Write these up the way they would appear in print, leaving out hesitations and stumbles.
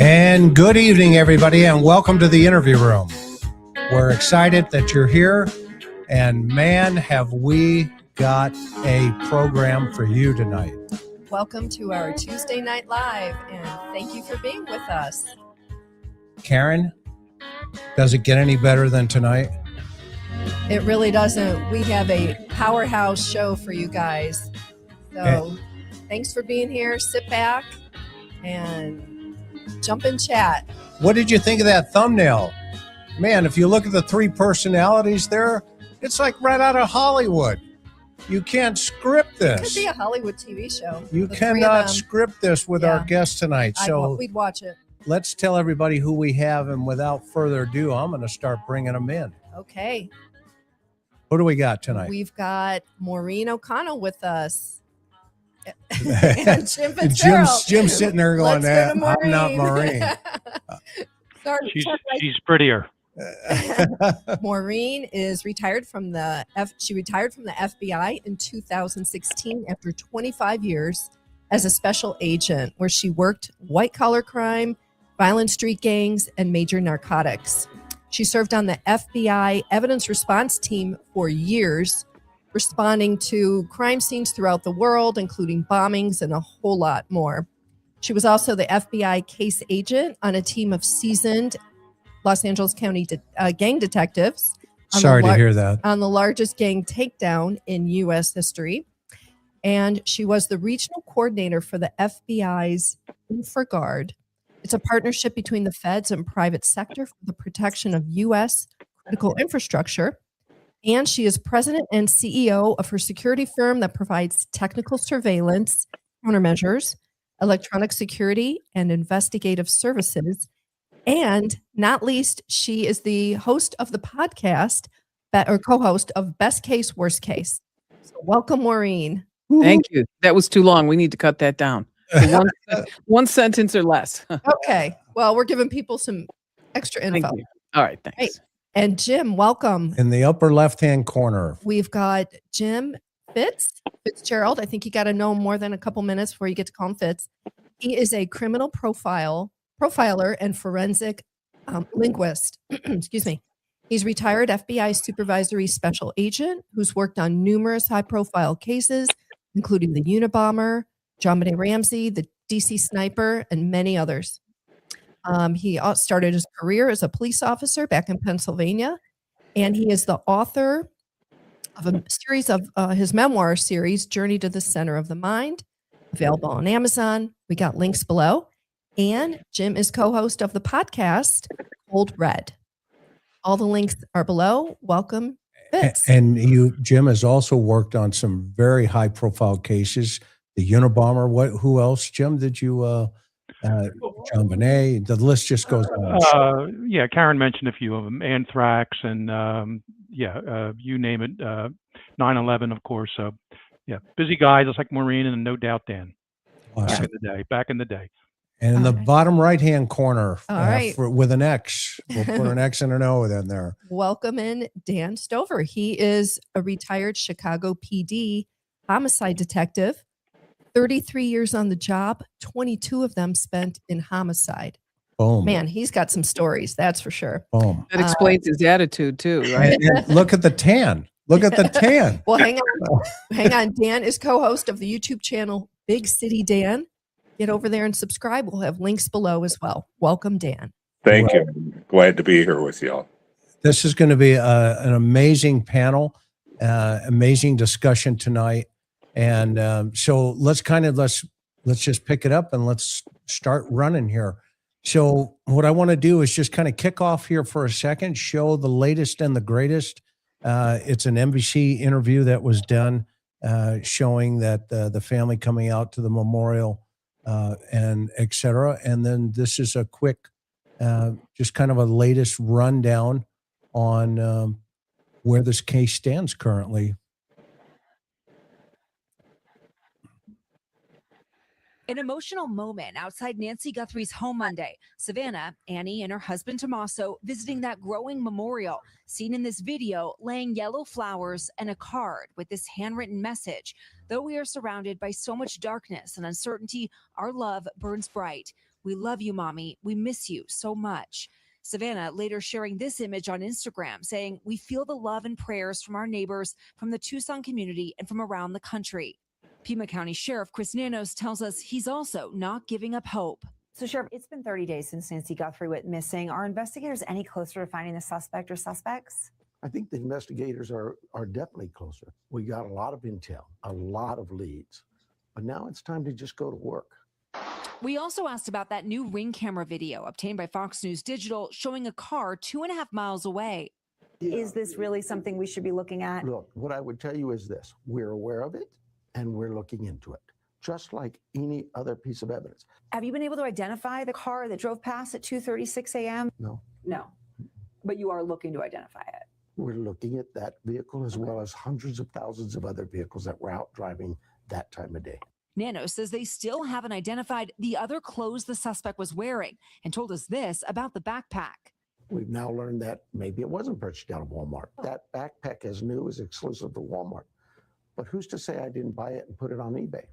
And good evening, everybody, and welcome to the interview room. We're excited that you're here, and man, have we got a program for you tonight. Welcome to our Tuesday Night Live, and thank you for being with us. Karen, does it get any better than tonight? It really doesn't. We have a powerhouse show for you guys. So thanks for being here. Sit back and jump in chat. What did you think of that thumbnail? Man, if you look at the three personalities there, it's like right out of Hollywood. You can't script this. It could be a Hollywood TV show. You cannot script this with our guest tonight. So we'd watch it. Let's tell everybody who we have, and without further ado, I'm going to start bringing them in. Okay. Who do we got tonight? We've got Maureen O'Connell with us. And Jim Fitzgerald. Jim's sitting there going, I'm not Maureen. She's prettier. Maureen is retired from the FBI in 2016 after 25 years as a special agent, where she worked white collar crime, violent street gangs, and major narcotics. She served on the FBI evidence response team for years, responding to crime scenes throughout the world, including bombings and a whole lot more. She was also the FBI case agent on a team of seasoned Los Angeles County gang detectives. Sorry to hear that. On the largest gang takedown in U.S. history. And she was the regional coordinator for the FBI's InfraGuard. It's a partnership between the feds and private sector for the protection of U.S. critical infrastructure. And she is president and CEO of her security firm that provides technical surveillance, countermeasures, electronic security, and investigative services. And not least, she is the host of the podcast, or co-host of Best Case, Worst Case. So welcome, Maureen. Thank you. That was too long. We need to cut that down. One sentence or less. Okay. Well, we're giving people some extra info. Thank you. All right. Thanks. Hey. And Jim, welcome. In the upper left-hand corner, we've got Jim Fitzgerald. I think you got to know him more than a couple minutes before you get to call him Fitz. He is a criminal profiler and forensic linguist. Excuse me. He's retired FBI supervisory special agent who's worked on numerous high-profile cases, including the Unabomber, John Benet Ramsey, the DC Sniper, and many others. He started his career as a police officer back in Pennsylvania, and he is the author of a series of his memoir series, Journey to the Center of the Mind, available on Amazon. We got links below. And Jim is co-host of the podcast, Cold Red. All the links are below. Welcome, Fitz. And Jim has also worked on some very high-profile cases. The Unabomber. Who else, Jim? Did you? John Benet. The list just goes on. Yeah, Karen mentioned a few of them. Anthrax and you name it. 9/11, of course. So yeah, busy guy, just like Maureen, and no doubt Dan. Awesome. Back in the day. And in the bottom right-hand corner, right. With an X, we'll put an X and an O in there. Welcome in Dan Stover. He is a retired Chicago PD homicide detective. 33 years on the job, 22 of them spent in homicide. Boom. Man, he's got some stories, that's for sure. Boom. That explains his attitude too, right? And look at the tan. Look at the tan. Well, hang on. Dan is co-host of the YouTube channel Big City Dan. get over there and subscribe. We'll have links below as well. Welcome, Dan. Thank you. Glad to be here with y'all. This is going to be an amazing panel, amazing discussion tonight. And so let's just pick it up and let's start running here. So what I want to do is just kind of kick off here for a second, show the latest and the greatest. It's an NBC interview that was done showing that the family coming out to the memorial and et cetera. And then this is a quick, just kind of a latest rundown on where this case stands currently. An emotional moment outside Nancy Guthrie's home Monday. Savannah, Annie, and her husband Tommaso visiting that growing memorial, seen in this video, laying yellow flowers and a card with this handwritten message. Though we are surrounded by so much darkness and uncertainty, our love burns bright. We love you, Mommy. We miss you so much. Savannah later sharing this image on Instagram, saying, "We feel the love and prayers from our neighbors, from the Tucson community, and from around the country." Pima County Sheriff Chris Nanos tells us he's also not giving up hope. So, Sheriff, it's been 30 days since Nancy Guthrie went missing. Are investigators any closer to finding the suspect or suspects? I think the investigators are definitely closer. We got a lot of intel, a lot of leads, but now it's time to just go to work. We also asked about that new Ring camera video obtained by Fox News Digital showing a car 2.5 miles away. Is this really something we should be looking at? Look, what I would tell you is this: we're aware of it and we're looking into it, just like any other piece of evidence. Have you been able to identify the car that drove past at 2:36 a.m.? No. No. But you are looking to identify it. We're looking at that vehicle as well as hundreds of thousands of other vehicles that were out driving that time of day. Nano says they still haven't identified the other clothes the suspect was wearing and told us this about the backpack. We've now learned that maybe it wasn't purchased out of Walmart. That backpack is new, is exclusive to Walmart. But who's to say I didn't buy it and put it on eBay?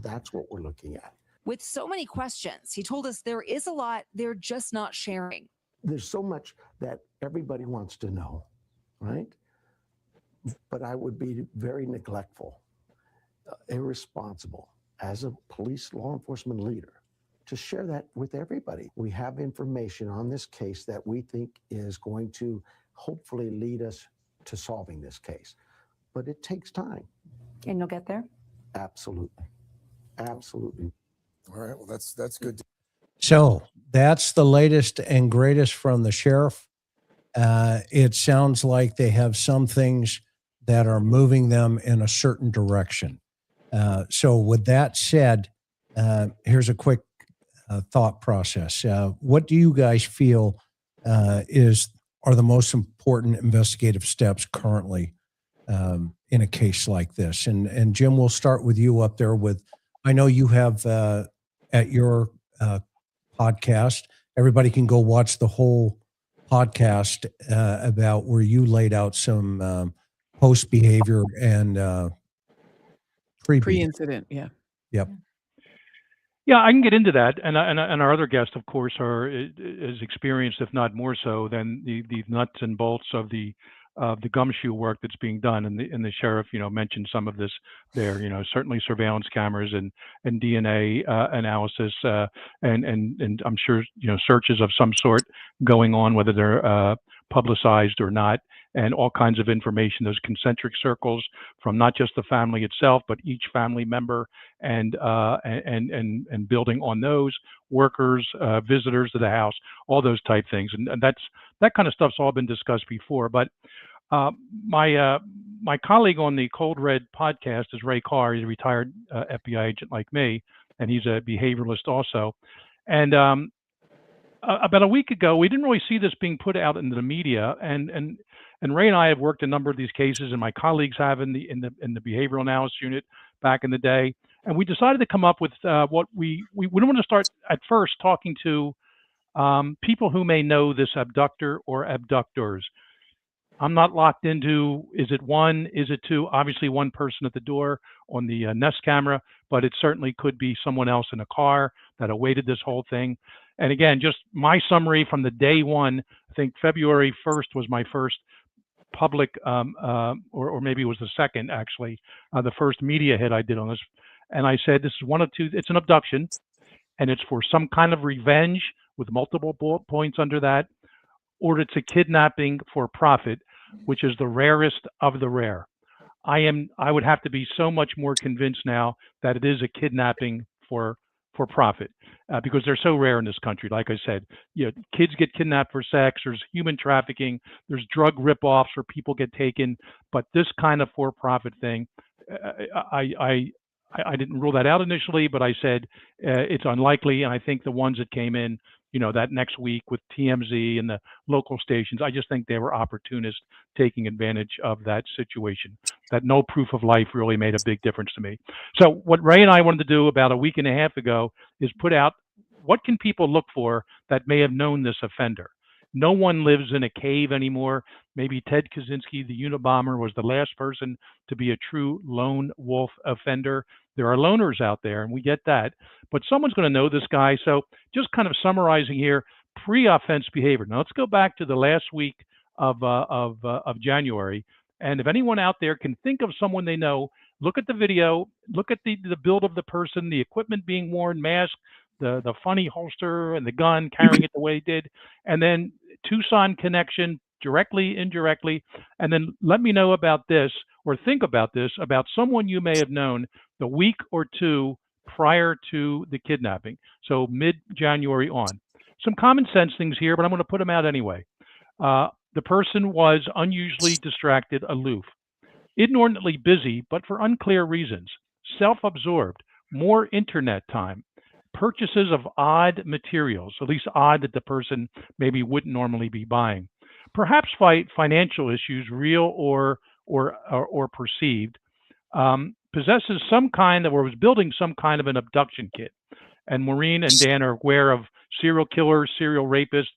That's what we're looking at. With so many questions, he told us there is a lot they're just not sharing. There's so much that everybody wants to know, right? But I would be very neglectful, irresponsible as a police law enforcement leader to share that with everybody. We have information on this case that we think is going to hopefully lead us to solving this case. But it takes time. And you'll get there? Absolutely. Absolutely. All right. Well, that's good. So that's the latest and greatest from the sheriff. It sounds like they have some things that are moving them in a certain direction. So with that said, here's a quick thought process. What do you guys feel are the most important investigative steps currently in a case like this? And Jim, we'll start with you up there with, I know you have at your podcast, everybody can go watch the whole podcast about where you laid out some post behavior and Pre-incident. Yeah. Yep. Yeah, I can get into that, and our other guests, of course, are as experienced, if not more so, than the nuts and bolts of the gumshoe work that's being done. And the sheriff, mentioned some of this there. Certainly surveillance cameras and DNA analysis, and I'm sure searches of some sort going on, whether they're publicized or not, and all kinds of information. Those concentric circles from not just the family itself, but each family member, and building on those workers, visitors to the house, all those type things, and that kind of stuff's all been discussed before. But my colleague on the Cold Red podcast is Ray Carr. He's a retired FBI agent like me, and he's a behavioralist also. And about a week ago, we didn't really see this being put out into the media, and Ray and I have worked a number of these cases, and my colleagues have in the behavioral analysis unit back in the day. And we decided to come up with what we didn't want to start at first talking to people who may know this abductor or abductors. I'm not locked into, is it one, is it two? Obviously one person at the door on the Nest camera, but it certainly could be someone else in a car that awaited this whole thing. And again, just my summary from the day one, I think February 1st was my first public, or maybe it was the second actually, the first media hit I did on this. And I said, this is one of two, it's an abduction. and it's for some kind of revenge with multiple bullet points under that, or it's a kidnapping for profit, which is the rarest of the rare. I would have to be so much more convinced now that it is a kidnapping for profit, because they're so rare in this country. Like I said, kids get kidnapped for sex. There's human trafficking. There's drug ripoffs where people get taken. But this kind of for-profit thing, I didn't rule that out initially, but I said it's unlikely. And I think the ones that came in, that next week with TMZ and the local stations, I just think they were opportunists taking advantage of that situation. That no proof of life really made a big difference to me. So what Ray and I wanted to do about a week and a half ago is put out, what can people look for that may have known this offender? No one lives in a cave anymore. Maybe Ted Kaczynski, the Unabomber, was the last person to be a true lone wolf offender. There are loners out there, and we get that. But someone's going to know this guy. So just kind of summarizing here, pre-offense behavior. Now let's go back to the last week of January. And if anyone out there can think of someone they know, look at the video, look at the build of the person, the equipment being worn, mask, the funny holster and the gun, carrying it the way he did, and then Tucson connection, directly, indirectly, and then let me know about this, or think about this, about someone you may have known the week or two prior to the kidnapping, so mid-January on. Some common sense things here, but I'm going to put them out anyway. The person was unusually distracted, aloof, inordinately busy, but for unclear reasons, self-absorbed, more internet time, purchases of odd materials, at least odd that the person maybe wouldn't normally be buying, perhaps financial issues, real or perceived, possesses some kind of, or was building some kind of an abduction kit. And Maureen and Dan are aware of serial killers, serial rapists,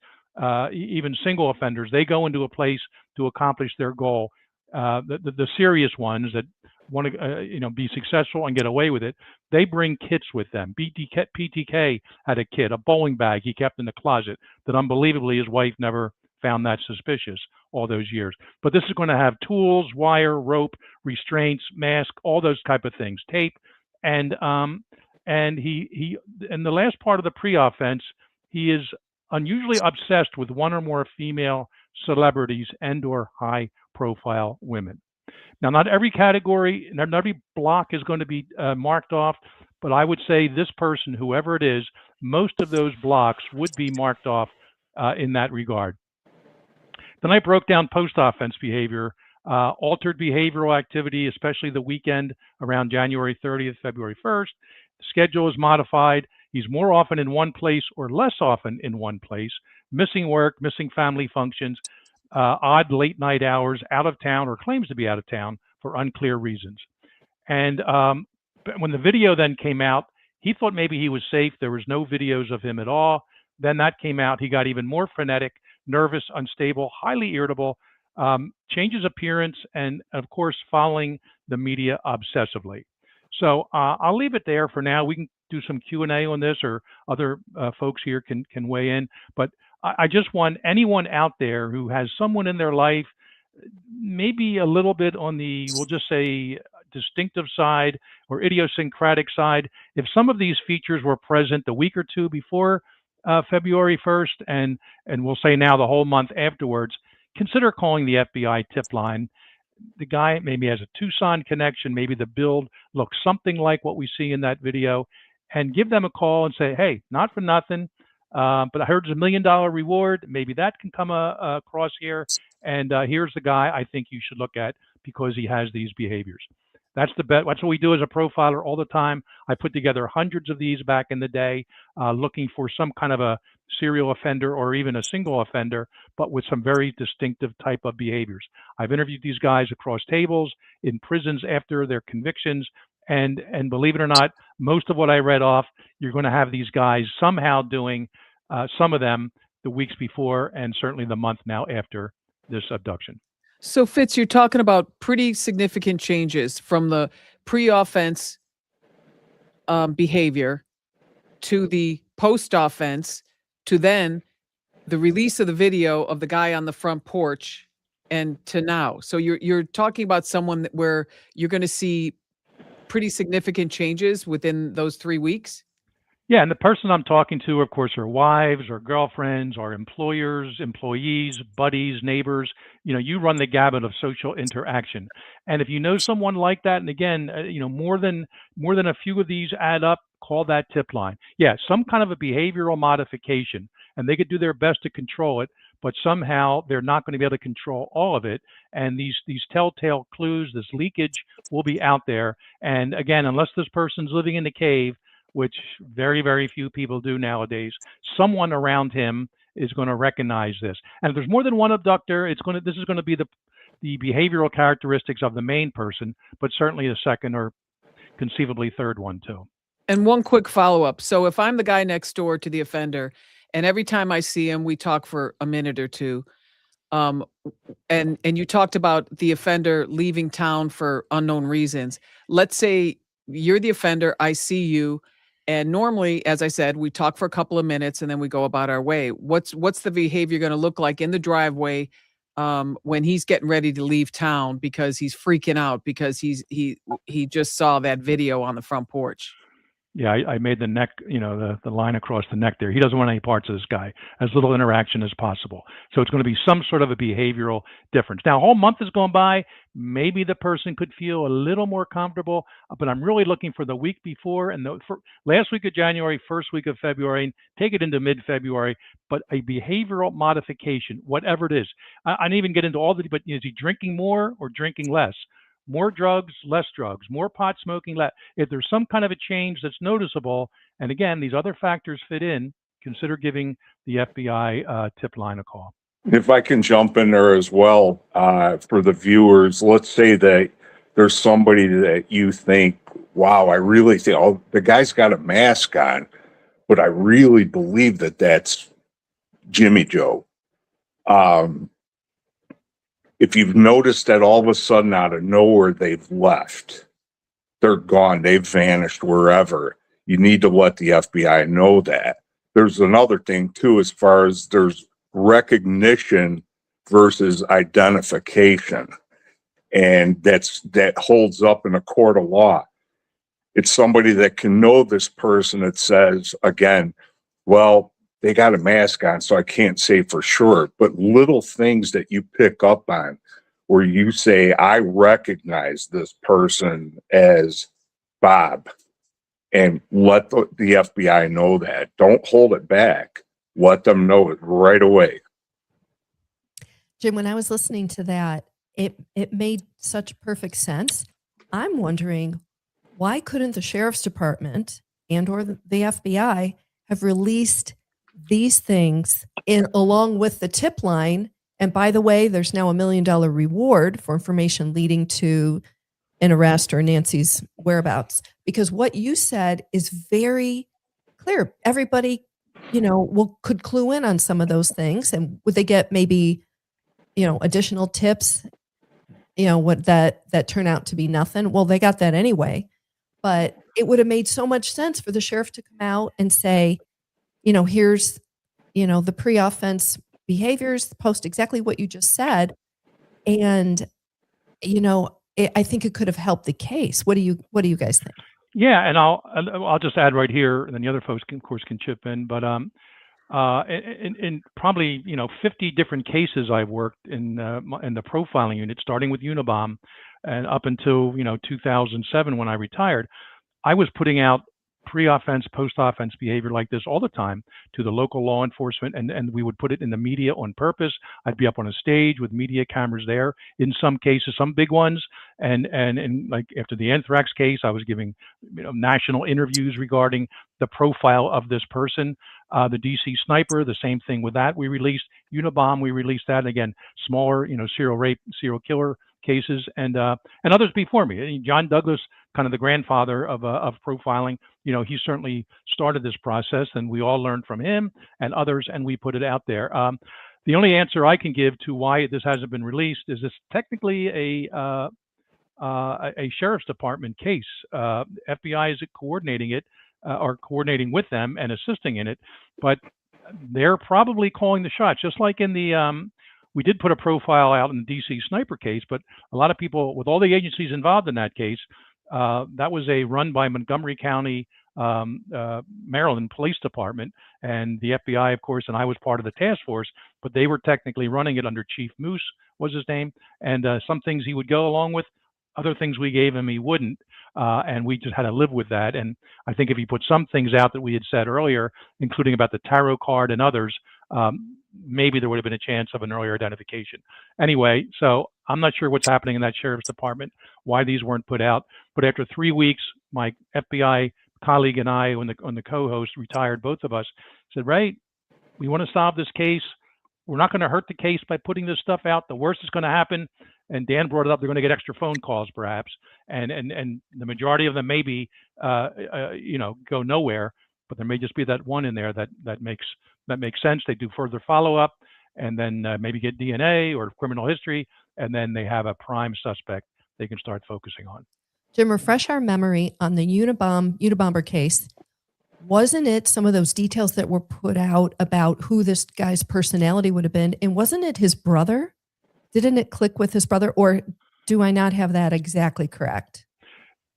even single offenders. They go into a place to accomplish their goal. The serious ones that want to be successful and get away with it, they bring kits with them. PTK had a kit, a bowling bag he kept in the closet that unbelievably his wife never found that suspicious all those years. But this is going to have tools, wire, rope, restraints, mask, all those type of things, tape, and he in the last part of the pre-offense, he is unusually obsessed with one or more female celebrities and or high-profile women. Now, not every category, not every block is going to be marked off, but I would say this person, whoever it is, most of those blocks would be marked off in that regard. Then I broke down post-offense behavior, altered behavioral activity, especially the weekend around January 30th, February 1st. The schedule is modified. He's more often in one place or less often in one place, missing work, missing family functions, odd late night hours, out of town, or claims to be out of town for unclear reasons. And when the video then came out, he thought maybe he was safe. There was no videos of him at all. Then that came out. He got even more frenetic, nervous, unstable, highly irritable, changes appearance, and of course, following the media obsessively. So I'll leave it there for now. We can do some Q&A on this, or other folks here can weigh in. But I just want anyone out there who has someone in their life, maybe a little bit on the, we'll just say, distinctive side or idiosyncratic side, if some of these features were present the week or two before February 1st, and we'll say now the whole month afterwards, consider calling the FBI tip line. The guy maybe has a Tucson connection, maybe the build looks something like what we see in that video, and give them a call and say, hey, not for nothing, but I heard there's $1 million reward. Maybe that can come across here. And here's the guy I think you should look at because he has these behaviors. That's the bet. That's what we do as a profiler all the time. I put together hundreds of these back in the day, looking for some kind of a serial offender or even a single offender, but with some very distinctive type of behaviors. I've interviewed these guys across tables, in prisons after their convictions, and believe it or not, most of what I read off, you're going to have these guys somehow doing, some of them the weeks before and certainly the month now after this abduction. So Fitz, you're talking about pretty significant changes from the pre-offense behavior to the post-offense to then the release of the video of the guy on the front porch and to now. So you're talking about someone where you're going to see pretty significant changes within those 3 weeks? Yeah, and the person I'm talking to, of course, are wives or girlfriends or employers, employees, buddies, neighbors. You run the gamut of social interaction. And if you know someone like that, and again, more than a few of these add up, call that tip line. Yeah, some kind of a behavioral modification, and they could do their best to control it, but somehow they're not going to be able to control all of it. And these telltale clues, this leakage, will be out there. And again, unless this person's living in the cave, which very, very few people do nowadays, someone around him is going to recognize this. And if there's more than one abductor, this is going to be the behavioral characteristics of the main person, but certainly a second or conceivably third one too. And one quick follow-up. So if I'm the guy next door to the offender, and every time I see him, we talk for a minute or two, and you talked about the offender leaving town for unknown reasons. Let's say you're the offender, I see you, and normally, as I said, we talk for a couple of minutes and then we go about our way. What's the behavior going to look like in the driveway when he's getting ready to leave town because he's freaking out because he just saw that video on the front porch? Yeah, I made the neck, the line across the neck there. He doesn't want any parts of this guy, as little interaction as possible. So it's going to be some sort of a behavioral difference. Now, a whole month has gone by. Maybe the person could feel a little more comfortable, but I'm really looking for the week before and last week of January, first week of February, and take it into mid-February, but a behavioral modification, whatever it is. I didn't even get into all but is he drinking more or drinking less? More drugs, less drugs, more pot smoking, less. If there's some kind of a change that's noticeable, and again, these other factors fit in, consider giving the FBI tip line a call. If I can jump in there as well, for the viewers, let's say that there's somebody that you think, wow, I really think, oh, the guy's got a mask on, but I really believe that that's Jimmy Joe. If you've noticed that all of a sudden out of nowhere they've left, they're gone, they've vanished wherever, you need to let the FBI know that. There's another thing too, as far as there's recognition versus identification. And that holds up in a court of law. It's somebody that can know this person that says, again, well, they got a mask on, so I can't say for sure. But little things that you pick up on where you say, I recognize this person as Bob, and let the FBI know that. Don't hold it back. Let them know it right away. Jim, when I was listening to that, it made such perfect sense. I'm wondering, why couldn't the sheriff's department and or the FBI have released these things along with the tip line? And by the way, there's now $1 million reward for information leading to an arrest or Nancy's whereabouts. Because what you said is very clear. Everybody, could clue in on some of those things. And would they get maybe, additional tips, what that turn out to be nothing? Well, they got that anyway. But it would have made so much sense for the sheriff to come out and say, here's, the pre-offense behaviors, post exactly what you just said. And, I think it could have helped the case. What do you guys think? Yeah, and I'll just add right here, and then the other folks can, of course, can chip in. But in probably 50 different cases I've worked in the profiling unit, starting with Unabomb, and up until 2007 when I retired, I was putting out pre-offense, post-offense behavior like this all the time to the local law enforcement, and we would put it in the media on purpose. I'd be up on a stage with media cameras there. In some cases, some big ones, and like after the anthrax case, I was giving national interviews regarding the profile of this person. The DC sniper, the same thing with that. We released Unabomb. We released that, and again, smaller, serial rape, serial killer cases, and others before me. John Douglas, kind of the grandfather of profiling. He certainly started this process, and we all learned from him and others, and we put it out there. The only answer I can give to why this hasn't been released is this technically a sheriff's department case. FBI is coordinating it, or coordinating with them and assisting in it, but they're probably calling the shots, just like in the we did put a profile out in the DC sniper case, but a lot of people, with all the agencies involved in that case, that was a run by Montgomery County Maryland Police Department, and the FBI, of course, and I was part of the task force, but they were technically running it under Chief Moose was his name, and some things he would go along with, other things we gave him he wouldn't, and we just had to live with that. And I think if he put some things out that we had said earlier, including about the tarot card and others, maybe there would have been a chance of an earlier identification. Anyway, so I'm not sure what's happening in that sheriff's department, why these weren't put out. But after 3 weeks, my FBI colleague and I, on the co-host, retired, both of us, said, Ray, we want to solve this case. We're not going to hurt the case by putting this stuff out. The worst is going to happen. And Dan brought it up. They're going to get extra phone calls, perhaps, and the majority of them maybe, go nowhere. But there may just be that one in there that makes sense. They do further follow up, and then maybe get DNA or criminal history, and then they have a prime suspect they can start focusing on. Jim, refresh our memory on the Unabomber case. Wasn't it some of those details that were put out about who this guy's personality would have been? And wasn't it his brother? Didn't it click with his brother? Or do I not have that exactly correct?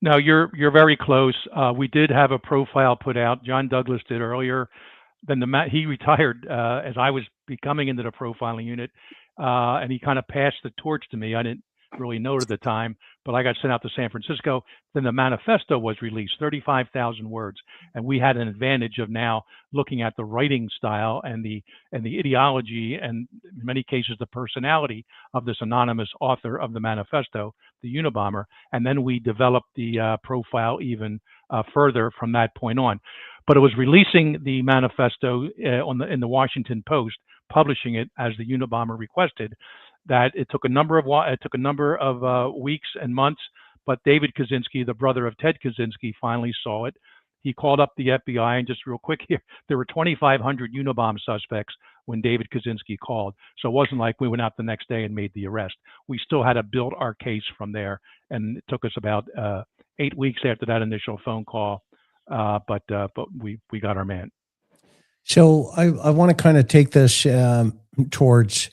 No, you're very close. We did have a profile put out. John Douglas did earlier. Then he retired as I was becoming into the profiling unit, and he kind of passed the torch to me. I didn't really know it at the time, but I got sent out to San Francisco. Then the manifesto was released, 35,000 words, and we had an advantage of now looking at the writing style and the ideology, and in many cases the personality of this anonymous author of the manifesto, the Unabomber, and then we developed the profile even further from that point on. But it was releasing the manifesto in the Washington Post, publishing it as the Unabomber requested, that it took a number of weeks and months. But David Kaczynski, the brother of Ted Kaczynski, finally saw it. He called up the FBI, and just real quick here, there were 2,500 Unabomber suspects when David Kaczynski called. So it wasn't like we went out the next day and made the arrest. We still had to build our case from there, and it took us about 8 weeks after that initial phone call. But we got our man. So I want to kind of take this towards,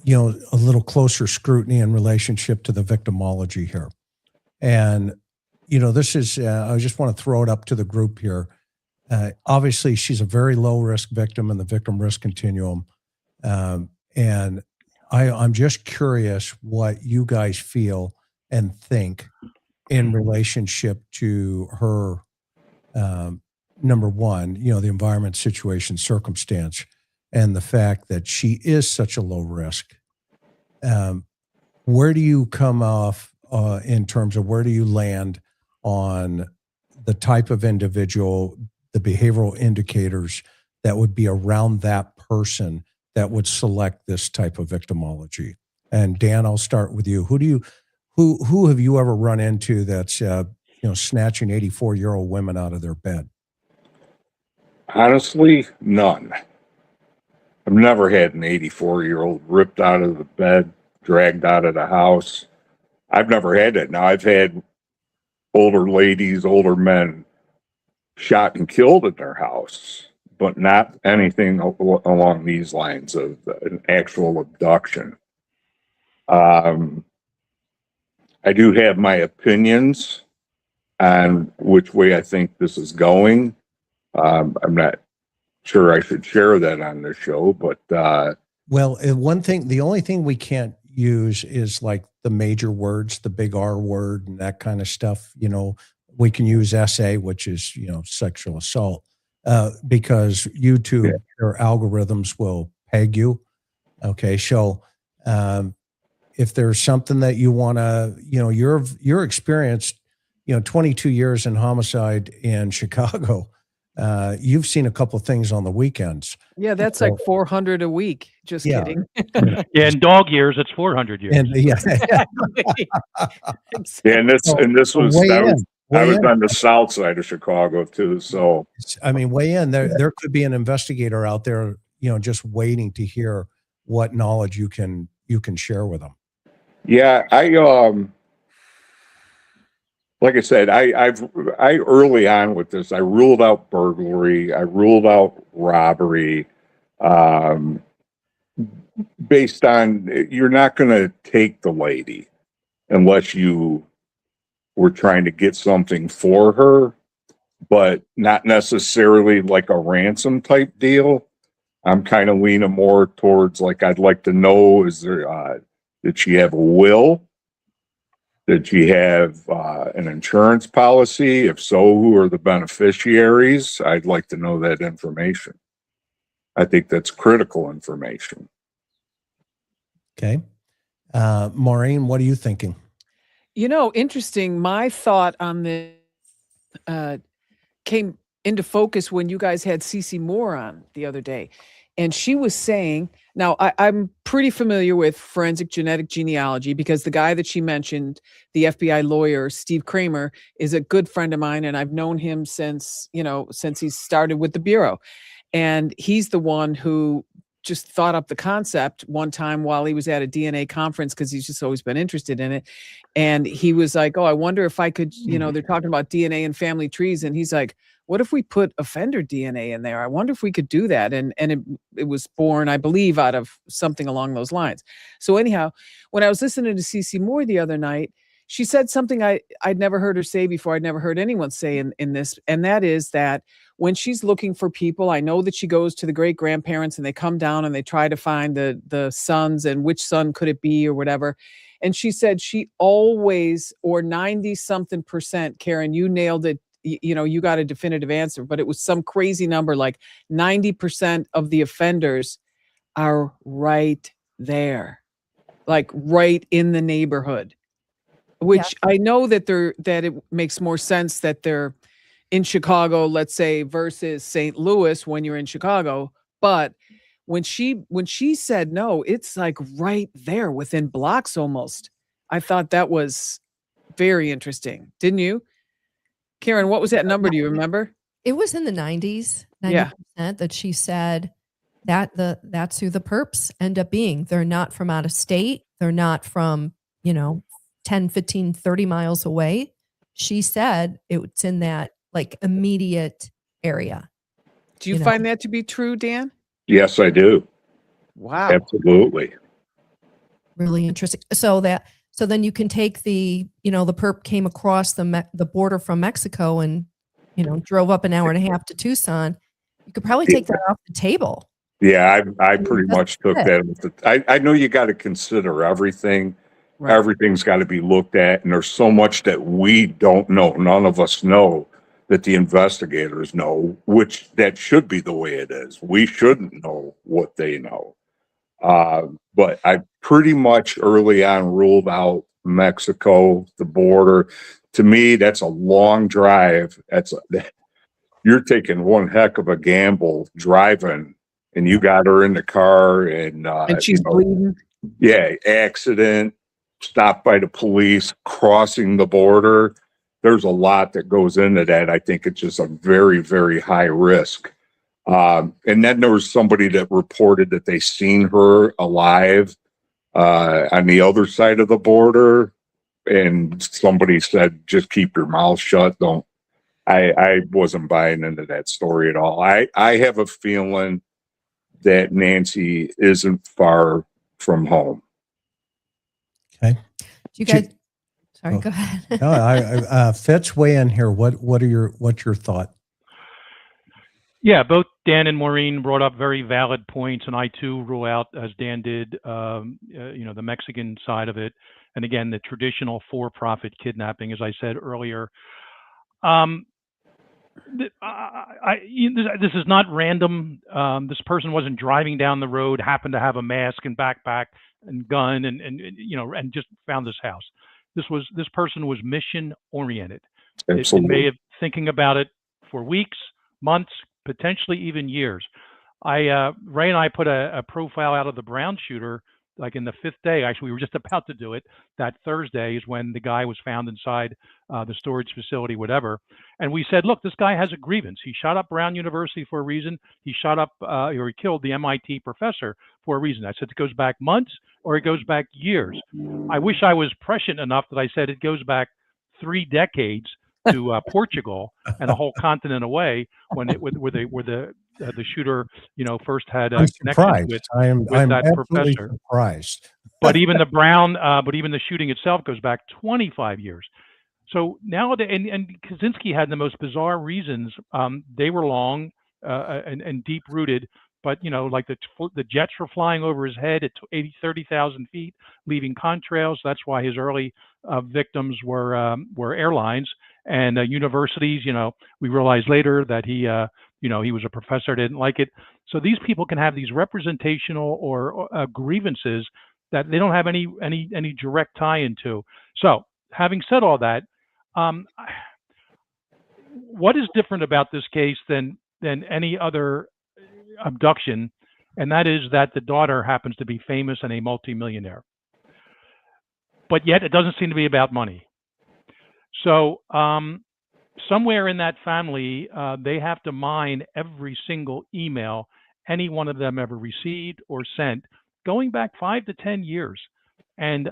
a little closer scrutiny in relationship to the victimology here. And, this is, I just want to throw it up to the group here. Obviously, she's a very low risk victim in the victim risk continuum. And I'm just curious what you guys feel and think in relationship to her, number one, the environment, situation, circumstance, and the fact that she is such a low risk. Where do you come off in terms of where do you land on the type of individual, the behavioral indicators that would be around that person that would select this type of victimology? And Dan, I'll start with you. Who have you ever run into that's snatching 84-year-old women out of their bed? Honestly, none. I've never had an 84-year-old ripped out of the bed, dragged out of the house. I've never had that. Now, I've had older ladies, older men shot and killed in their house, but not anything along these lines of an actual abduction. I do have my opinions on which way I think this is going. I'm not sure I should share that on the show, but well, the only thing we can't use is like the major words, the big R word and that kind of stuff. We can use SA, which is, sexual assault, because YouTube, their algorithms will peg you. Okay. So, if there's something that you want to, your experience, 22 years in homicide in Chicago, you've seen a couple of things on the weekends. Yeah, that's like 400 a week. Just kidding. Yeah, in dog years, it's 400 years. And and this was I was on the south side of Chicago too. So I mean, weigh in. There could be an investigator out there, just waiting to hear what knowledge you can share with them. Yeah, like I said, I early on with this, I ruled out burglary, I ruled out robbery, based on you're not going to take the lady unless you were trying to get something for her. but not necessarily like a ransom type deal. I'm kind of leaning more towards like, I'd like to know, is there, did she have a will? Did she have an insurance policy? If so, who are the beneficiaries? I'd like to know that information. I think that's critical information. Okay. Maureen, what are you thinking? You know, interesting. My thought on this came into focus when you guys had Cece Moore on the other day. And she was saying, now I'm pretty familiar with forensic genetic genealogy because the guy that she mentioned, the FBI lawyer, Steve Kramer, is a good friend of mine. And I've known him since he started with the Bureau. And he's the one who just thought up the concept one time while he was at a DNA conference because he's just always been interested in it. And he was like, oh, I wonder if I could, they're talking about DNA and family trees. And he's like, what if we put offender DNA in there? I wonder if we could do that. And it was born, I believe, out of something along those lines. So anyhow, when I was listening to Cece Moore the other night, she said something I'd never heard her say before. I'd never heard anyone say in this. And that is that when she's looking for people, I know that she goes to the great grandparents and they come down and they try to find the sons and which son could it be or whatever. And she said she always, or 90 something %, Karen, you nailed it. You got a definitive answer, but it was some crazy number, like 90% of the offenders are right there, like right in the neighborhood, which I know that it makes more sense that they're in Chicago, let's say, versus St. Louis when you're in Chicago. But when she said no, it's like right there within blocks almost. I thought that was very interesting. Didn't you? Karen, what was that number? Do you remember? It was in the 90s, 90% that she said that that's who the perps end up being. They're not from out of state. They're not from, 10, 15, 30 miles away. She said it's in that like immediate area. Do you find that to be true, Dan? Yes, I do. Wow. Absolutely. Really interesting. So then you can take the perp came across the border from Mexico and, drove up an hour and a half to Tucson. You could probably take that off the table. Yeah, I pretty much took that. I know you got to consider everything. Right. Everything's got to be looked at. And there's so much that we don't know. None of us know that the investigators know, which that should be the way it is. We shouldn't know what they know. But I pretty much early on ruled out Mexico, the border. To me, that's a long drive. You're taking one heck of a gamble driving, and you got her in the car, and she's bleeding. Yeah, accident, stopped by the police, crossing the border. There's a lot that goes into that. I think it's just a very, very high risk. And then there was somebody that reported that they seen her alive on the other side of the border. And somebody said, just keep your mouth shut. I wasn't buying into that story at all. I have a feeling that Nancy isn't far from home. Okay. You guys, sorry, go ahead. No, Fitz, weigh in here. What's your thought? Yeah, both Dan and Maureen brought up very valid points, and I too rule out, as Dan did, the Mexican side of it, and again the traditional for-profit kidnapping, as I said earlier. This is not random. This person wasn't driving down the road, happened to have a mask and backpack and gun, and just found this house. This person was mission oriented. It may have thinking about it for weeks, months, potentially even years. Ray and I put a profile out of the Brown shooter, like in the 5th day. Actually, we were just about to do it. That Thursday is when the guy was found inside the storage facility, whatever. And we said, look, this guy has a grievance. He shot up Brown University for a reason. He shot up or he killed the MIT professor for a reason. I said it goes back months or it goes back years. I wish I was prescient enough that I said it goes back 3 decades to Portugal and a whole continent away when the shooter, first had a connection with that professor. Surprised. But even the Brown, but even the shooting itself goes back 25 years. So nowadays, and Kaczynski had the most bizarre reasons. They were long and deep rooted, but like the jets were flying over his head at 30,000 feet, leaving contrails. That's why his early victims were airlines and universities. We realized later that he was a professor, didn't like it. So these people can have these representational or grievances that they don't have any direct tie into. So having said all that, what is different about this case than any other abduction? And that is that the daughter happens to be famous and a multimillionaire. But yet it doesn't seem to be about money. So somewhere in that family, they have to mine every single email any one of them ever received or sent, going back 5 to 10 years. And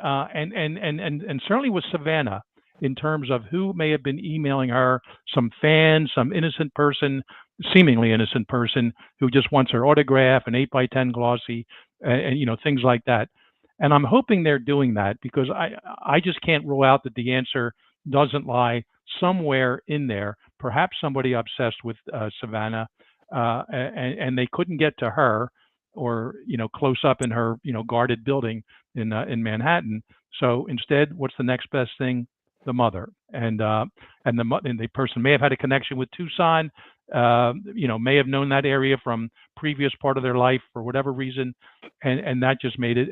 certainly with Savannah, in terms of who may have been emailing her, some fan, some innocent person, seemingly innocent person who just wants her autograph, an 8x10 glossy, and things like that. And I'm hoping they're doing that because I just can't rule out that the answer doesn't lie somewhere in there. Perhaps somebody obsessed with Savannah, and they couldn't get to her, or close up in her guarded building in Manhattan. So instead, what's the next best thing? The mother, and the person may have had a connection with Tucson, may have known that area from previous part of their life for whatever reason, and that just made it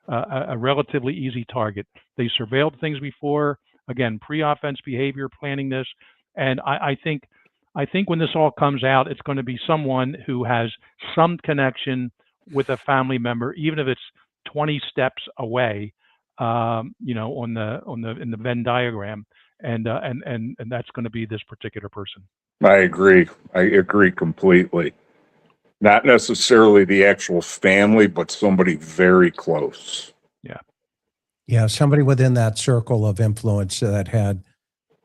a relatively easy target. They surveilled things before, again, pre-offense behavior, planning this, and I think when this all comes out, it's going to be someone who has some connection with a family member, even if it's 20 steps away. In the Venn diagram, and that's going to be this particular person. I agree completely. Not necessarily the actual family, but somebody very close. Yeah, somebody within that circle of influence that had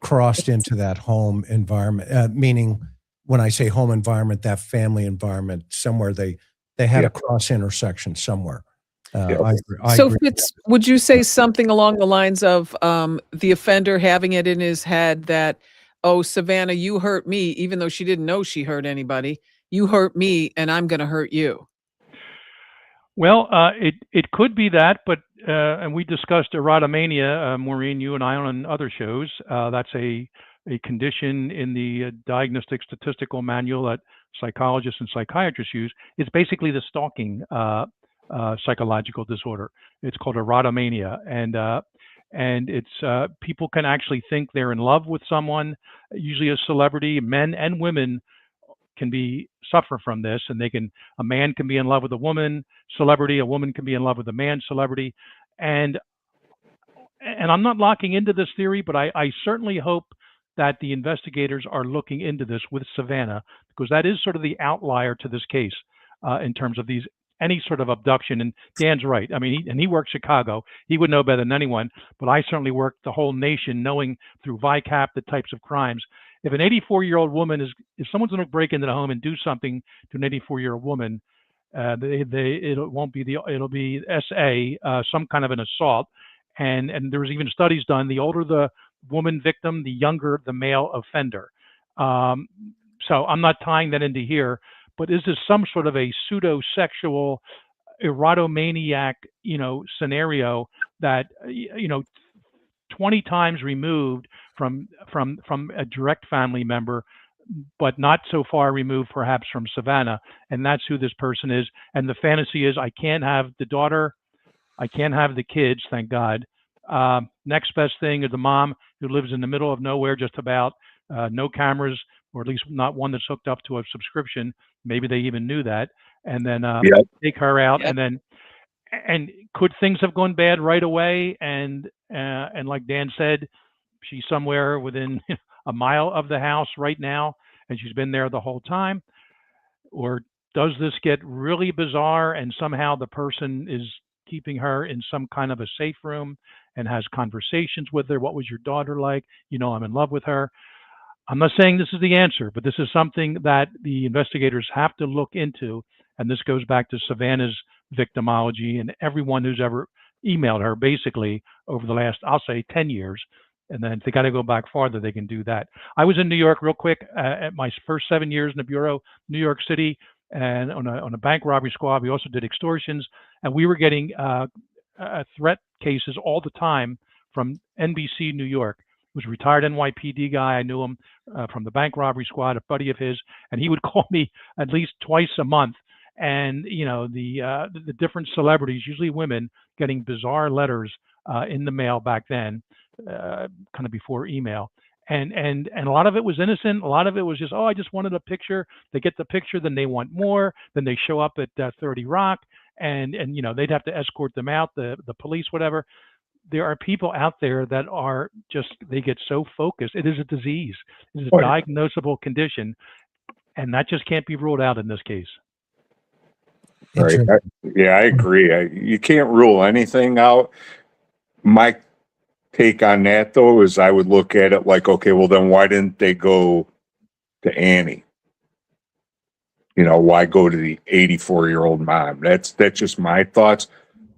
crossed into that home environment. Meaning, when I say home environment, that family environment, somewhere they had a cross intersection somewhere. So Fitz, would you say something along the lines of the offender having it in his head that, oh, Savannah, you hurt me, even though she didn't know she hurt anybody. You hurt me, and I'm going to hurt you. Well, it could be that, but and we discussed erotomania, Maureen, you and I, on other shows. That's a condition in the Diagnostic Statistical Manual that psychologists and psychiatrists use. It's basically the stalking psychological disorder. It's called erotomania, and it's people can actually think they're in love with someone, usually a celebrity. Men and women can suffer from this, and a man can be in love with a woman celebrity, a woman can be in love with a man celebrity, and I'm not locking into this theory, but I certainly hope that the investigators are looking into this with Savannah, because that is sort of the outlier to this case in terms of any sort of abduction. And Dan's right. I mean, he worked Chicago. He would know better than anyone, but I certainly worked the whole nation, knowing through VICAP the types of crimes. If an 84-year-old woman if someone's going to break into the home and do something to an 84-year-old woman, it'll be SA, some kind of an assault. And there was even studies done. The older the woman victim, the younger the male offender. So I'm not tying that into here, but is this some sort of a pseudo-sexual erotomaniac, scenario that, 20 times removed from a direct family member, but not so far removed perhaps from Savannah, and that's who this person is. And the fantasy is, I can't have the daughter, I can't have the kids, thank God. Next best thing is the mom who lives in the middle of nowhere, just about, no cameras, or at least not one that's hooked up to a subscription. Maybe they even knew that. And then take her out. Yep. And could things have gone bad right away? And like Dan said, she's somewhere within a mile of the house right now, and she's been there the whole time. Or does this get really bizarre, and somehow the person is keeping her in some kind of a safe room and has conversations with her? What was your daughter like? I'm in love with her. I'm not saying this is the answer, but this is something that the investigators have to look into. And this goes back to Savannah's victimology and everyone who's ever emailed her, basically over the last, I'll say, 10 years. And then if they got to go back farther, they can do that. I was in New York real quick at my first 7 years in the bureau, New York City, and on a bank robbery squad. We also did extortions, and we were getting threat cases all the time from NBC New York. It was a retired NYPD guy. I knew him from the bank robbery squad, a buddy of his, and he would call me at least twice a month. And the different celebrities, usually women, getting bizarre letters in the mail back then, kind of before email. And a lot of it was innocent. A lot of it was just, I just wanted a picture. They get the picture, then they want more. Then they show up at 30 Rock, and they'd have to escort them out, the police, whatever. There are people out there that are just, they get so focused. It is a disease. It is a diagnosable condition, and that just can't be ruled out in this case. Right. I agree. You can't rule anything out. My take on that, though, is I would look at it like, okay, well, then why didn't they go to Annie? Why go to the 84-year-old mom? That's just my thoughts.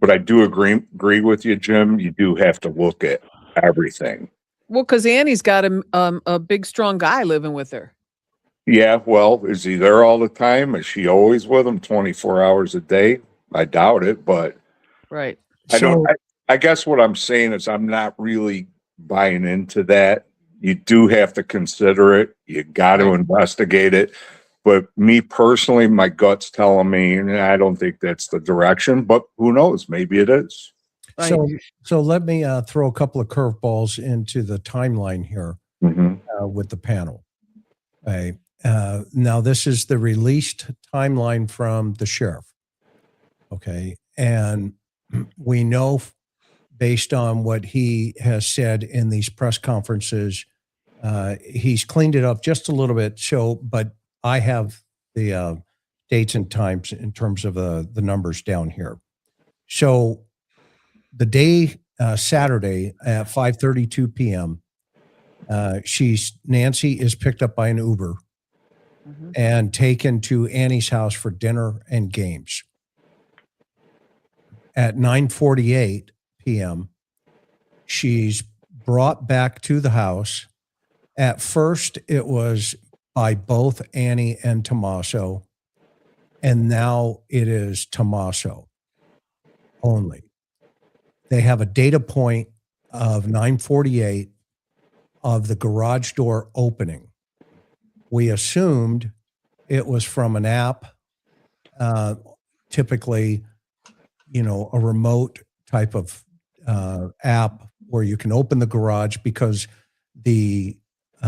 But I do agree with you, Jim. You do have to look at everything. Well, because Annie's got a big, strong guy living with her. Yeah, well, is he there all the time? Is she always with him 24 hours a day? I doubt it, but right. I guess what I'm saying is I'm not really buying into that. You do have to consider it. You got to investigate it. But me personally, my gut's telling me, and I don't think that's the direction, but who knows? Maybe it is. Right. So let me throw a couple of curveballs into the timeline here with the panel. Okay. Now, this is the released timeline from the sheriff. Okay. And we know, based on what he has said in these press conferences, he's cleaned it up just a little bit. But I have the dates and times in terms of the numbers down here. So the day, Saturday at 5:32 p.m., Nancy is picked up by an Uber and taken to Annie's house for dinner and games. At 9:48 p.m., she's brought back to the house. At first, it was by both Annie and Tommaso, and now it is Tommaso only. They have a data point of 9:48 of the garage door opening. We assumed it was from an app, typically, a remote type of app where you can open the garage, because the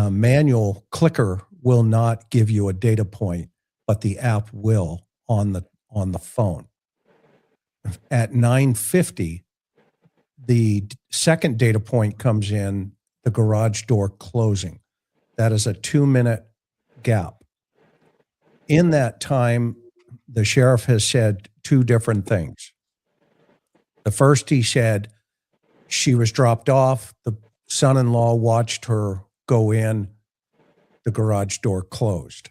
manual clicker will not give you a data point, but the app will on the phone. At 9:50, the second data point comes in, the garage door closing. That is a 2-minute gap. In that time, the sheriff has said two different things. The first, he said she was dropped off. The son-in-law watched her go in. The garage door closed.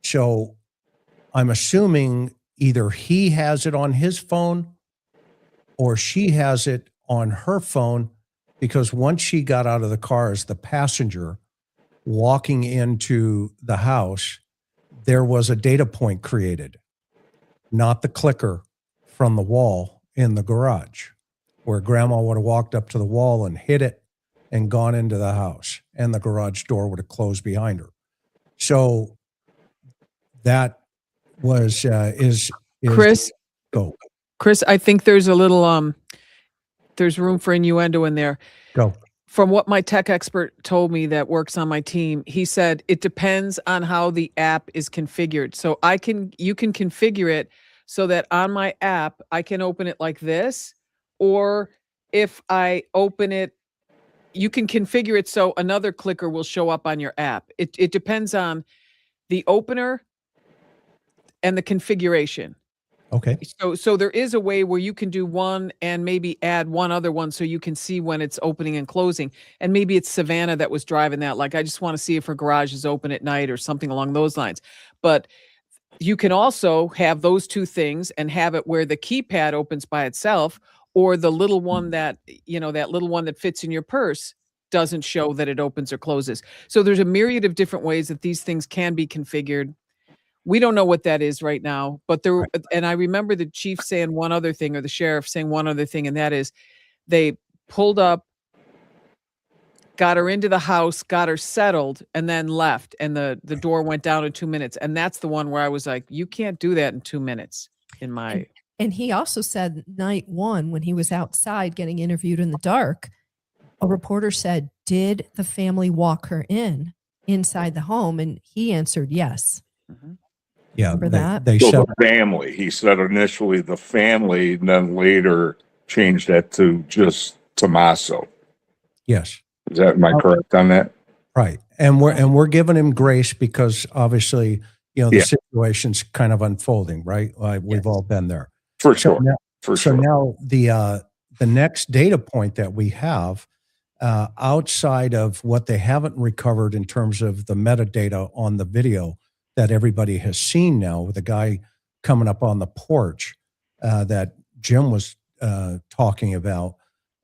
So I'm assuming either he has it on his phone or she has it on her phone, because once she got out of the car as the passenger walking into the house, there was a data point created, not the clicker from the wall in the garage, where grandma would have walked up to the wall and hit it and gone into the house, and the garage door would have closed behind her. So that was is Chris. Go. Chris, I think there's a little there's room for innuendo in there. Go. From what my tech expert told me that works on my team, he said it depends on how the app is configured. So you can configure it so that on my app I can open it like this, or if I open it, you can configure it so another clicker will show up on your app. It depends on the opener and the configuration. Okay. So there is a way where you can do one and maybe add one other one so you can see when it's opening and closing. And maybe it's Savannah that was driving that. Like, I just want to see if her garage is open at night or something along those lines. But you can also have those two things and have it where the keypad opens by itself, or the little one that, that little one that fits in your purse doesn't show that it opens or closes. So there's a myriad of different ways that these things can be configured. We don't know what that is right now, but there, and I remember the chief saying one other thing, or the sheriff saying one other thing, and that is they pulled up, got her into the house, got her settled, and then left. And the door went down in 2 minutes. And that's the one where I was like, you can't do that in 2 minutes in my. And he also said night one, when he was outside getting interviewed in the dark, a reporter said, did the family walk her inside the home? And he answered yes. Mhm. Yeah, Remember that? they So said the family, he said initially the family, and then later changed that to just Tommaso. yes. Am I correct on that? Right. And we're giving him grace because obviously, the Yeah. situation's kind of unfolding, right? We've all been there. For So sure. now, For so sure. now the next data point that we have, outside of what they haven't recovered in terms of the metadata on the video that everybody has seen now, with the guy coming up on the porch that Jim was talking about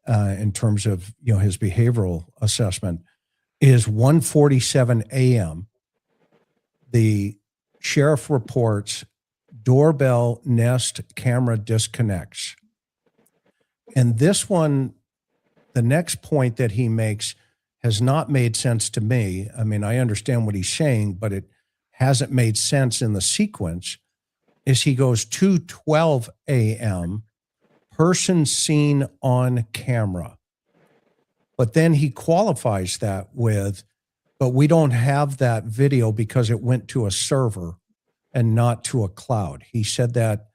in terms of his behavioral assessment, is 1:47 a.m. The sheriff reports doorbell Nest camera disconnects. And this one, the next point that he makes, has not made sense to me. I mean, I understand what he's saying, but it hasn't made sense in the sequence. Is he goes 2:12 a.m., person seen on camera. But then he qualifies that with, but we don't have that video because it went to a server and not to a cloud. He said that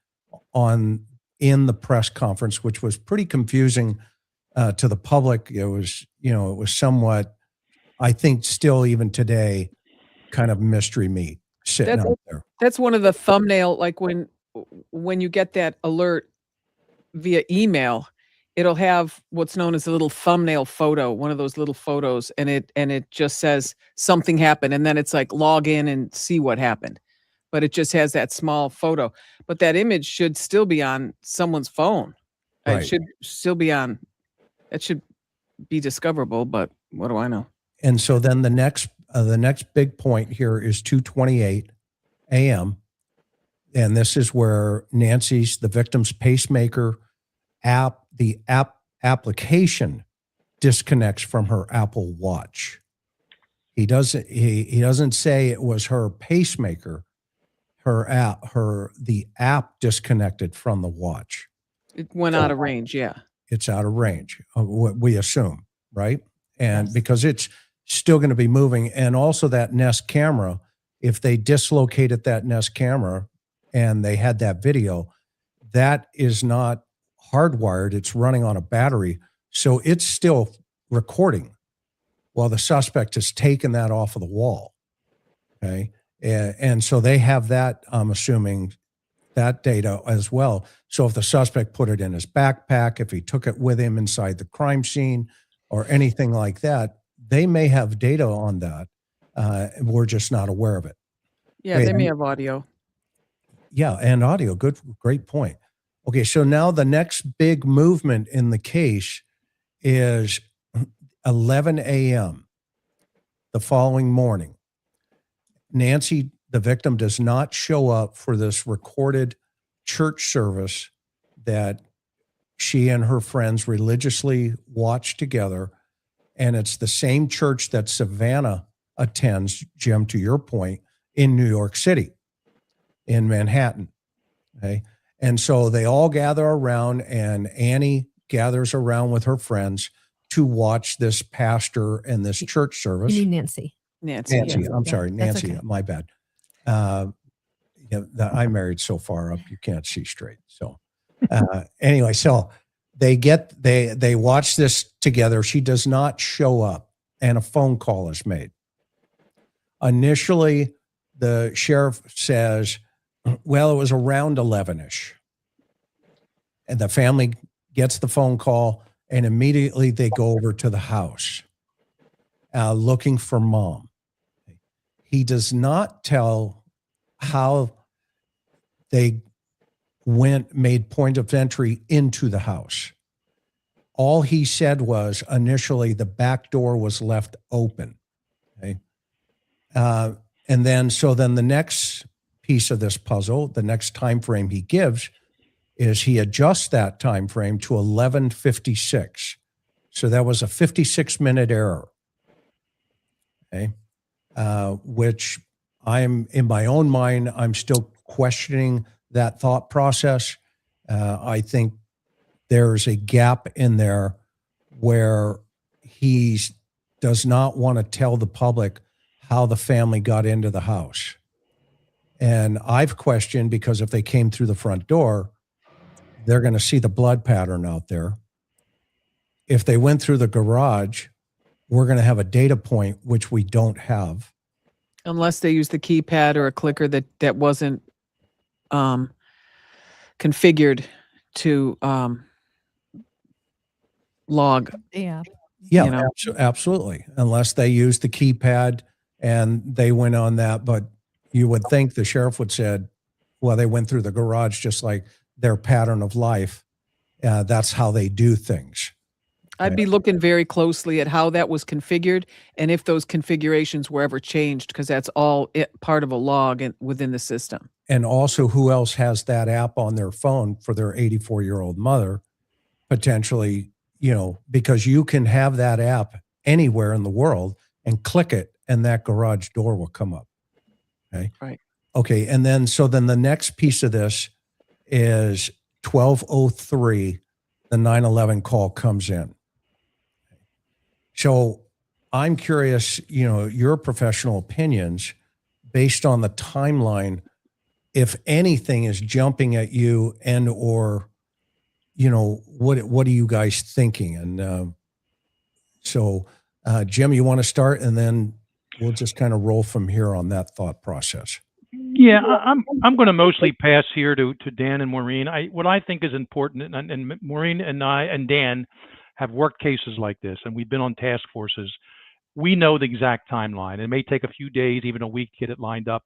in the press conference, which was pretty confusing to the public. It was somewhat, I think, still even today, kind of mystery meat sitting out there. That's one of the thumbnail, like when you get that alert via email, it'll have what's known as a little thumbnail photo, one of those little photos, and it just says something happened, and then it's like log in and see what happened. But it just has that small photo. But that image should still be on someone's phone. Right. It should still be on. It should be discoverable, but what do I know? And so then the next big point here is 2:28 a.m. And this is where Nancy's, the victim's pacemaker application disconnects from her Apple Watch. He doesn't say it was her pacemaker. The app disconnected from the watch. It went out of range. Yeah. It's out of range, what we assume, right? And because it's still going to be moving. And also that Nest camera, if they dislocated that Nest camera and they had that video, that is not hardwired. It's running on a battery. So it's still recording while the suspect has taken that off of the wall. Okay. And so they have that, I'm assuming, that data as well. So if the suspect put it in his backpack, if he took it with him inside the crime scene or anything like that, they may have data on that. We're just not aware of it. Yeah, they may have audio. Yeah, and audio. Great point. Okay, so now the next big movement in the case is 11 a.m. the following morning. Nancy, the victim, does not show up for this recorded church service that she and her friends religiously watch together. And it's the same church that Savannah attends, Jim, to your point, in New York City, in Manhattan. Okay. And so they all gather around, and Annie gathers around with her friends to watch this pastor and this church service. You mean Nancy? Nancy. Nancy, I'm sorry, That's Nancy, okay. my bad. I married so far up, you can't see straight. So anyway, so they watch this together. She does not show up, and a phone call is made. Initially, the sheriff says, well, it was around 11-ish. And the family gets the phone call, and immediately they go over to the house looking for mom. He does not tell how they made point of entry into the house. all he said was initially the back door was left open. Okay. And then, so then the next piece of this puzzle, the next time frame he gives is he adjusts that time frame to 11:56. So that was a 56-minute error. Okay. Which I'm, in my own mind, I'm still questioning that thought process. I think there's a gap in there where he does not want to tell the public how the family got into the house. And I've questioned, because if they came through the front door, they're going to see the blood pattern out there. If they went through the garage, we're going to have a data point, which we don't have. Unless they use the keypad or a clicker that wasn't configured to log. Yeah. Yeah, You know? absolutely. Unless they used the keypad and they went on that. But you would think the sheriff would said, well, they went through the garage, just like their pattern of life. That's how they do things. I'd be looking very closely at how that was configured and if those configurations were ever changed, because that's all part of a log within the system. And also, who else has that app on their phone for their 84-year-old mother, potentially, because you can have that app anywhere in the world and click it and that garage door will come up. Okay. Right. Okay. And then, so then the next piece of this is 12:03, the 9/11 call comes in. So I'm curious, your professional opinions based on the timeline, if anything is jumping at you and, or, what are you guys thinking? And so Jim, you want to start, and then we'll just kind of roll from here on that thought process. Yeah, I'm going to mostly pass here to Dan and Maureen. What I think is important, and Maureen and I and Dan have worked cases like this, and we've been on task forces. We know the exact timeline. It may take a few days, even a week, to get it lined up.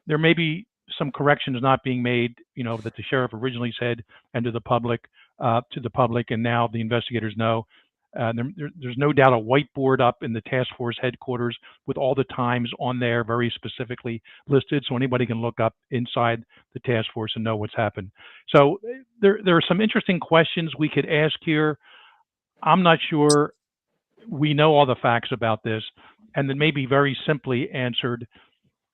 There may be some corrections not being made, that the sheriff originally said, and to the public, and now the investigators know. There's no doubt a whiteboard up in the task force headquarters with all the times on there, very specifically listed, so anybody can look up inside the task force and know what's happened. So there are some interesting questions we could ask here. I'm not sure we know all the facts about this, and that may be very simply answered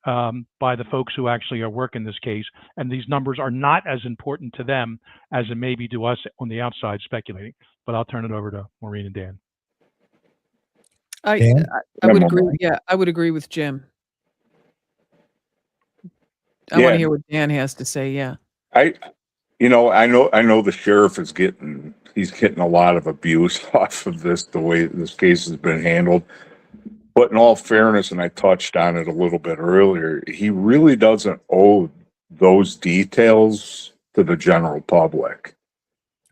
by the folks who actually are working this case, and these numbers are not as important to them as it may be to us on the outside speculating. But I'll turn it over to Maureen and Dan. I would agree. Yeah, I would agree with Jim. I want to hear what Dan has to say. Yeah. I know the sheriff is he's getting a lot of abuse off of this, the way this case has been handled. But in all fairness, and I touched on it a little bit earlier, he really doesn't owe those details to the general public.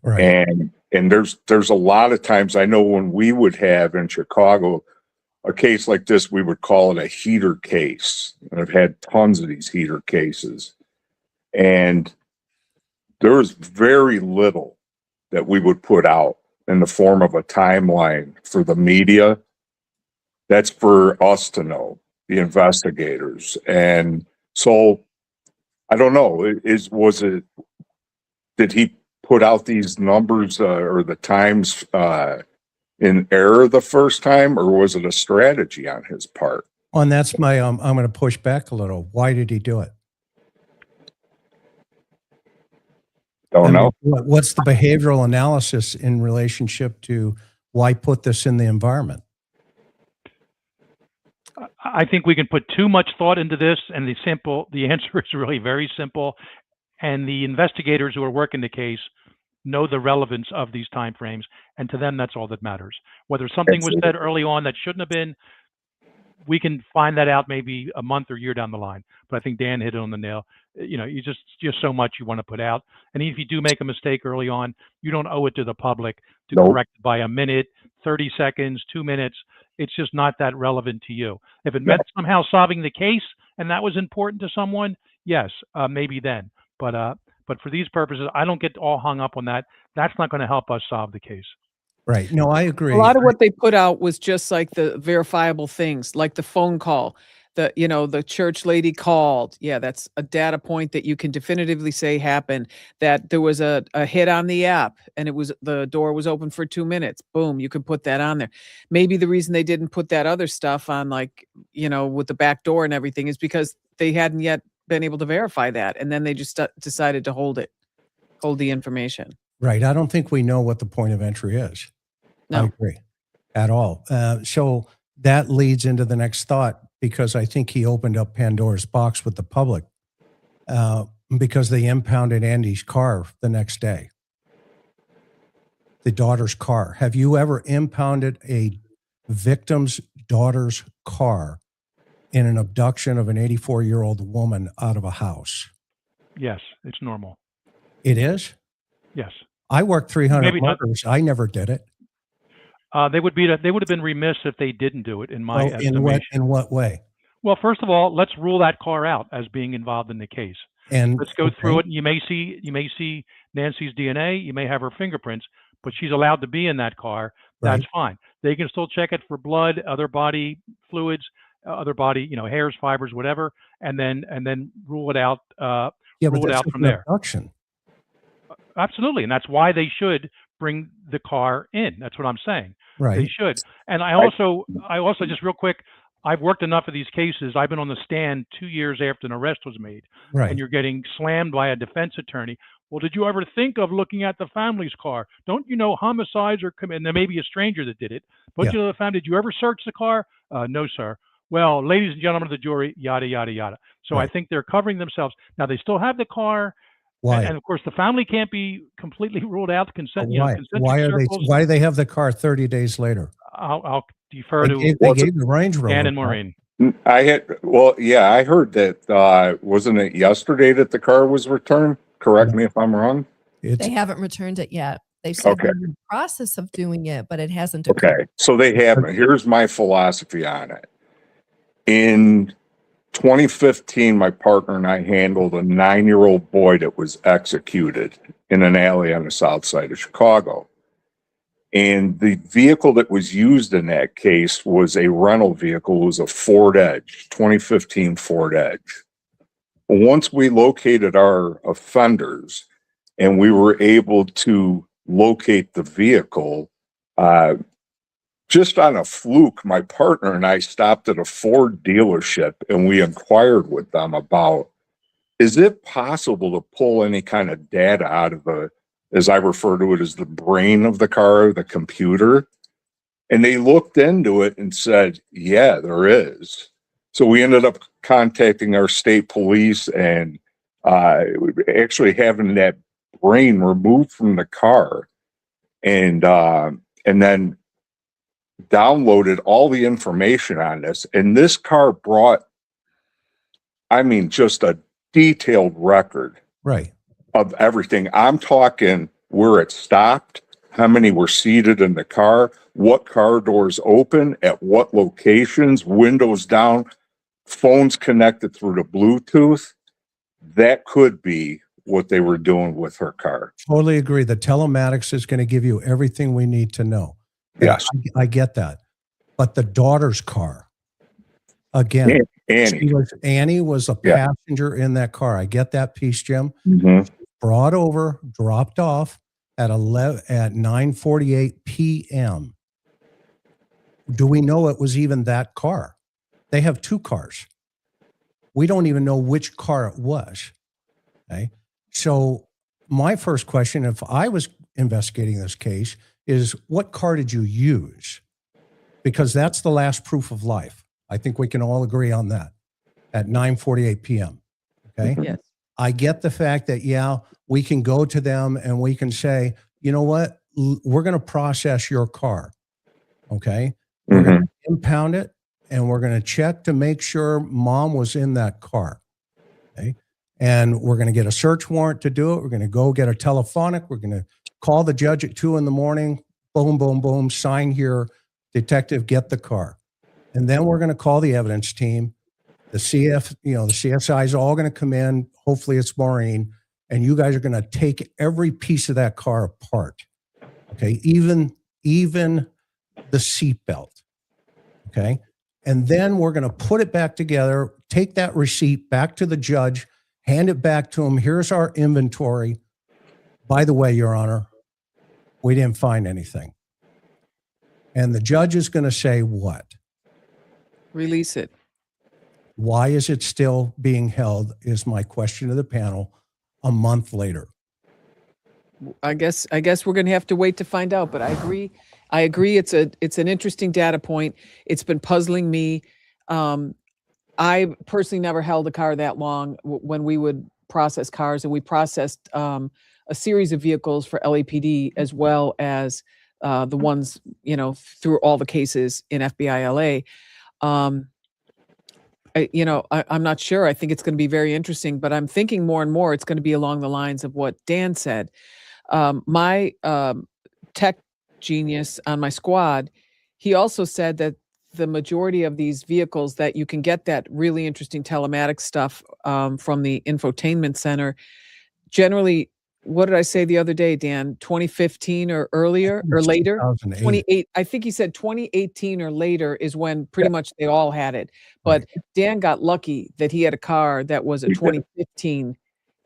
Right. And there's a lot of times, I know when we would have in Chicago a case like this, we would call it a heater case. And I've had tons of these heater cases. And there was very little that we would put out in the form of a timeline for the media. That's for us to know, the investigators. And so I don't know, did he put out these numbers or the times in error the first time, or was it a strategy on his part? And that's my, I'm going to push back a little. Why did he do it? Don't know. What's the behavioral analysis in relationship to why put this in the environment? I think we can put too much thought into this, and the answer is really very simple. And the investigators who are working the case know the relevance of these timeframes, and to them, that's all that matters. Whether something was said early on that shouldn't have been, we can find that out maybe a month or year down the line. But I think Dan hit it on the nail. You just so much you want to put out, and if you do make a mistake early on, you don't owe it to the public to correct it by a minute, 30 seconds, 2 minutes. It's just not that relevant to you. If it meant somehow solving the case and that was important to someone, yes, maybe then. But for these purposes, I don't get all hung up on that. That's not going to help us solve the case. Right. No, I agree. A lot of what they put out was just like the verifiable things, like the phone call, the church lady called. Yeah, that's a data point that you can definitively say happened. That there was a hit on the app and the door was open for 2 minutes. Boom, you can put that on there. Maybe the reason they didn't put that other stuff on, like, with the back door and everything, is because they hadn't yet been able to verify that. And then they just decided to hold the information. Right. I don't think we know what the point of entry is. I No. agree at all. So that leads into the next thought, because I think he opened up Pandora's box with the public because they impounded Andy's car the next day. The daughter's car. Have you ever impounded a victim's daughter's car in an abduction of an 84-year-old woman out of a house? Yes, it's normal. It is? Yes. I worked 300 Maybe not. murders. I never did it. They would have been remiss if they didn't do it, in my Well, estimation. in what way? Well, first of all, let's rule that car out as being involved in the case. And Let's go through it. You may see Nancy's DNA. You may have her fingerprints, but she's allowed to be in that car. That's Right. fine. They can still check it for blood, other body fluids, other body, hairs, fibers, whatever, and then rule it out. Yeah, but rule it that's out just from an there. abduction. Absolutely, and that's why they should bring the car in. That's what I'm saying. They Right. should. And I also just real quick, I've worked enough of these cases. I've been on the stand 2 years after an arrest was made, Right. and you're getting slammed by a defense attorney. Well, did you ever think of looking at the family's car? Don't you know homicides are committed? And there may be a stranger that did it, but Yeah. you know the family. Did you ever search the car? No, sir. Well, ladies and gentlemen of the jury, yada yada yada. So I Right. think they're covering themselves. Now they still have the car. Why? And of course, the family can't be completely ruled out. Consent, Why? concentric Why circles. do they have the car 30 days later? I'll defer They to gave the Range Rover. Dan and back. Maureen. I heard that, wasn't it yesterday that the car was returned? Correct me if I'm wrong. It's They haven't returned it yet. They said Okay. they're in the process of doing it, but it hasn't occurred. Okay. So they haven't. Here's my philosophy on it. In 2015, my partner and I handled a 9-year-old boy that was executed in an alley on the south side of Chicago. And the vehicle that was used in that case was a rental vehicle. It was a Ford Edge, 2015 Ford Edge. Once we located our offenders and we were able to locate the vehicle, just on a fluke, my partner and I stopped at a Ford dealership and we inquired with them about, is it possible to pull any kind of data out of as I refer to it, as the brain of the car, the computer? And they looked into it and said, yeah, there is. So we ended up contacting our state police and actually having that brain removed from the car, and then downloaded all the information on this. And this car brought, just a detailed record right. of everything. I'm talking where it stopped, how many were seated in the car, what car doors open, at what locations, windows down, phones connected through the Bluetooth. That could be what they were doing with her car. Totally agree. The telematics is going to give you everything we need to know. And Yes. I get that. But the daughter's car, again, Annie was a passenger in that car. I get that piece, Jim. Mm-hmm. Brought over, dropped off at 9:48 p.m. Do we know it was even that car? They have two cars. We don't even know which car it was. Okay. So my first question, if I was investigating this case, is what car did you use? Because that's the last proof of life. I think we can all agree on that at 9:48 p.m. Okay. Yes. I get the fact that, we can go to them and we can say, you know what, we're going to process your car. Okay. We're going to impound it and we're going to check to make sure mom was in that car. Okay. And we're going to get a search warrant to do it. We're going to go get a telephonic. We're going to call the judge at 2 a.m. Boom, boom, boom. Sign here, detective, get the car. And then we're going to call the evidence team. The CSI is all going to come in. Hopefully it's Maureen. And you guys are going to take every piece of that car apart. Okay. Even even the seatbelt. Okay. And then we're going to put it back together, take that receipt back to the judge, hand it back to him. Here's our inventory. By the way, Your Honor, we didn't find anything. And the judge is going to say what? Release it. Why is it still being held is my question to the panel a month later. I guess we're going to have to wait to find out, but I agree. It's an interesting data point. It's been puzzling me. I personally never held a car that long when we would process cars, and we processed a series of vehicles for LAPD as well as the ones, through all the cases in FBI LA. I'm not sure. I think it's going to be very interesting, but I'm thinking more and more it's going to be along the lines of what Dan said. My tech genius on my squad, he also said that the majority of these vehicles that you can get that really interesting telematics stuff from the infotainment center, generally, what did I say the other day, Dan? 2015 or earlier or later? 28. I think he said 2018 or later is when pretty much they all had it. But Dan got lucky that he had a car that was a 2015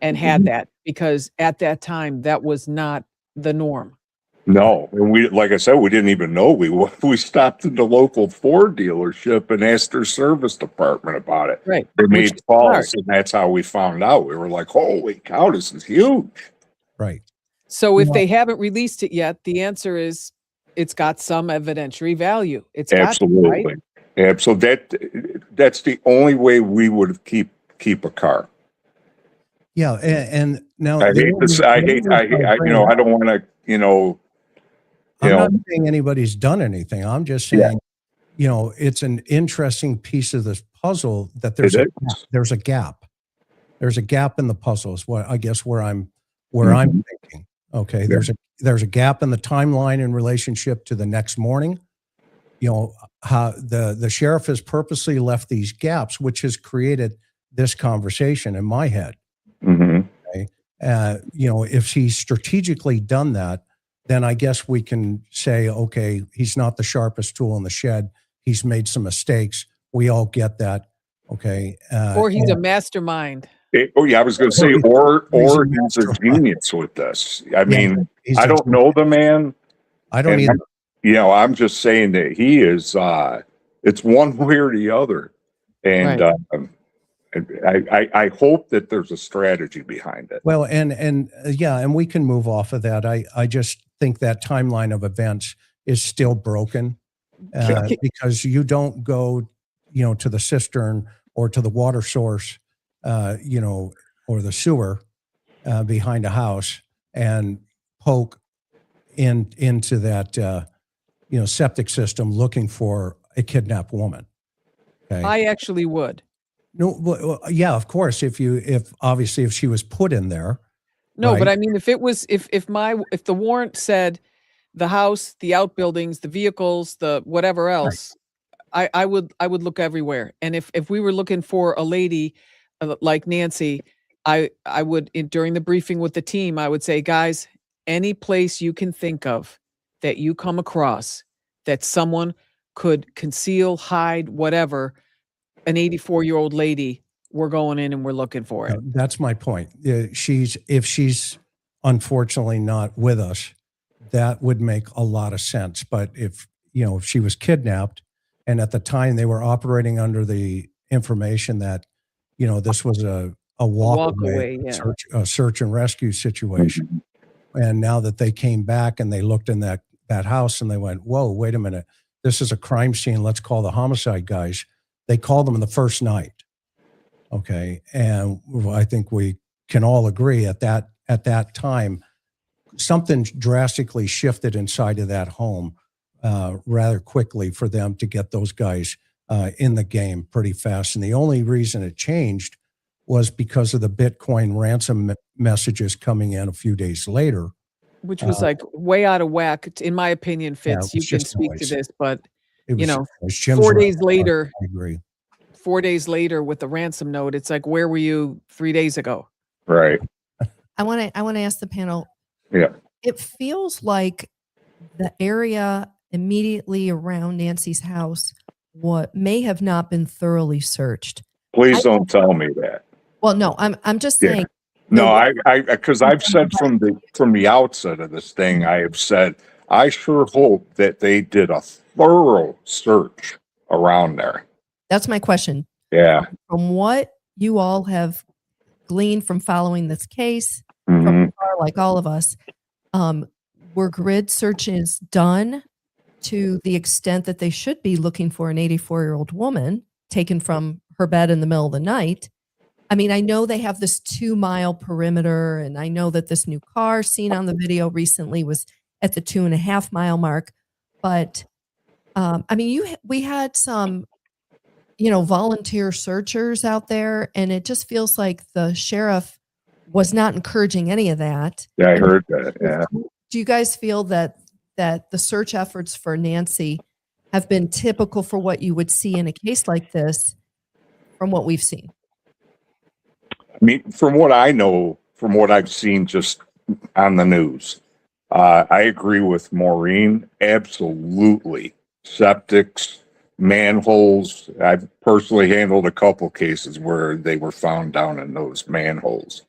and had that, because at that time that was not the norm. No, and we, like I said, we didn't even know. We stopped at the local Ford dealership and asked their service department about it. Right. They made calls, and that's how we found out. We were like, "Holy cow, this is huge!" Right. So if they haven't released it yet, the answer is it's got some evidentiary value. It's absolutely, got, right? Absolutely. That's the only way we would keep a car. Yeah, and now I hate this. I don't want to. I'm not saying anybody's done anything. I'm just saying, it's an interesting piece of this puzzle that there's a gap. There's a gap in the puzzle is what I guess where I'm thinking. Okay, there's a gap in the timeline in relationship to the next morning. How the sheriff has purposely left these gaps, which has created this conversation in my head. Mm-hmm. Okay? If he's strategically done that, then I guess we can say, okay, he's not the sharpest tool in the shed. He's made some mistakes. We all get that. Okay. Or he's a mastermind. I was going to say, or he's a genius with this. I mean, I don't know the man. I don't either. I'm just saying that he is. It's one way or the other, and I hope that there's a strategy behind it. Well, and we can move off of that. I just think that timeline of events is still broken because you don't go, to the cistern or to the water source, or the sewer behind a house and poke into that, septic system looking for a kidnapped woman. Okay? I actually would. No, well, yeah, of course. If she was put in there. No, right? But I mean, if the warrant said the house, the outbuildings, the vehicles, the whatever else, right. I would look everywhere. And if we were looking for a lady like Nancy, I would, during the briefing with the team, I would say, guys, any place you can think of that you come across that someone could conceal, hide, whatever, an 84-year-old lady, we're going in and we're looking for it. That's my point. If she's unfortunately not with us, that would make a lot of sense. But if she was kidnapped, and at the time they were operating under the information that, this was a walk-away, a search and rescue situation. And now that they came back and they looked in that house and they went, whoa, wait a minute, this is a crime scene. Let's call the homicide guys. They called them the first night. Okay. And I think we can all agree at that time, something drastically shifted inside of that home rather quickly for them to get those guys in the game pretty fast. And the only reason it changed was because of the Bitcoin ransom messages coming in a few days later. Which was like way out of whack, in my opinion, Fitz. You can speak to this, but, 4 days later, I agree. 4 days later with the ransom note, it's like, where were you 3 days ago? Right. I want to ask the panel. Yeah. It feels like the area immediately around Nancy's house what may have not been thoroughly searched. Please don't tell me that. Well, no, I'm just Yeah. saying. No, because I've said from the outset of this thing, I have said, I sure hope that they did a thorough search around there. That's my question. Yeah. From what you all have gleaned from following this case, Mhm. from afar, like all of us, were grid searches done to the extent that they should be looking for an 84-year-old woman taken from her bed in the middle of the night? I mean, I know they have this 2-mile perimeter, and I know that this new car seen on the video recently was at the 2.5-mile mark. But I mean, we had some, volunteer searchers out there, and it just feels like the sheriff was not encouraging any of that. Yeah, I heard that. Yeah. Do you guys feel that the search efforts for Nancy have been typical for what you would see in a case like this from what we've seen? I mean, from what I know, from what I've seen just on the news, I agree with Maureen. Absolutely. Septics, manholes. I've personally handled a couple cases where they were found down in those manholes.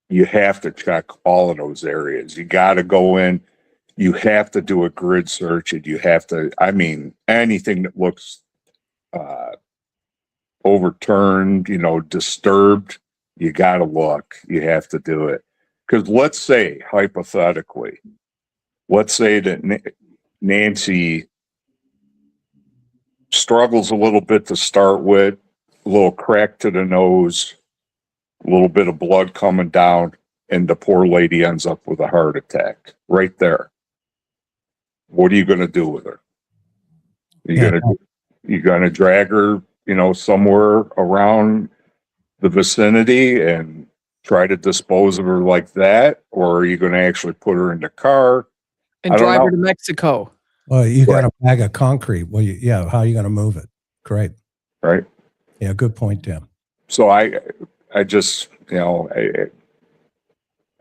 You have to check all of those areas. You got to go in. You have to do a grid search, and you have to, I mean, anything that looks overturned, disturbed, you got to look. You have to do it. Because let's say, hypothetically, let's say that Nancy struggles a little bit to start with, a little crack to the nose, a little bit of blood coming down, and the poor lady ends up with a heart attack right there. What are you going to do with her? You're going to drag her, somewhere around the vicinity and try to dispose of her like that? Or are you going to actually put her in the car and drive her to Mexico? Well, you got a bag of concrete. Well, how are you going to move it? Great. Right. Yeah, good point, Tim. So I just, I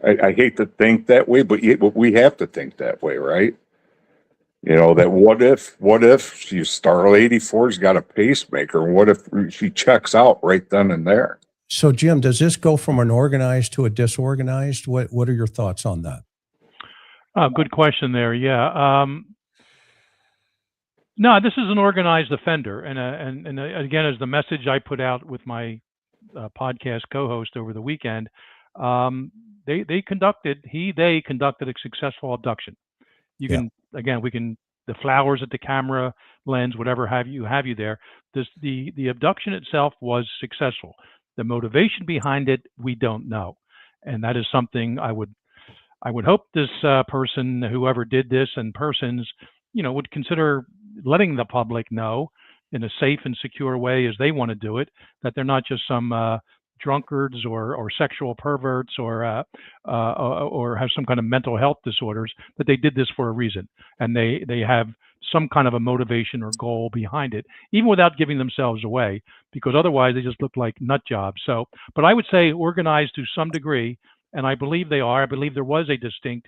hate to think that way, but we have to think that way, right? That what if she's Star 84, she's got a pacemaker, and what if she checks out right then and there? So, Jim, does this go from an organized to a disorganized? What are your thoughts on that? Good question there. Yeah. No, this is an organized offender, and again, as the message I put out with my podcast co-host over the weekend, they conducted a successful abduction. We can, the flowers at the camera lens, whatever have you there. The abduction itself was successful. The motivation behind it, we don't know, and that is something I would hope this person, whoever did this, and persons, would consider letting the public know in a safe and secure way as they want to do it, that they're not just some drunkards or sexual perverts or have some kind of mental health disorders, that they did this for a reason, and they have some kind of a motivation or goal behind it, even without giving themselves away, because otherwise they just look like nut jobs. So, but I would say organized to some degree, and I believe they are. I believe there was a distinct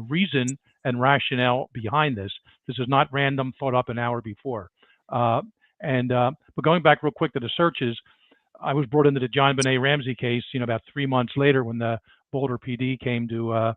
reason and rationale behind this. This is not random, thought up an hour before. But going back real quick to the searches, I was brought into the John Benet Ramsey case, about 3 months later when the Boulder PD came to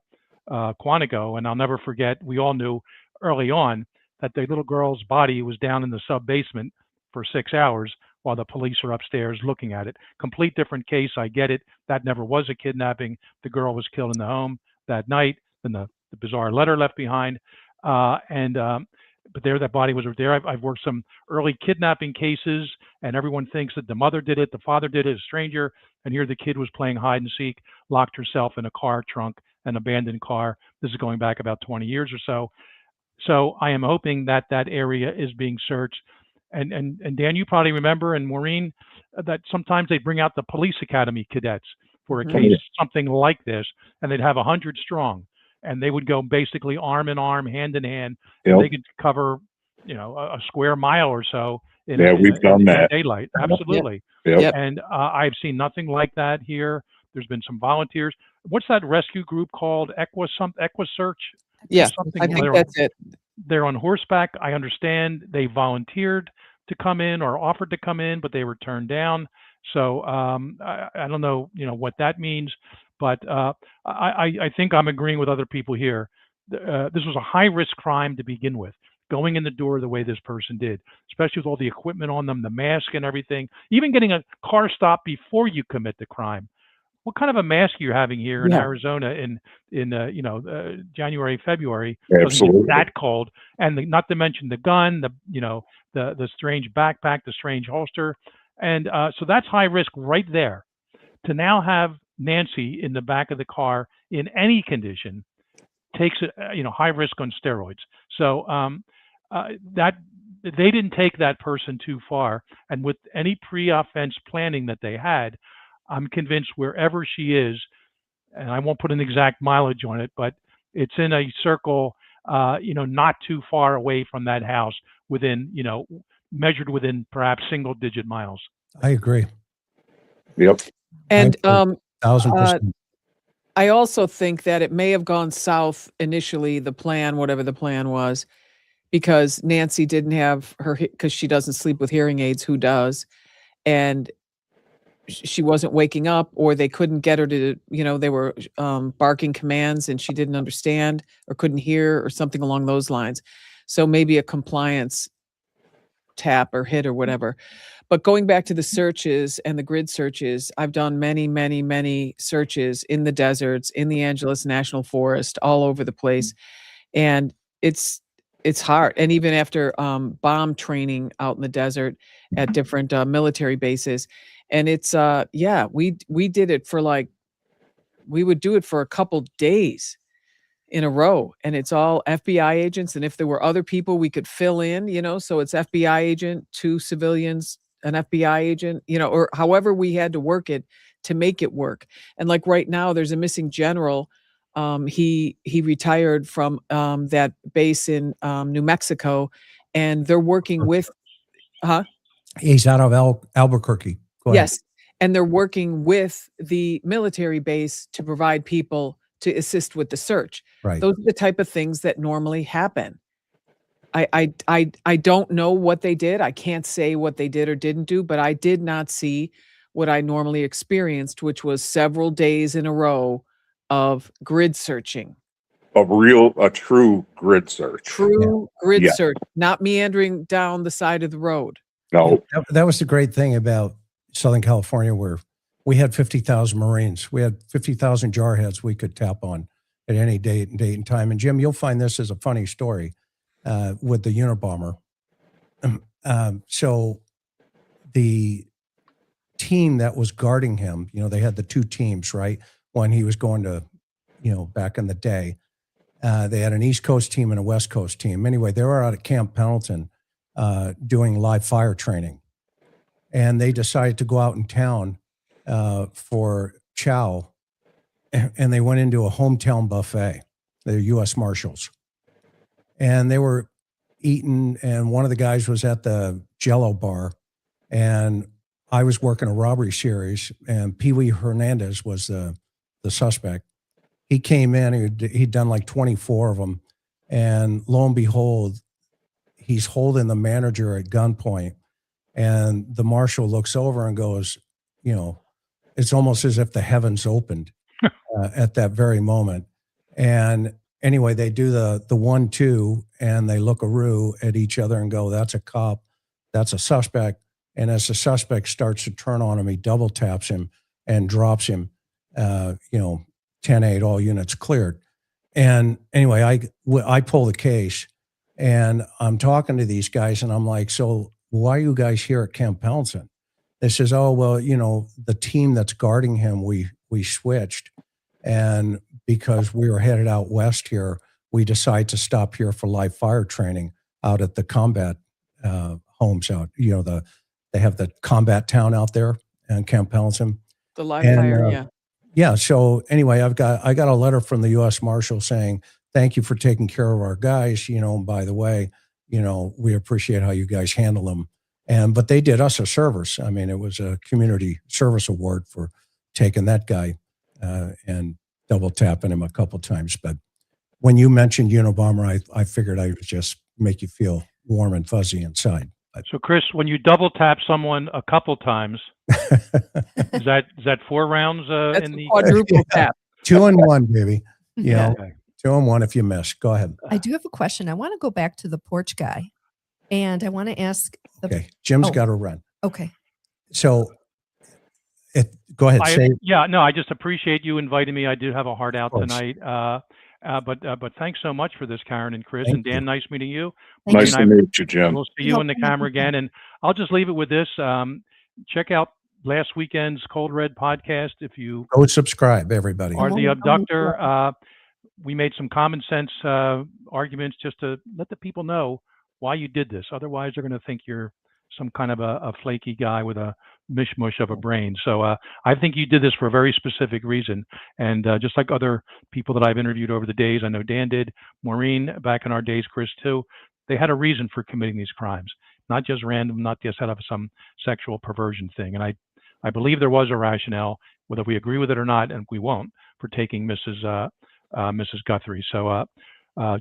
Quantico, and I'll never forget, we all knew early on that the little girl's body was down in the sub-basement for 6 hours while the police are upstairs looking at it. Complete different case, I get it. That never was a kidnapping. The girl was killed in the home that night, and the bizarre letter left behind. But that body was there. I've worked some early kidnapping cases, and everyone thinks that the mother did it, the father did it, a stranger, and here the kid was playing hide and seek, locked herself in a car trunk, an abandoned car. This is going back about 20 years or so. So I am hoping that area is being searched. And Dan, you probably remember, and Maureen, that sometimes they bring out the police academy cadets for a case, something like this, and they'd have 100 strong. And they would go basically arm in arm, hand in hand. Yep. They could cover, a square mile or so in we've done that. daylight. Absolutely. Yep. And I've seen nothing like that here. There's been some volunteers. What's that rescue group called? Equisearch? Yeah, Something. I think They're, that's it. they're on horseback. I understand they volunteered to come in or offered to come in, but they were turned down. So I don't know, what that means, but I think I'm agreeing with other people here. This was a high risk crime to begin with, going in the door the way this person did, especially with all the equipment on them, the mask and everything, even getting a car stop before you commit the crime. What kind of a mask are you having here in Yeah. Arizona in January, February? Doesn't Absolutely. get that cold, and not to mention the gun, the strange backpack, the strange holster, and so that's high risk right there. To now have Nancy in the back of the car in any condition takes it, high risk on steroids. So that they didn't take that person too far, and with any pre-offense planning that they had, I'm convinced wherever she is, and I won't put an exact mileage on it, but it's in a circle, not too far away from that house, within, measured within perhaps single digit miles. I agree. Yep. And 1,000%. I also think that it may have gone south initially, the plan, whatever the plan was, because Nancy didn't have because she doesn't sleep with hearing aids. Who does? And she wasn't waking up, or they couldn't get her to, they were barking commands and she didn't understand or couldn't hear or something along those lines. So maybe a compliance tap or hit or whatever. But going back to the searches and the grid searches, I've done many, many, many searches in the deserts, in the Angeles National Forest, all over the place. And it's hard. And even after bomb training out in the desert at different military bases. And it's, we did it for we would do it for a couple days in a row, and it's all FBI agents. And if there were other people, we could fill in, so it's FBI agent, 2 civilians, an FBI agent, or however we had to work it to make it work. And like right now, there's a missing general. He retired from that base in New Mexico, and they're working with, He's out of Albuquerque. Go ahead. Yes. And they're working with the military base to provide people to assist with the search. Right. Those are the type of things that normally happen. I don't know what they did. I can't say what they did or didn't do, but I did not see what I normally experienced, which was several days in a row of grid searching. A true grid search. True grid Yeah. search, not meandering down the side of the road. No. That was the great thing about Southern California, where we had 50,000 Marines. We had 50,000 jarheads we could tap on at any date and time. And Jim, you'll find this as a funny story with the Unabomber. So the team that was guarding him, they had the 2 teams, right? When he was going to, back in the day, they had an East Coast team and a West Coast team. Anyway, they were out at Camp Pendleton doing live fire training. And they decided to go out in town for chow, and they went into a hometown buffet. They're U.S. Marshals. And they were eating, and one of the guys was at the Jello bar, and I was working a robbery series, and Pee Wee Hernandez was the suspect. He came in, he'd done like 24 of them, and lo and behold, he's holding the manager at gunpoint. And the marshal looks over and goes, it's almost as if the heavens opened at that very moment. And anyway, they do the 1-2, and they look-a-roo at each other and go, that's a cop, that's a suspect. And as the suspect starts to turn on him, he double taps him and drops him, 10-8, all units cleared. And anyway, I pull the case, and I'm talking to these guys, and I'm like, so why are you guys here at Camp Pendleton? They says, oh, well, the team that's guarding him, we switched. And because we were headed out west here, we decided to stop here for live fire training out at the combat homes out. They have the combat town out there in Camp Pendleton. The live fire, yeah. Yeah. So anyway, I got a letter from the U.S. Marshal saying, thank you for taking care of our guys. By the way, we appreciate how you guys handle them. But they did us a service. I mean, it was a community service award for taking that guy. and double tapping him a couple times. But when you mentioned Unabomber, I figured I would just make you feel warm and fuzzy inside. But So, Chris, when you double tap someone a couple times, is that 4 rounds That's in a the quadruple tap. 2 and 1, baby. You know, Okay. 2 and 1 if you miss. Go ahead. I do have a question. I want to go back to the porch guy, and I want to ask. Okay, Jim's Oh. got to run. Okay. So, go ahead. I just appreciate you inviting me. I do have a heart out course. tonight. But thanks so much for this, Karen and Chris. Thank and Dan, nice meeting you. Thank Nice you. to meet you, Jim. We'll see We you hope in the you have camera a good again. And I'll just leave it with this. Check out last weekend's Cold Red podcast. If you Go subscribe, everybody. are the Oh, abductor, we made some common sense arguments just to let the people know why you did this. Otherwise, they're going to think you're some kind of a flaky guy with a mishmush of a brain. So I think you did this for a very specific reason. And just like other people that I've interviewed over the days, I know Dan did, Maureen back in our days, Chris too, they had a reason for committing these crimes, not just random, not just out of some sexual perversion thing. And I believe there was a rationale, whether we agree with it or not, and we won't, for taking Mrs. Guthrie. So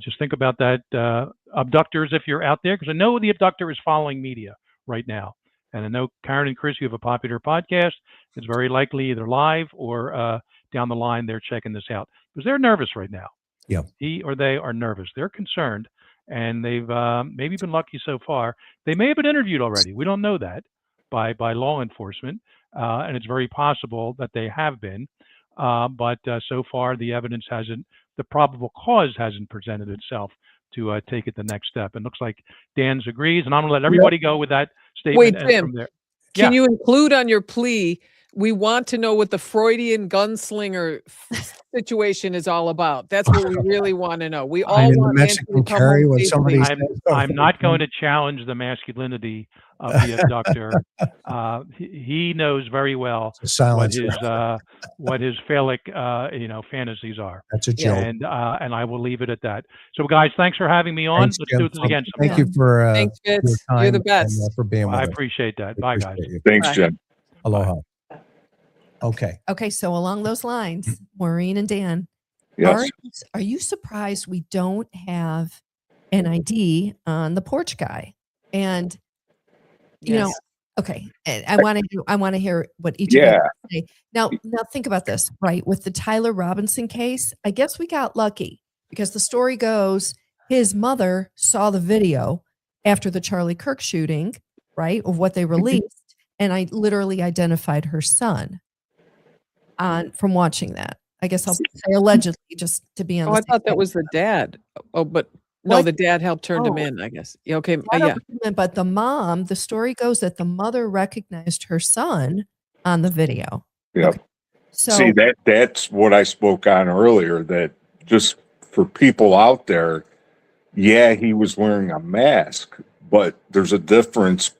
just think about that, abductors, if you're out there, because I know the abductor is following media right now. And I know Karen and Chris, you have a popular podcast. It's very likely either live or down the line they're checking this out because they're nervous right now. Yeah. He or they are nervous. They're concerned, and they've maybe been lucky so far. They may have been interviewed already. We don't know that by law enforcement, and it's very possible that they have been. But so far, the evidence hasn't, the probable cause hasn't presented itself to take it the next step. And looks like Dan's agrees, and I'm going to let everybody go with that statement. Wait, and Jim, from there, can you include on your plea, we want to know what the Freudian gunslinger situation is all about. That's what we really want to know. We all want Nancy to come home safely. I'm not going to challenge the masculinity of the abductor. He knows very well what his phallic fantasies are. That's a joke. And I will leave it at that. So guys, thanks for having me on. Thanks, Let's Jim. do this again Thank sometime. you for Thanks, Fitz. your time. You're the best. And, for being with I us. appreciate that. We Bye, guys. appreciate you. Thanks, Bye. Jim. Aloha. Okay. Okay. So along those lines, Maureen and Dan, Yes. are you surprised we don't have an ID on the porch guy? And you know, okay, and I want to hear what each of you have to say. Now think about this, right? With the Tyler Robinson case, I guess we got lucky because the story goes his mother saw the video after the Charlie Kirk shooting, right, of what they released, and I literally identified her son from watching that. I guess I'll say allegedly, just to be on. Oh, I thought that was the dad. Oh, but no, What? the dad helped turn him Oh. in, I guess. Yeah, okay. Yeah. But the mom, the story goes that the mother recognized her son on the video. Yeah. Okay. So See, that's what I spoke on earlier, that just for people out there, yeah, he was wearing a mask, but there's a difference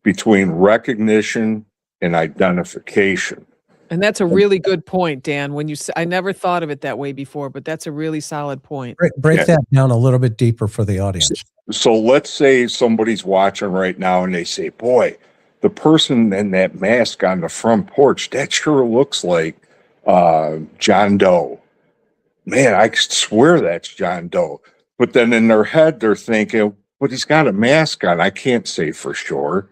between recognition and identification. And that's a really good point, Dan. When you say, I never thought of it that way before, but that's a really solid point. Break that down a little bit deeper for the audience. So let's say somebody's watching right now and they say, boy, the person in that mask on the front porch, that sure looks like John Doe. Man, I swear that's John Doe. But then in their head, they're thinking, but he's got a mask on. I can't say for sure.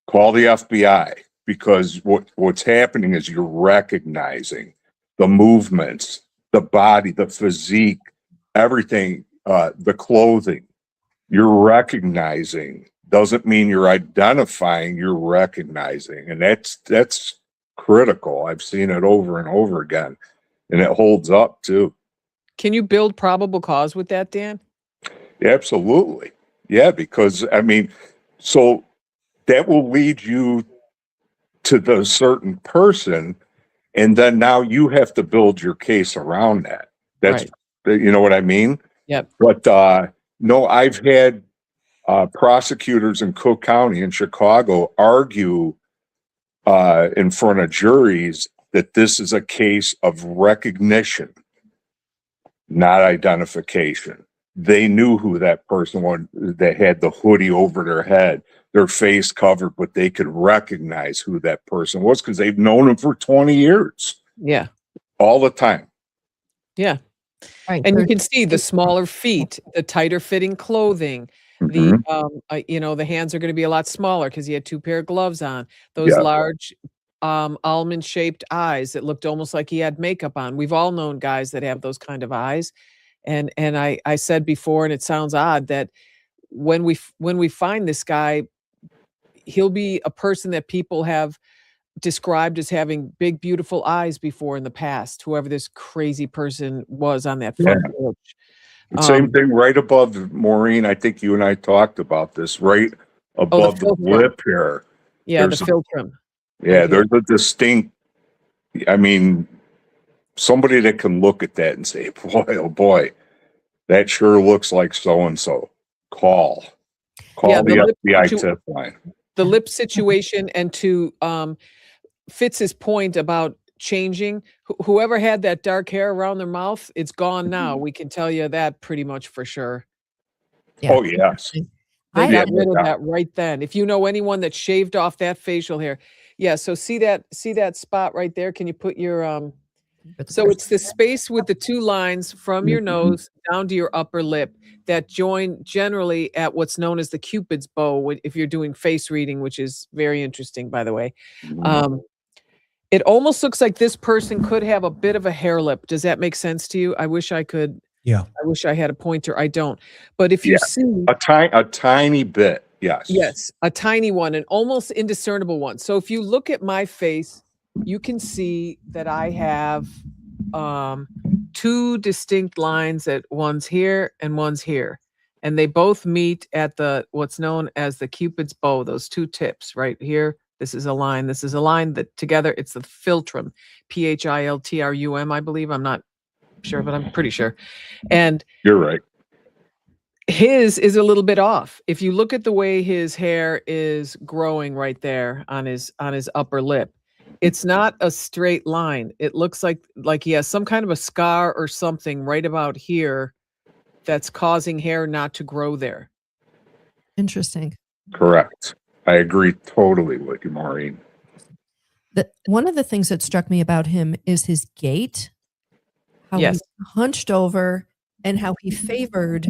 Call the FBI, because what's happening is you're recognizing the movements, the body, the physique, everything, the clothing. You're recognizing. Doesn't mean you're identifying, you're recognizing. And that's critical. I've seen it over and over again. And it holds up too. Can you build probable cause with that, Dan? Absolutely. Yeah, because I mean, so that will lead you to the certain person, and then now you have to build your case around that. That's You know what I mean? Yep. But no, I've had prosecutors in Cook County in Chicago argue in front of juries that this is a case of recognition, not identification. They knew who that person was that had the hoodie over their head. their face covered, but they could recognize who that person was because they've known him for 20 years, Yeah. all the time. Yeah. Right. And you There's- can see the smaller feet, the tighter fitting clothing, the the hands are going to be a lot smaller because he had 2 pair of gloves on. Those Yeah. large almond shaped eyes that looked almost like he had makeup on. We've all known guys that have those kind of eyes. And I said before, and it sounds odd, that when we find this guy, he'll be a person that people have described as having big, beautiful eyes before in the past, whoever this crazy person was on that front porch. The same thing right above Maureen. I think you and I talked about this, right above the filtrum. lip here. Yeah, There's the a- filtrum. Yeah, Right there's a distinct, I mean, somebody that can look at that and say, boy, oh boy, that sure looks like so-and-so. Call Yeah, the the lip FBI situ- tip line. The lip situation, and to Fitz's point about changing, whoever had that dark hair around their mouth, it's gone now. We can tell you that pretty much for sure. Yeah. Oh, yes. They I- got Yeah, rid of yeah. that right then. If you know anyone that shaved off that facial hair. Yeah, so see that spot right there? Can you put your so it's the space with the 2 lines from your nose down to your upper lip that join generally at what's known as the Cupid's bow, if you're doing face reading, which is very interesting, by the way. It almost looks like this person could have a bit of a hair lip. Does that make sense to you? I wish I could. Yeah. I wish I had a pointer. I don't. But if you Yeah. see A tiny bit, yes. yes, a tiny one, an almost indiscernible one. So if you look at my face, you can see that I have 2 distinct lines that one's here and one's here. And they both meet at the what's known as the Cupid's bow, those 2 tips right here. This is a line. This is a line that together it's the philtrum, Philtrum, I believe. I'm not sure, but I'm pretty sure. And You're right. his is a little bit off. If you look at the way his hair is growing right there on his upper lip, it's not a straight line. It looks like he has some kind of a scar or something right about here that's causing hair not to grow there. Interesting. Correct. I agree totally with you, Maureen. One of the things that struck me about him is his gait, how Yes. he hunched over and how he favored,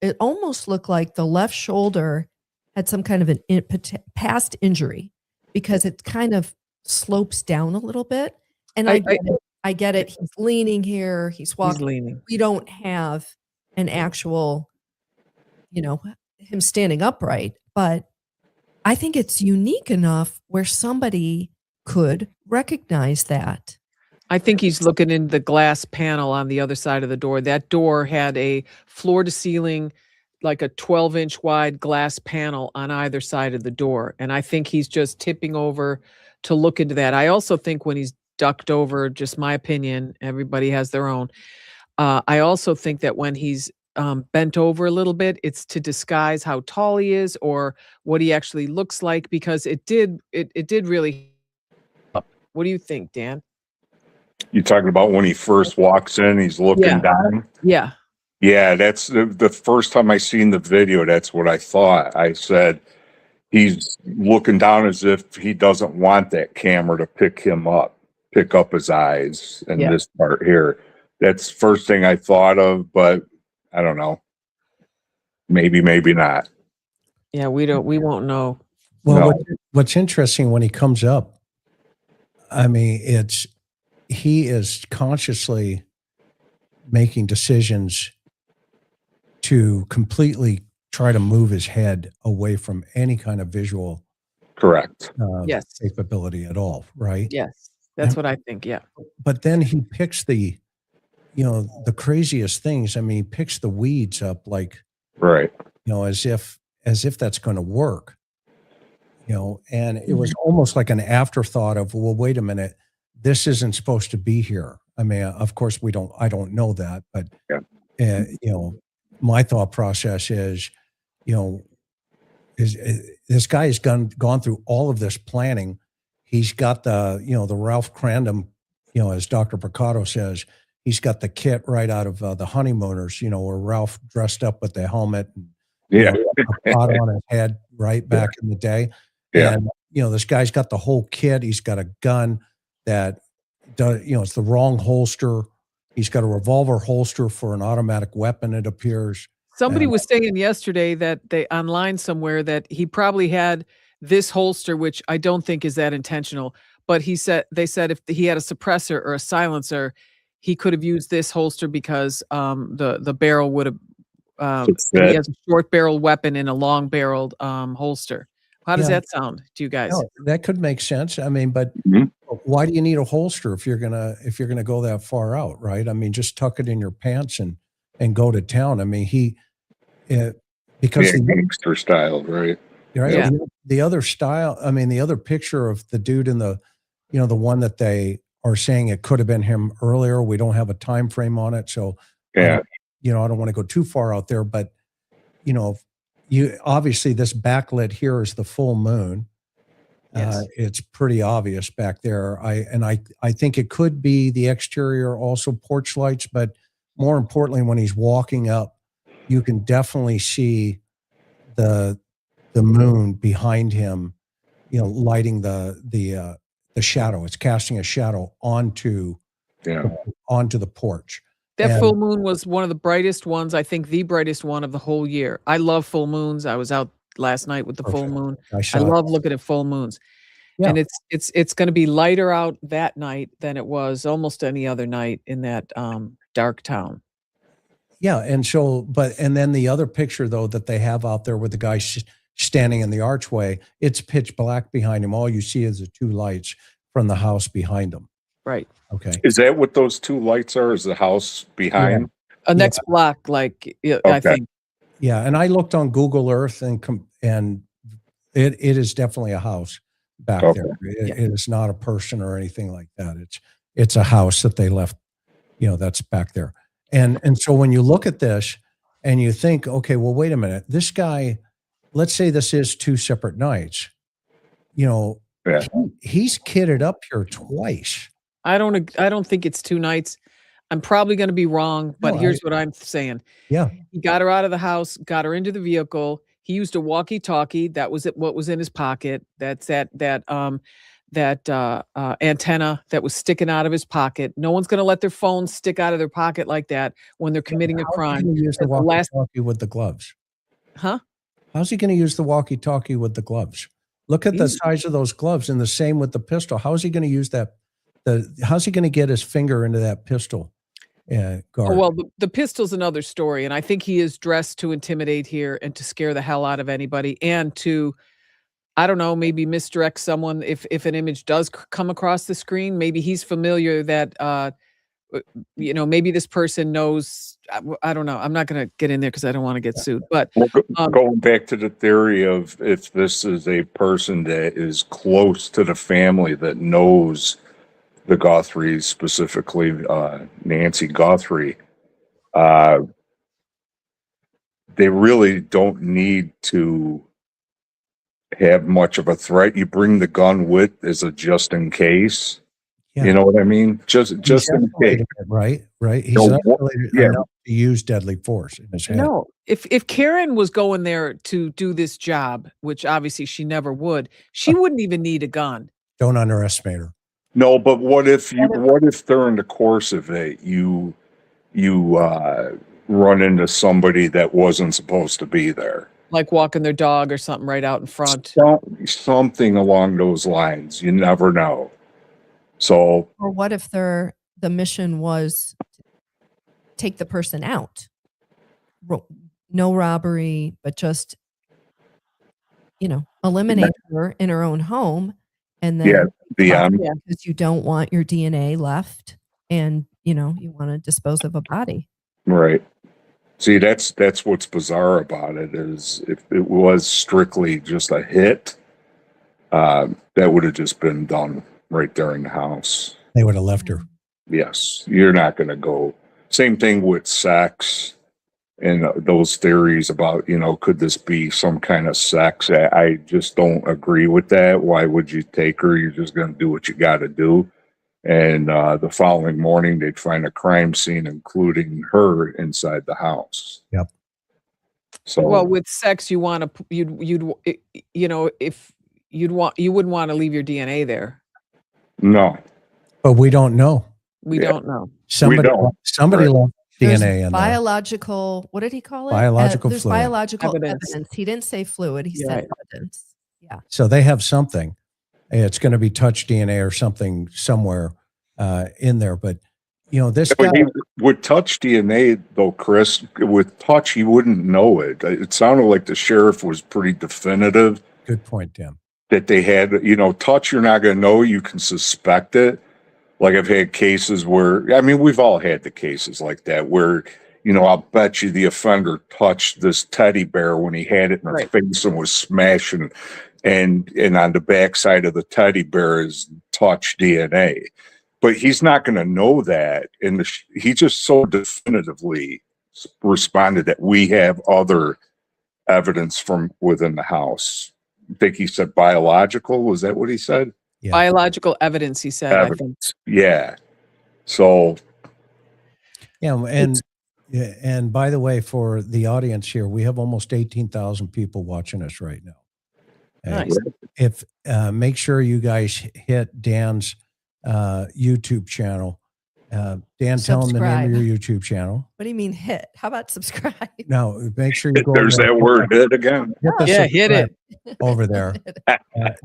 it almost looked like the left shoulder had some kind of an past injury because it kind of slopes down a little bit. And I get it. He's leaning here. He's walking. He's leaning. We don't have an actual, him standing upright, but I think it's unique enough where somebody could recognize that. I think he's looking in the glass panel on the other side of the door. That door had a floor to ceiling, like a 12-inch wide glass panel on either side of the door. And I think he's just tipping over to look into that. I also think when he's ducked over, just my opinion, everybody has their own. I also think that when he's bent over a little bit, it's to disguise how tall he is or what he actually looks like, because it did really. What do you think, Dan? You talking about when he first walks in, he's looking down? Yeah. Yeah, that's the first time I seen the video, that's what I thought. I said, he's looking down as if he doesn't want that camera to pick up his eyes and this part here. That's the first thing I thought of, but I don't know. Maybe not. Yeah, we won't know. Well, what's interesting when he comes up, I mean, he is consciously making decisions to completely try to move his head away from any kind of visual Correct. capability at all, right? Yes, that's what I think. Yeah. But then he picks the craziest things. I mean, he picks the weeds up like, right. As if that's going to work, and it was almost like an afterthought of, well, wait a minute, this isn't supposed to be here. I mean, of course I don't know that, but my thought process is, this guy has gone through all of this planning. He's got the Ralph Crandom, as Dr. Picato says, he's got the kit right out of the Honeymooners, where Ralph dressed up with the helmet and, Yeah. a pot on his head right back in the day. Yeah. And, this guy's got the whole kit. He's got a gun that does, it's the wrong holster. He's got a revolver holster for an automatic weapon, it appears. Somebody And- was saying yesterday that they online somewhere that he probably had this holster, which I don't think is that intentional. But they said if he had a suppressor or a silencer, he could have used this holster because the barrel would have. He has a short barreled weapon in a long barreled holster. How does that sound to you guys? No, that could make sense. I mean, but why do you need a holster if you're gonna go that far out, right? I mean, just tuck it in your pants and go to town. I mean, because gangster style, right? Right. Yeah. The other style, I mean, the other picture of the dude in the, the one that they are saying it could have been him earlier. We don't have a time frame on it, so Yeah. I don't want to go too far out there, but you obviously this backlit here is the full moon. Yes. It's pretty obvious back there. I think it could be the exterior, also porch lights, but more importantly, when he's walking up, you can definitely see the moon behind him, lighting the shadow. It's casting a shadow onto the porch. That full moon was one of the brightest ones, I think the brightest one of the whole year. I love full moons. I was out last night with the full moon. I love looking at full moons. Yeah. And it's going to be lighter out that night than it was almost any other night in that dark town. Yeah, and so, and then the other picture though that they have out there with the guy standing in the archway, it's pitch black behind him. All you see is the two lights from the house behind him. Right. Okay. Is that what those two lights are? Is the house behind? A next block, like I think. Yeah, and I looked on Google Earth and it is definitely a house back there. It is not a person or anything like that. It's a house that they left, that's back there. And so when you look at this and you think, okay, well, wait a minute, this guy, let's say this is two separate nights, he's kitted up here twice. I don't think it's two nights. I'm probably going to be wrong, but here's what I'm saying. Yeah. He got her out of the house, got her into the vehicle. He used a walkie-talkie. That was what was in his pocket. That's that antenna that was sticking out of his pocket. No one's going to let their phone stick out of their pocket like that when they're committing a crime. How's he going to use the walkie-talkie with the gloves? Huh? How's he going to use the walkie-talkie with the gloves? Look at the size of those gloves, and the same with the pistol. How's he going to use that? How's he going to get his finger into that pistol? Guard? Oh, well, the pistol's another story, and I think he is dressed to intimidate here and to scare the hell out of anybody and to, I don't know, maybe misdirect someone if an image does come across the screen. Maybe he's familiar that, maybe this person knows. I don't know. I'm not going to get in there because I don't want to get sued. But going back to the theory of if this is a person that is close to the family that knows the Guthries, specifically Nancy Guthrie, they really don't need to have much of a threat. You bring the gun with as a just in case. Yeah. You know what I mean? Just in case. Right. He's not enough to use deadly force in his head. No, if Karen was going there to do this job, which obviously she never would, she wouldn't even need a gun. Don't underestimate her. No, but what if during the course of it you run into somebody that wasn't supposed to be there, like walking their dog or something right out in front, something along those lines? You never know. So, or what if the mission was to take the person out? No robbery, but just eliminate her in her own home. And then because you don't want your DNA left and you want to dispose of a body. Right. See, that's what's bizarre about it is if it was strictly just a hit, that would have just been done right there in the house. They would have left her. Yes. You're not going to go. Same thing with sex and those theories about, could this be some kind of sex? I just don't agree with that. Why would you take her? You're just going to do what you got to do. And the following morning, they'd find a crime scene, including her inside the house. Yep. So, Well, with sex, you want to, you know, if you wouldn't want to leave your DNA there. no, But we don't know. We Yeah. don't know. Somebody don't. somebody Right. left There's DNA in there. biological, what did he call it? Biological There's fluid. biological Evidence. evidence. He didn't say fluid. He You're said right. evidence. Yeah. So they have something. It's going to be touch DNA or something somewhere in there. But this guy. With touch DNA though, Chris, with touch, he wouldn't know it. It sounded like the sheriff was pretty definitive Good point, Tim. that they had, touch, you're not going to know. You can suspect it. Like I've had cases where, we've all had the cases like that where, I'll bet you the offender touched this teddy bear when he had it in her Right. face and was smashing, and on the backside of the teddy bear is touch DNA. But he's not going to know that. And he just so definitively responded that we have other evidence from within the house. I think he said biological. Was that what he said? Yeah. Biological evidence, he said, I think. Yeah. So. Yeah. And by the way, for the audience here, we have almost 18,000 people watching us right now. Nice. If make sure you guys hit Dan's YouTube channel. Dan, tell him the name of your YouTube channel. What do you mean hit? How about subscribe? No, make sure you go. There's that word, hit again. Hit it over there.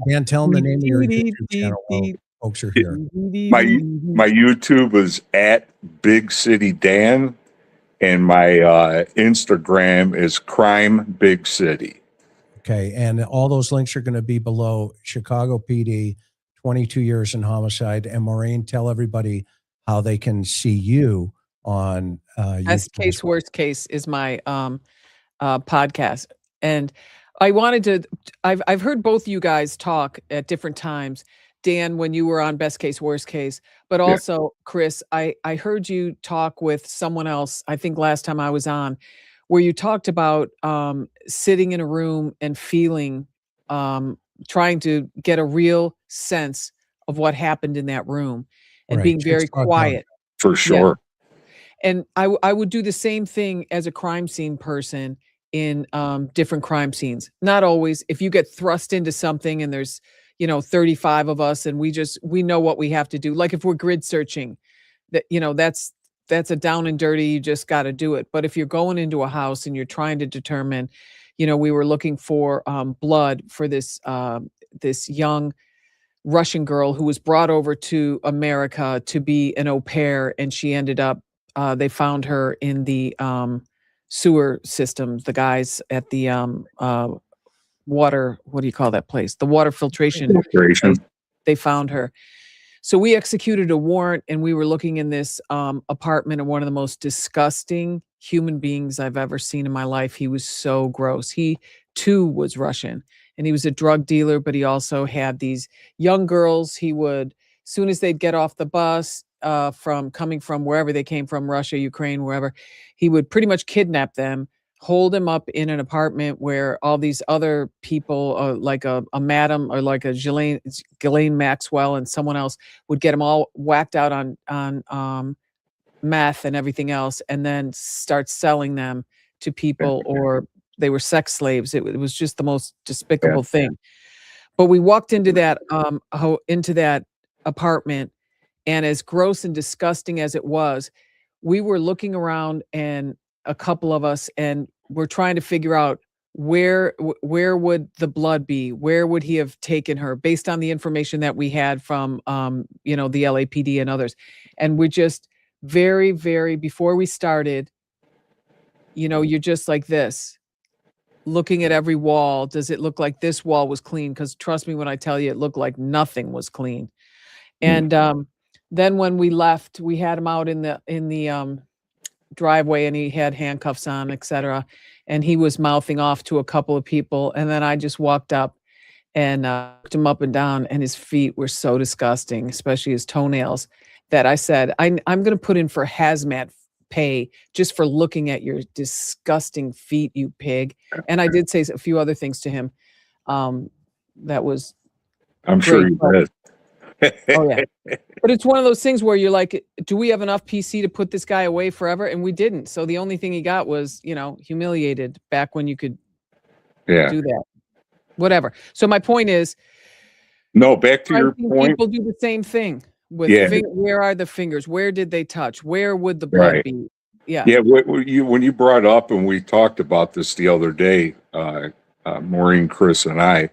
Dan, tell him the name of your YouTube channel while folks are here. My YouTube is at Big City Dan, and my Instagram is Crime Big City. Okay, and all those links are going to be below. Chicago PD, 22 years in homicide. And Maureen, tell everybody how they can see you on Best Case, Worst Case is my podcast. And I wanted to, I've heard both you guys talk at different times. Dan, when you were on Best Case, Worst Case, but also Chris, I heard you talk with someone else, I think last time I was on, where you talked about sitting in a room and feeling, trying to get a real sense of what happened in that room and being very quiet. For sure. Yeah. And I would do the same thing as a crime scene person in different crime scenes. Not always. If you get thrust into something and there's 35 of us and we know what we have to do. Like if we're grid searching, that's a down and dirty, you just got to do it. But if you're going into a house and you're trying to determine, we were looking for blood for this young Russian girl who was brought over to America to be an au pair, and she ended up, they found her in the sewer systems, the guys at the water, what do you call that place? The water filtration. Place, they found her. So we executed a warrant, and we were looking in this apartment of one of the most disgusting human beings I've ever seen in my life. He was so gross. He too was Russian, and he was a drug dealer, but he also had these young girls. He would, as soon as they'd get off the bus coming from wherever they came from, Russia, Ukraine, wherever, he would pretty much kidnap them, hold them up in an apartment where all these other people, like a madam or like a Ghislaine Maxwell and someone else, would get them all whacked out on meth and everything else, and then start selling them to people, or they were sex slaves. It was just the most despicable thing. But we walked into that apartment, and as gross and disgusting as it was, we were looking around, and a couple of us, and we're trying to figure out where would the blood be? Where would he have taken her based on the information that we had from, the LAPD and others. And we just very, very, before we started, you're just like this, looking at every wall. Does it look like this wall was clean? Because trust me when I tell you, it looked like nothing was clean. And then when we left, we had him out in the driveway, and he had handcuffs on, etc. And he was mouthing off to a couple of people. And then I just walked up and looked him up and down, and his feet were so disgusting, especially his toenails, that I said, I'm going to put in for hazmat pay just for looking at your disgusting feet, you pig. And I did say a few other things to him. That was, I'm sure you did. Oh yeah. But it's one of those things where you're like, do we have enough PC to put this guy away forever? And we didn't. So the only thing he got was, humiliated back when you could Yeah. do that. Whatever. So my point is, No, back to I your think point. people do the same thing with Yeah. where are the fingers? Where did they touch? Where would the blood Right. be? Yeah. Yeah, when you brought up, and we talked about this the other day, Maureen, Chris, and I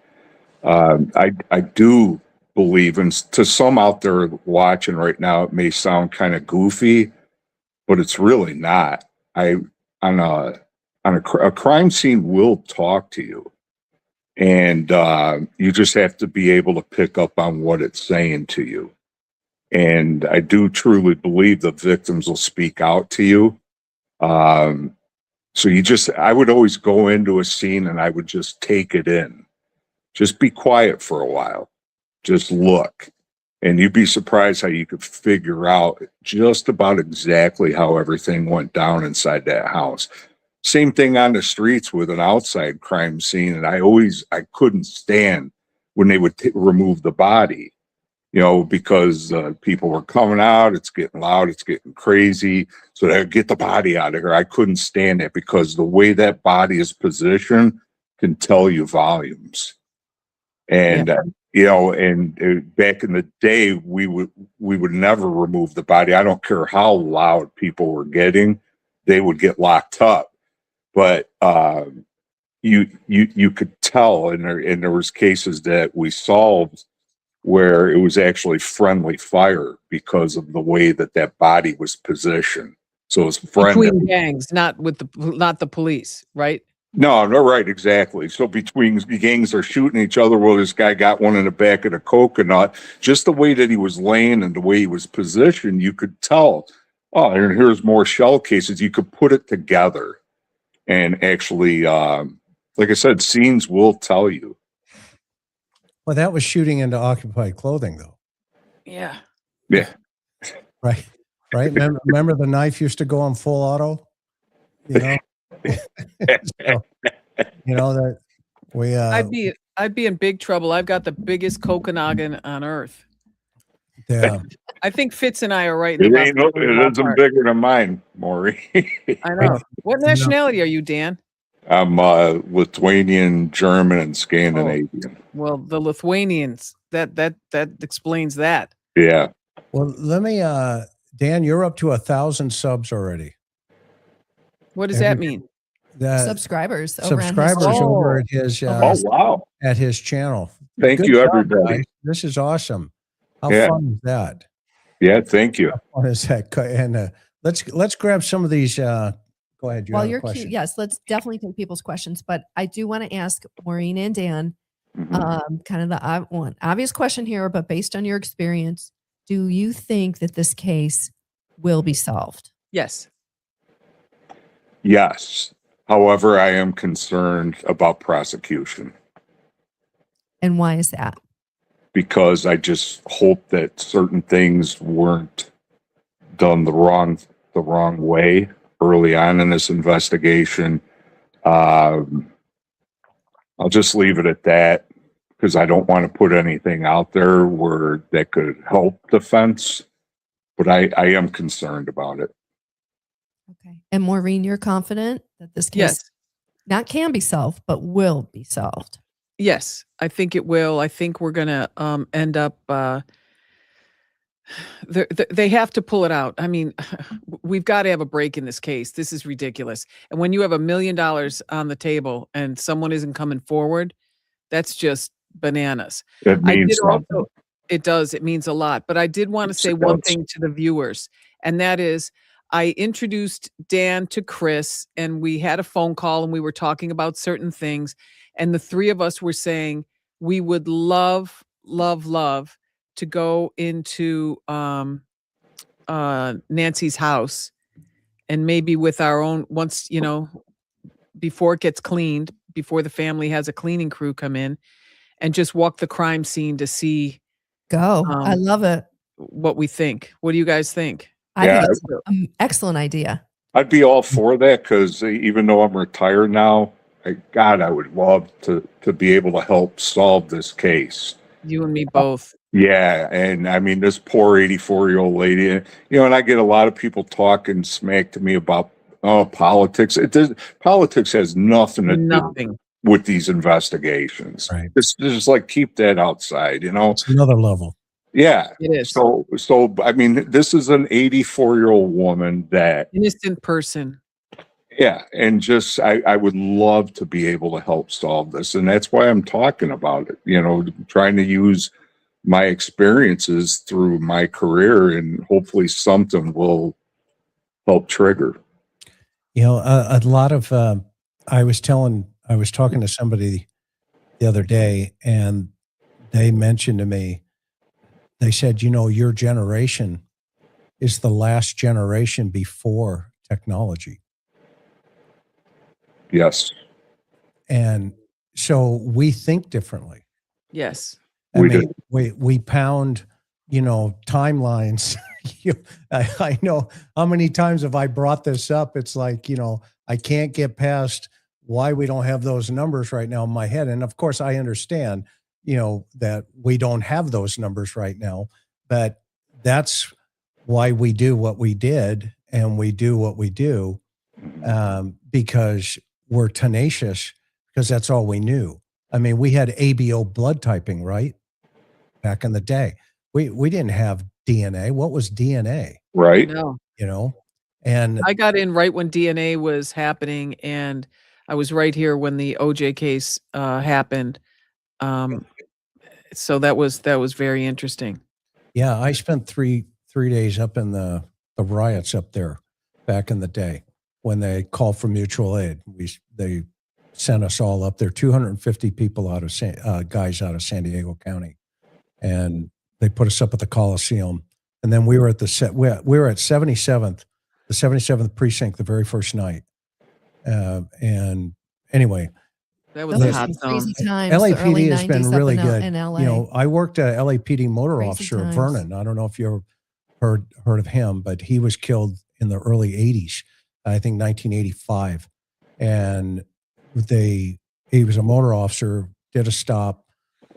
do believe, and to some out there watching right now, it may sound kind of goofy, but it's really not. A crime scene will talk to you, and you just have to be able to pick up on what it's saying to you. And I do truly believe the victims will speak out to you. So I would always go into a scene and I would just take it in. Just be quiet for a while. Just look. And you'd be surprised how you could figure out just about exactly how everything went down inside that house. Same thing on the streets with an outside crime scene. And I couldn't stand when they would remove the body. Because people were coming out, it's getting loud, it's getting crazy. So they would get the body out of here. I couldn't stand it because the way that body is positioned can tell you volumes. And, back in the day, we would never remove the body. I don't care how loud people were getting, they would get locked up. But you could tell, and there was cases that we solved where it was actually friendly fire because of the way that body was positioned. So it's friendly. Between gangs, not the police, right? No, right, exactly. So between gangs are shooting each other. Well, this guy got one in the back of the coconut. Just the way that he was laying and the way he was positioned, you could tell. Oh, and here's more shell cases. You could put it together, and actually, like I said, scenes will tell you. Well, that was shooting into occupied clothing, though. Yeah. Yeah. Right. Remember the knife used to go on full auto? So, that we. I'd be in big trouble. I've got the biggest coconoggin on earth. Yeah. I think Fitz and I are right. It isn't bigger than mine, Maury. I know. What nationality are you, Dan? I'm Lithuanian, German, and Scandinavian. Well, the Lithuanians, that explains that. Yeah. Well, let me, Dan, you're up to 1,000 subs already. What does that mean? Subscribers over at his wow. at his channel. Thank you, everybody. Guys. This is awesome. How fun is that? Yeah, thank you. How fun is that? And let's grab some of these. Go ahead. While you're cute, yes, let's definitely take people's questions. But I do want to ask Maureen and Dan, kind of the one obvious question here, but based on your experience, do you think that this case will be solved? Yes. Yes. However, I am concerned about prosecution. And why is that? Because I just hope that certain things weren't done the wrong way early on in this investigation. I'll just leave it at that because I don't want to put anything out there where that could help defense, but I am concerned about it. Okay. And Maureen, you're confident that this case not can be solved, but will be solved? Yes, I think it will. I think we're going to end up they have to pull it out. I mean, we've got to have a break in this case. This is ridiculous. And when you have $1 million on the table and someone isn't coming forward, that's just bananas. It means something. It does. It means a lot. But I did want to say one thing to the viewers, and that is I introduced Dan to Chris, and we had a phone call, and we were talking about certain things. And the three of us were saying we would love, love, love to go into Nancy's house, and maybe with our own, once, before it gets cleaned, before the family has a cleaning crew come in, and just walk the crime scene to see. I love it. What we think. What do you guys think? I think it's an excellent idea. I'd be all for that because even though I'm retired now, I would love to be able to help solve this case. You and me both. Yeah, and I mean this poor 84-year-old lady, and I get a lot of people talking smack to me about politics. Politics has nothing to do Nothing. with these investigations. Right. Just like keep that outside, It's another level. Yeah. It is. So I mean, this is an 84-year-old woman that, Innocent person. yeah, and just I would love to be able to help solve this, and that's why I'm talking about it. Trying to use my experiences through my career, and hopefully something will help trigger. A lot of I was talking to somebody the other day, and they mentioned to me, they said, your generation is the last generation before technology. Yes. And so we think differently. Yes. We pound, timelines. I know how many times have I brought this up. It's like, I can't get past why we don't have those numbers right now in my head. And of course I understand, that we don't have those numbers right now, but that's why we do what we did and we do what we do, because we're tenacious, because that's all we knew. I mean, we had ABO blood typing, right? Back in the day, we didn't have DNA. What was DNA? Right. No. And I got in right when DNA was happening, and I was right here when the OJ case happened. So that was very interesting. yeah, I spent three days up in the riots up there back in the day when they called for mutual aid. They sent us all up there, 250 people guys out of San Diego County, and they put us up at the Coliseum. And then we were at we were at 77th, the 77th precinct, the very first night. And anyway, that was Those a were hot some zone. crazy times. the early LAPD has been 90s up really in good. in LA. I worked a LAPD motor Crazy officer, times. Vernon. I don't know if you ever heard of him, but he was killed in the early 80s, I think 1985. And he was a motor officer, did a stop.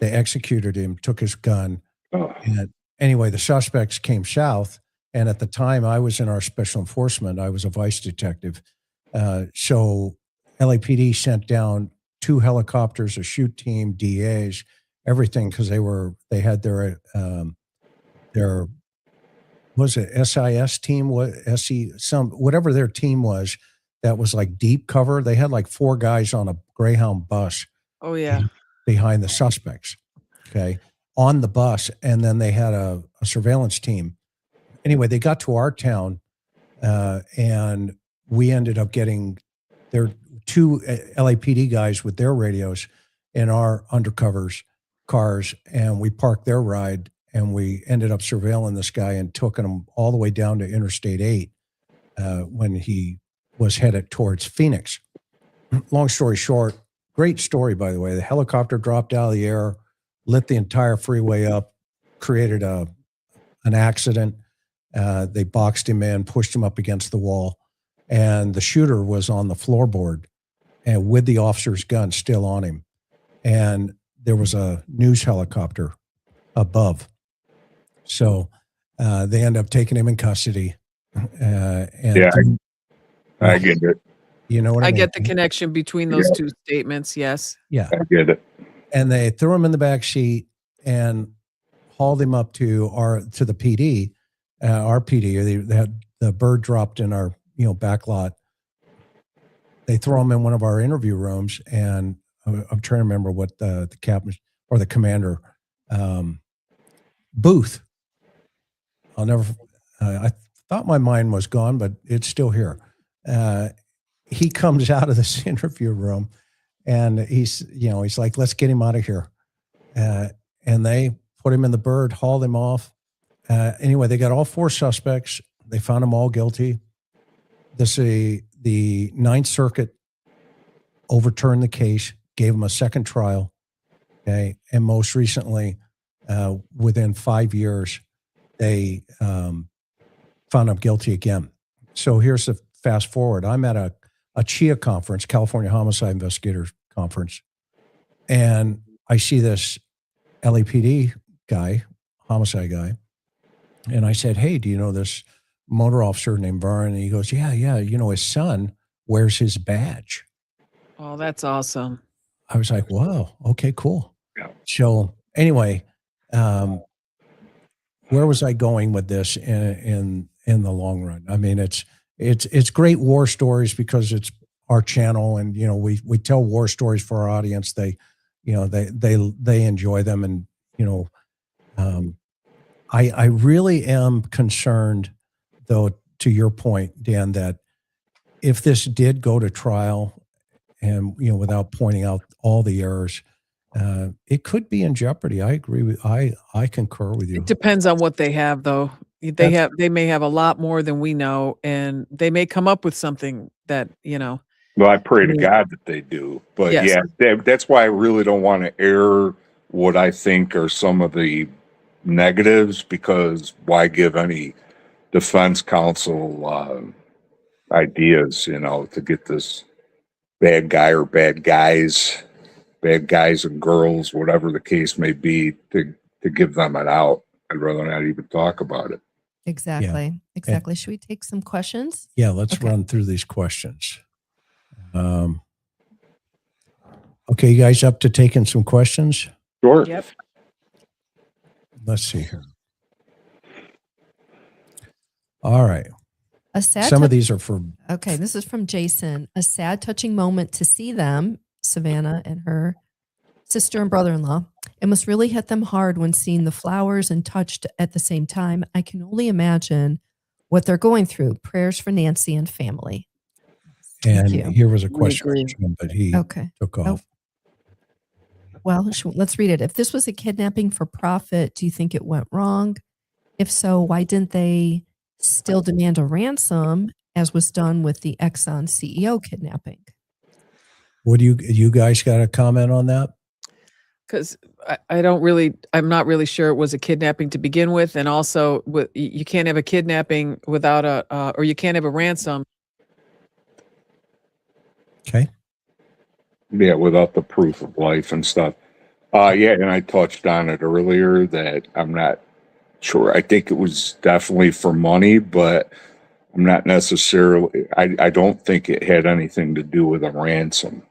They executed him, took his gun. And anyway, the suspects came south. And at the time, I was in our special enforcement. I was a vice detective. So LAPD sent down 2 helicopters, a shoot team, DAs, everything, because they had their was it SIS team, whatever their team was, that was like deep cover. They had like 4 guys on a Greyhound bus. Oh yeah. Behind the suspects, okay, on the bus, and then they had a surveillance team. Anyway, they got to our town, and we ended up getting their 2 LAPD guys with their radios in our undercovers cars, and we parked their ride, and we ended up surveilling this guy and took him all the way down to Interstate 8 when he was headed towards Phoenix. Long story short, great story, by the way. The helicopter dropped out of the air, lit the entire freeway up, created an accident. They boxed him in, pushed him up against the wall, and the shooter was on the floorboard and with the officer's gun still on him. And there was a news helicopter above. So they end up taking him in custody. And Yeah, I get it. You know what I mean? I get the connection between those 2 statements. Yes. Yeah. I get it. And they threw him in the back seat and hauled him up to the PD, our PD. They had the bird dropped in our back lot. They throw him in one of our interview rooms, and I'm trying to remember what the captain or the commander, Booth. I'll never. I thought my mind was gone, but it's still here. He comes out of this interview room, and he's like, let's get him out of here. And they put him in the bird, hauled him off. Anyway, they got all 4 suspects. They found them all guilty. The Ninth Circuit overturned the case, gave them a second trial. Okay. And most recently, within 5 years, they found them guilty again. So here's the fast forward. I'm at a CHIA conference, California Homicide Investigators Conference, and I see this LAPD guy homicide guy. And I said, hey, do you know this motor officer named Vern? And he goes, yeah. You know, his son wears his badge. Oh, that's awesome. I was like, wow, okay, cool. Yeah. So anyway, where was I going with this in the long run? I mean, it's great war stories because it's our channel, and you know we tell war stories for our audience. They enjoy them, and you know, I really am concerned, though, to your point, Dan, that if this did go to trial, and you know, without pointing out all the errors, it could be in jeopardy. I agree with I concur with you. It depends on what they have, though. They may have a lot more than we know, and they may come up with something that, you know. Well, I pray I to mean, God that they do. But yes. yeah, that's why I really don't want to air what I think are some of the negatives, because why give any defense counsel ideas, you know, to get this bad guy or bad guys and girls, whatever the case may be, to give them an out. I'd rather not even talk about it. Exactly. Should we take some questions? Yeah, let's run through these questions. Okay, you guys up to taking some questions? Sure. Yep. Let's see here. All right. Some of these are for... Okay, this is from Jason. A sad, touching moment to see them, Savannah and her sister and brother-in-law. It must really hit them hard when seeing the flowers and touched at the same time. I can only imagine what they're going through. Prayers for Nancy and family. And Thank you. here was a question, but he took off. Well, let's read it. If this was a kidnapping for profit, do you think it went wrong? If so, why didn't they still demand a ransom, as was done with the Exxon CEO kidnapping? What do you guys got a comment on that? Because I'm not really sure it was a kidnapping to begin with. And also you can't have a kidnapping without or you can't have a ransom. Okay. Yeah, without the proof of life and stuff. Yeah, and I touched on it earlier that I'm not sure. I think it was definitely for money, but I'm not necessarily, I don't think it had anything to do with a ransom.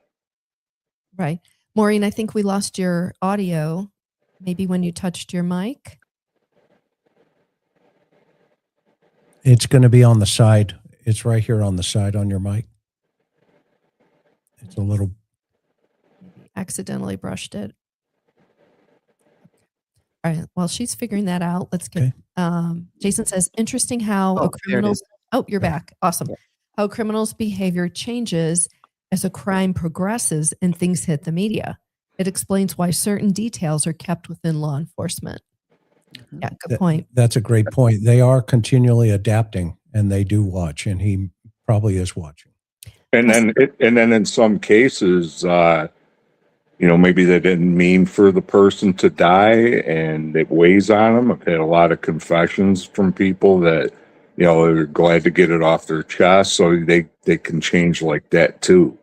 Right. Maureen, I think we lost your audio, maybe when you touched your mic. It's going to be on the side. It's right here on the side on your mic. It's a little... Maybe accidentally brushed it. All right. Well, she's figuring that out. Let's get... Jason says, interesting how a criminal's... Oh, you're back. Awesome. Yeah. How criminals' behavior changes as a crime progresses and things hit the media. It explains why certain details are kept within law enforcement. Yeah, good point. That's a great point. They are continually adapting, and they do watch, and he probably is watching. And then in some cases, you know, maybe they didn't mean for the person to die, and it weighs on them. I've had a lot of confessions from people that, you know, they're glad to get it off their chest, so they can change like that too.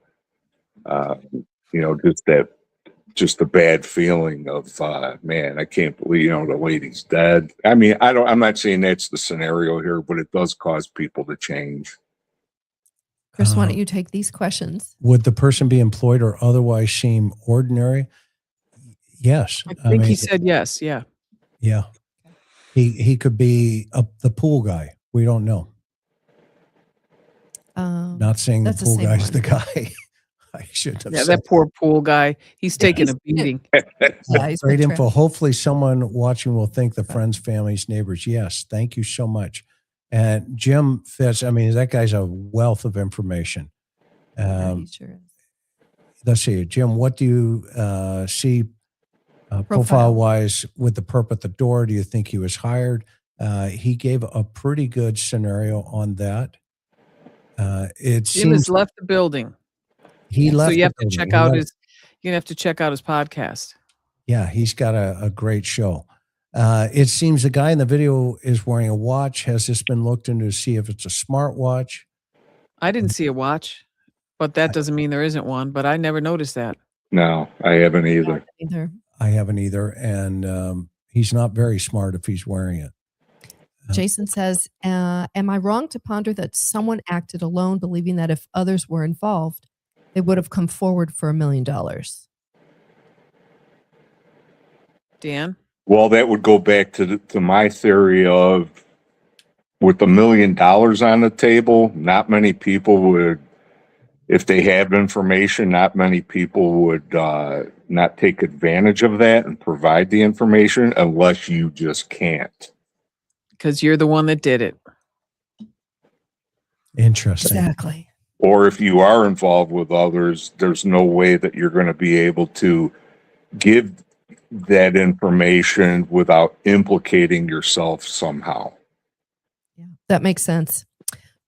You know, just the bad feeling of, man, I can't believe, you know, the lady's dead. I mean, I'm not saying that's the scenario here, but it does cause people to change. Chris, why don't you take these questions? Would the person be employed or otherwise seem ordinary? Yes. I think he said yes. Yeah. Yeah. He could be the pool guy. We don't know. Not saying the pool guy's the guy. I shouldn't have said that poor pool guy. He's taking a beating. Great info. Hopefully someone watching will thank the friends, families, neighbors. Yes. Thank you so much. And Jim Fitz, I mean, that guy's a wealth of information. He sure is. Let's see, Jim, what do you see profile-wise with the perp at the door? Do you think he was hired? He gave a pretty good scenario on that. Jim has left the building. He left. So you have to check out his. You're gonna have to check out his podcast. Yeah, he's got a great show. It seems the guy in the video is wearing a watch. Has this been looked into to see if it's a smart watch? I didn't see a watch, but that doesn't mean there isn't one. But I never noticed that. No, I haven't either. I haven't either. And he's not very smart if he's wearing it. Jason says, am I wrong to ponder that someone acted alone, believing that if others were involved, they would have come forward for $1 million? Dan? Well, that would go back to my theory of, with $1 million on the table, not many people would, if they have information, not many people would not take advantage of that and provide the information unless you just can't. Because you're the one that did it. Interesting. Exactly. Or if you are involved with others, there's no way that you're going to be able to give that information without implicating yourself somehow. Yeah, that makes sense.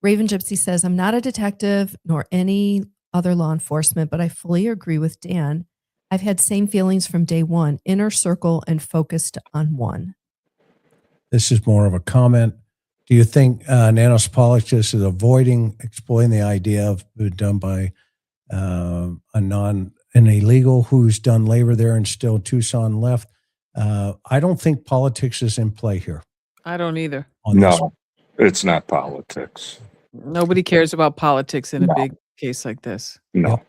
Raven Gypsy says, I'm not a detective nor any other law enforcement, but I fully agree with Dan. I've had same feelings from day one, inner circle and focused on one. This is more of a comment. Do you think nanospoliologist is avoiding exploiting the idea of done by an illegal who's done labor there and still Tucson left? I don't think politics is in play here. I don't either. No, it's not politics. Nobody cares about politics in a big case like this. No.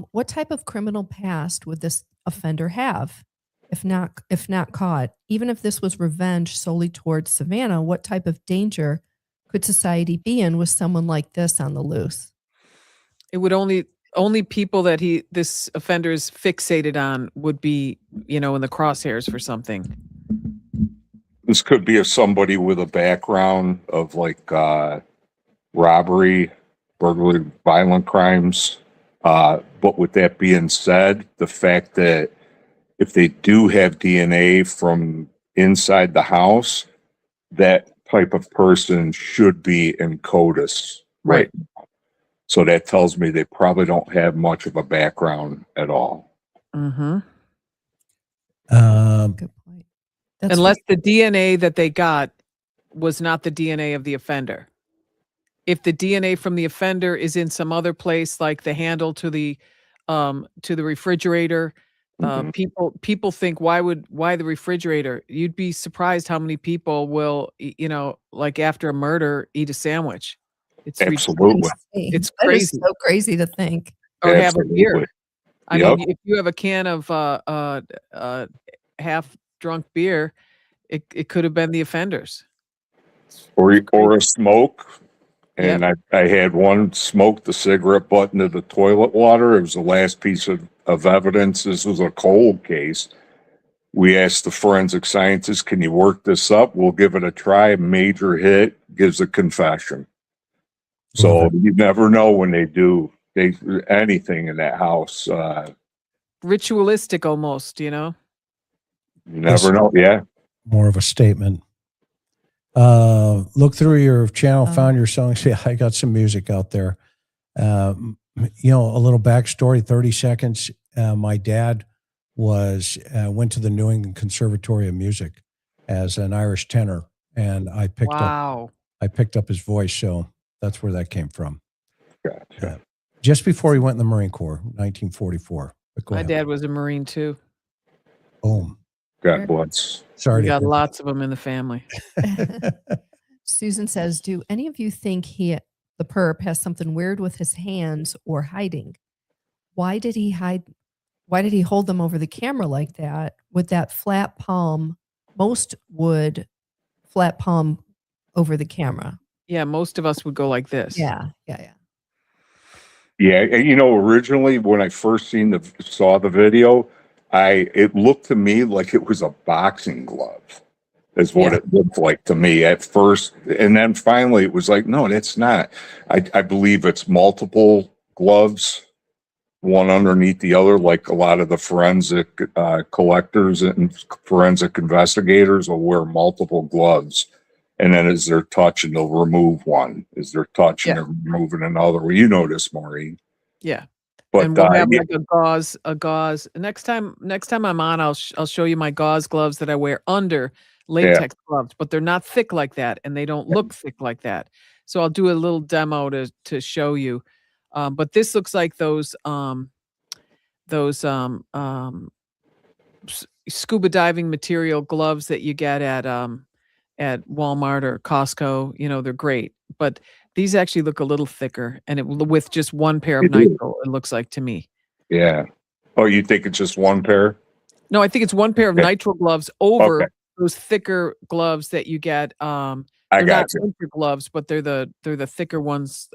What type of criminal past would this offender have if not caught? Even if this was revenge solely towards Savannah, what type of danger could society be in with someone like this on the loose? It would only people that this offender is fixated on would be, in the crosshairs for something. This could be somebody with a background of like robbery, burglary, violent crimes. But with that being said, the fact that if they do have DNA from inside the house, that type of person should be in CODIS right now. So that tells me they probably don't have much of a background at all. Mm-hmm. Good point. Unless the DNA that they got was not the DNA of the offender. If the DNA from the offender is in some other place, like the handle to the refrigerator, people think, why the refrigerator? You'd be surprised how many people will, like after a murder, eat a sandwich. It's absolutely. It's that crazy. Is so crazy to think. Or have a beer. I Yep. mean, if you have a can of half drunk beer, it could have been the offenders. Or a smoke. And Yep. I had one smoke the cigarette butt into the toilet water. It was the last piece of evidence. This was a cold case. We asked the forensic scientist, can you work this up? We'll give it a try. Major hit, gives a confession. So you never know when they do anything in that house. Ritualistic almost, You never know. Yeah. More of a statement. Look through your channel, found your songs. Yeah, I got some music out there. A little backstory, 30 seconds. My dad went to the New England Conservatory of Music as an Irish tenor, and I picked up his voice, so that's where that came from. Gotcha. Just before he went in the Marine Corps, 1944. My dad was a Marine too. Boom. God bless. Sorry. We got lots of them in the family. Susan says, do any of you think the perp has something weird with his hands or hiding? Why did he hold them over the camera like that with that flat palm? Most would flat palm over the camera. Yeah, most of us would go like this. Yeah. Yeah, originally when I first saw the video, it looked to me like it was a boxing glove, is what it looked like to me at first, and then finally it was like, no, that's not. I believe it's multiple gloves, one underneath the other, like a lot of the forensic collectors and forensic investigators will wear multiple gloves. And then as they're touching, they'll remove one. As they're touching, they're removing another. Well, you know this, Maureen. Yeah. But and we'll have like a gauze. Next time I'm on, I'll show you my gauze gloves that I wear under latex gloves, but they're not thick like that, and they don't look thick like that. So I'll do a little demo to show you. But this looks like those scuba diving material gloves that you get at Walmart or Costco. You know, they're great, but these actually look a little thicker, and with just one pair of They do. nitrile, it looks like to me. Yeah. Oh, you think it's just one pair? No, I think it's one pair of Okay. nitrile gloves over Okay. those thicker gloves that you get. I They're not got you. winter gloves, but they're the thicker ones.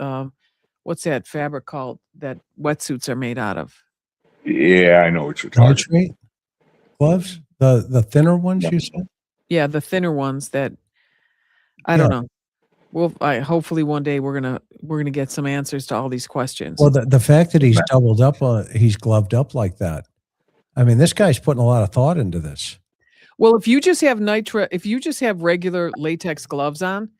What's that fabric called that wetsuits are made out of? Yeah, I know what you're talking. Nitrate gloves, the thinner ones you said. Yeah, the thinner ones that I Yeah. don't know. Well, hopefully one day we're gonna get some answers to all these questions. Well, the fact that he's doubled up, he's gloved up like that. I mean, this guy's putting a lot of thought into this. Well, if you just have regular latex gloves on,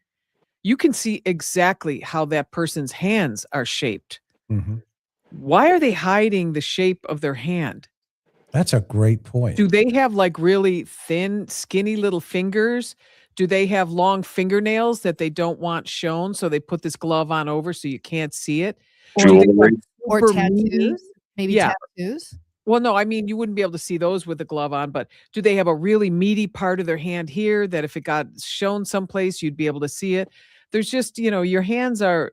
you can see exactly how that person's hands are shaped. Mhm. Why are they hiding the shape of their hand? That's a great point. Do they have like really thin, skinny little fingers? Do they have long fingernails that they don't want shown? So they put this glove on over so you can't see it? Jewelry. Or Super meaty- tattoos? Maybe Yeah. tattoos? Well, no, I mean, you wouldn't be able to see those with the glove on, but do they have a really meaty part of their hand here that if it got shown someplace, you'd be able to see it? There's just, your hands are,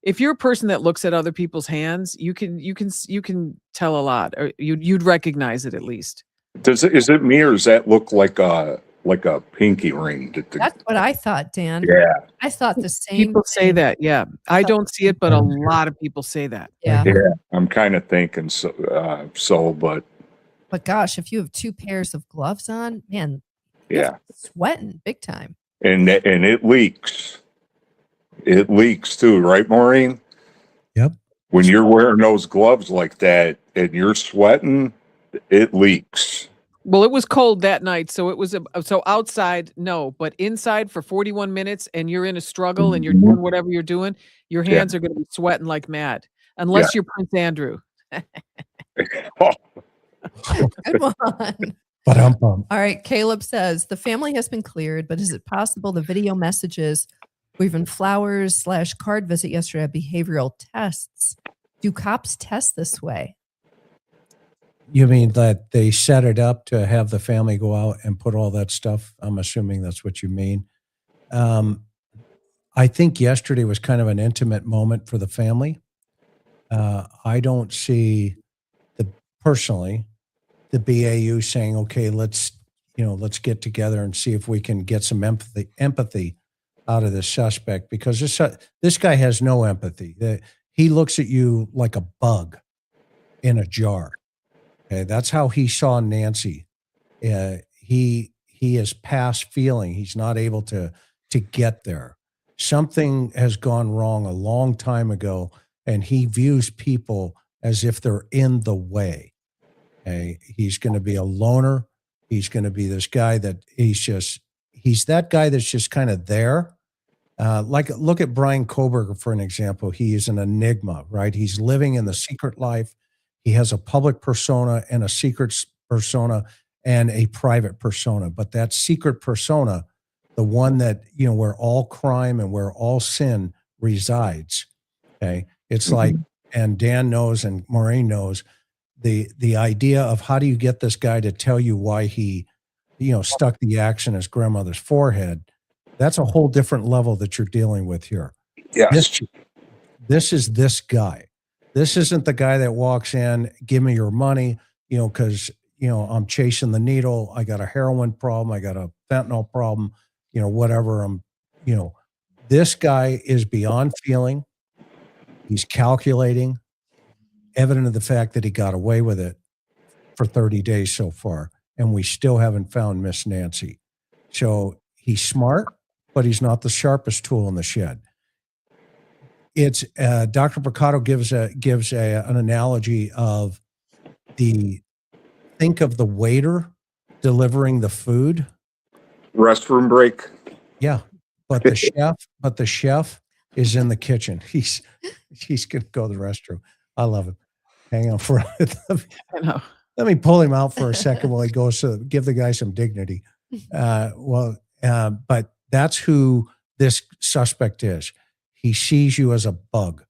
if you're a person that looks at other people's hands, you can tell a lot, or you'd recognize it at least. Is it me, or does that look like a pinky ring? That's what I thought, Dan. Yeah. I thought the same People say thing. that, yeah. I don't see it, but a lot of people say that. Yeah. Yeah. I'm kind of thinking so, but But gosh, if you have two pairs of gloves on, man, yeah. sweating big time. And it leaks. It leaks too, right, Maureen? Yep. When you're wearing those gloves like that and you're sweating, it leaks. Well, it was cold that night, so it was so outside, no, but inside for 41 minutes, and you're in a struggle, and you're doing whatever you're doing, your hands are going to be sweating like mad, unless you're Prince Andrew. Oh, Good one. Ba-dum-bum. All right. Caleb says the family has been cleared, but is it possible the video messages or even flowers/card visit yesterday are behavioral tests? Do cops test this way? You mean that they set it up to have the family go out and put all that stuff? I'm assuming that's what you mean. I think yesterday was kind of an intimate moment for the family. I don't see personally the BAU saying, okay, let's get together and see if we can get some empathy out of this suspect, because this guy has no empathy. He looks at you like a bug in a jar. Okay, that's how he saw Nancy. He is past feeling. He's not able to get there. Something has gone wrong a long time ago, and he views people as if they're in the way. Okay, he's going to be a loner. He's going to be this guy that he's that guy that's just kind of there. Look at Brian Koberger for an example. He is an enigma, right? He's living in the secret life. He has a public persona and a secret persona and a private persona. But that secret persona, the one that, where all crime and where all sin resides, okay? It's like, and Dan knows and Maureen knows, the idea of how do you get this guy to tell you why he, stuck the axe in his grandmother's forehead. That's a whole different level that you're dealing with here. yes. This is this guy. This isn't the guy that walks in, give me your money, because, I'm chasing the needle. I got a heroin problem. I got a fentanyl problem, whatever. This guy is beyond feeling. He's calculating, evident of the fact that he got away with it for 30 days so far. And we still haven't found Miss Nancy. So he's smart, but he's not the sharpest tool in the shed. It's Dr. Picotto gives an analogy of think of the waiter delivering the food. Restroom break. Yeah, but the chef is in the kitchen. He's gonna go to the restroom. I love him. Hang on for I know. let me pull him out for a second while he goes to give the guy some dignity. But that's who this suspect is. He sees you as a bug,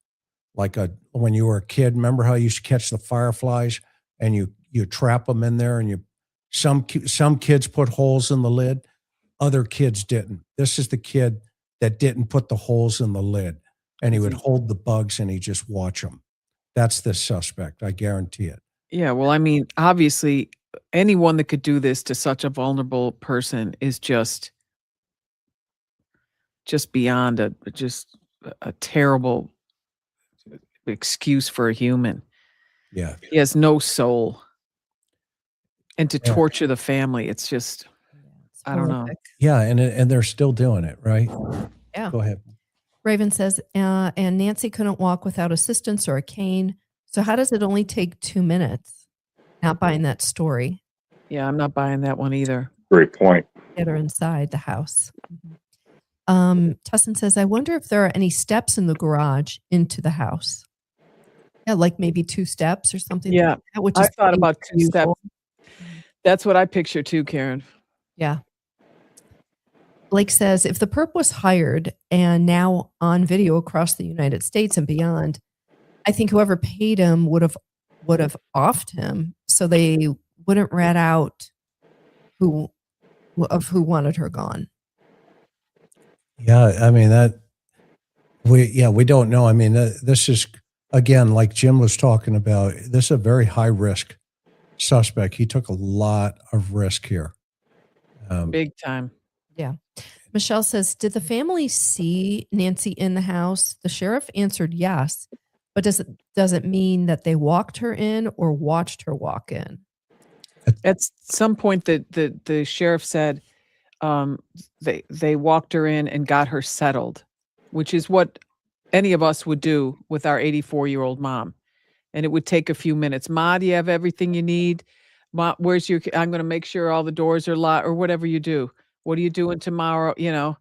like when you were a kid. Remember how you used to catch the fireflies and you trap them in there and you Some kids put holes in the lid, other kids didn't. This is the kid that didn't put the holes in the lid, and he would hold the bugs and he just watch them. That's the suspect. I guarantee it. Yeah, well, I mean, obviously, anyone that could do this to such a vulnerable person is just beyond a terrible excuse for a human. Yeah. He has no soul. And to Yeah. torture the family, it's just, It's I don't know. horrific. Yeah, and they're still doing it, right? Yeah. Go ahead. Raven says, and Nancy couldn't walk without assistance or a cane. So how does it only take 2 minutes? Not buying that story. Yeah, I'm not buying that one either. Great point. Get her inside the house. Tussin says, I wonder if there are any steps in the garage into the house. Yeah, like maybe 2 steps or something. Yeah, like that, which I is thought pretty about 2 steps. unusual. That's what I picture too, Karen. Yeah. Blake says, if the perp was hired and now on video across the United States and beyond, I think whoever paid him would have offed him so they wouldn't rat out who wanted her gone. Yeah, I mean we don't know. I mean, this is, again, like Jim was talking about, this is a very high risk suspect. He took a lot of risk here. Big time. Yeah. Michelle says, did the family see Nancy in the house? The sheriff answered yes, but does it mean that they walked her in or watched her walk in? At some point, the sheriff said they walked her in and got her settled, which is what any of us would do with our 84-year-old mom. And it would take a few minutes. Ma, do you have everything you need? Ma, where's your? I'm going to make sure all the doors are locked, or whatever you do. What are you doing tomorrow? You know.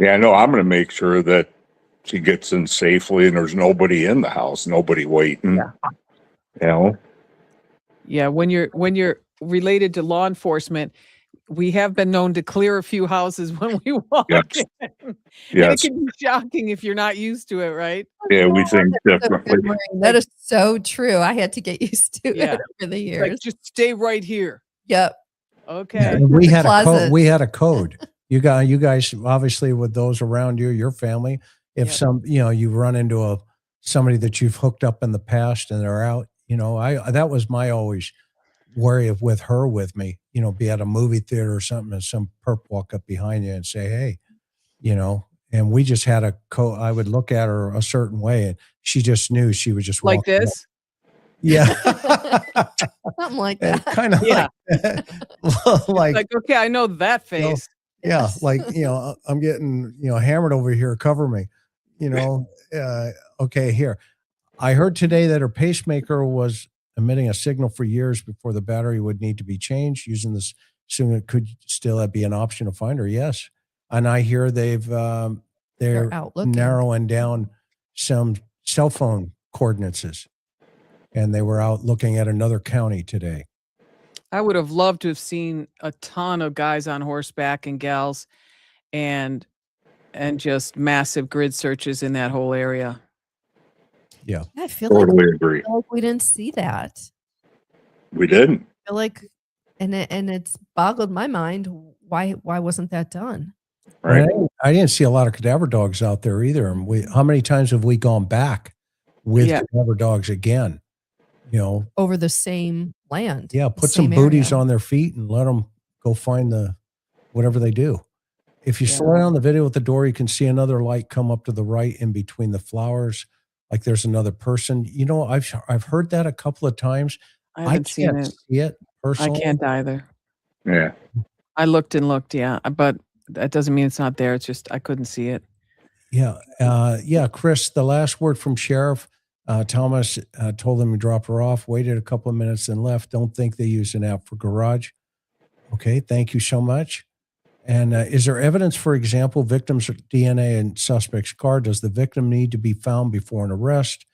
Yeah, no, I'm going to make sure that she gets in safely and there's nobody in the house, nobody waiting. Yeah. You know. Yeah, when you're related to law enforcement, we have been known to clear a few houses when we walk Yes. in. And it Yes. can be shocking if you're not used to it, right? Yeah, we think So differently. good, Maureen. That is so true. I had to get used to Yeah. it over the It's like, years. just stay right here. Yep. Okay. And we had a code. Closets. We had a code. You guys, obviously, with those around you, your family, if Yep. you run into somebody that you've hooked up in the past and they're out, that was my always worry with her with me, be at a movie theater or something and some perp walk up behind you and say, hey, and we just had a code. I would look at her a certain way and she just knew she would just Like walk away. this. Yeah. Something like that. Kind of Yeah. like Like, okay, I know that face. yeah, like, I'm getting, hammered over here. Cover me, okay, here. I heard today that her pacemaker was emitting a signal for years before the battery would need to be changed. Using this, soon it could still be an option to find her. Yes. And I hear they're out looking. narrowing down some cell phone coordinates, and they were out looking at another county today. I would have loved to have seen a ton of guys on horseback and gals and just massive grid searches in that whole area. Yeah. I feel Totally agree. like we didn't see that. We didn't. I feel like, and it's boggled my mind. Why wasn't that done? Right. I didn't see a lot of cadaver dogs out there either. And how many times have we gone back with cadaver dogs again? Over the same land. Yeah, the put some same booties area. on their feet and let them go find whatever they do. If you slow down the video with the door, you can see another light come up to the right in between the flowers, like there's another person. I've heard that a couple of times. I haven't seen can't it. see it personally. I can't either. Yeah. I looked and looked, yeah, but that doesn't mean it's not there. It's just I couldn't see it. Yeah. Chris, the last word from Sheriff Thomas told him to drop her off, waited a couple of minutes and left. Don't think they use an app for garage. Okay, thank you so much. And is there evidence, for example, victim's DNA and suspect's car? Does the victim need to be found before an arrest?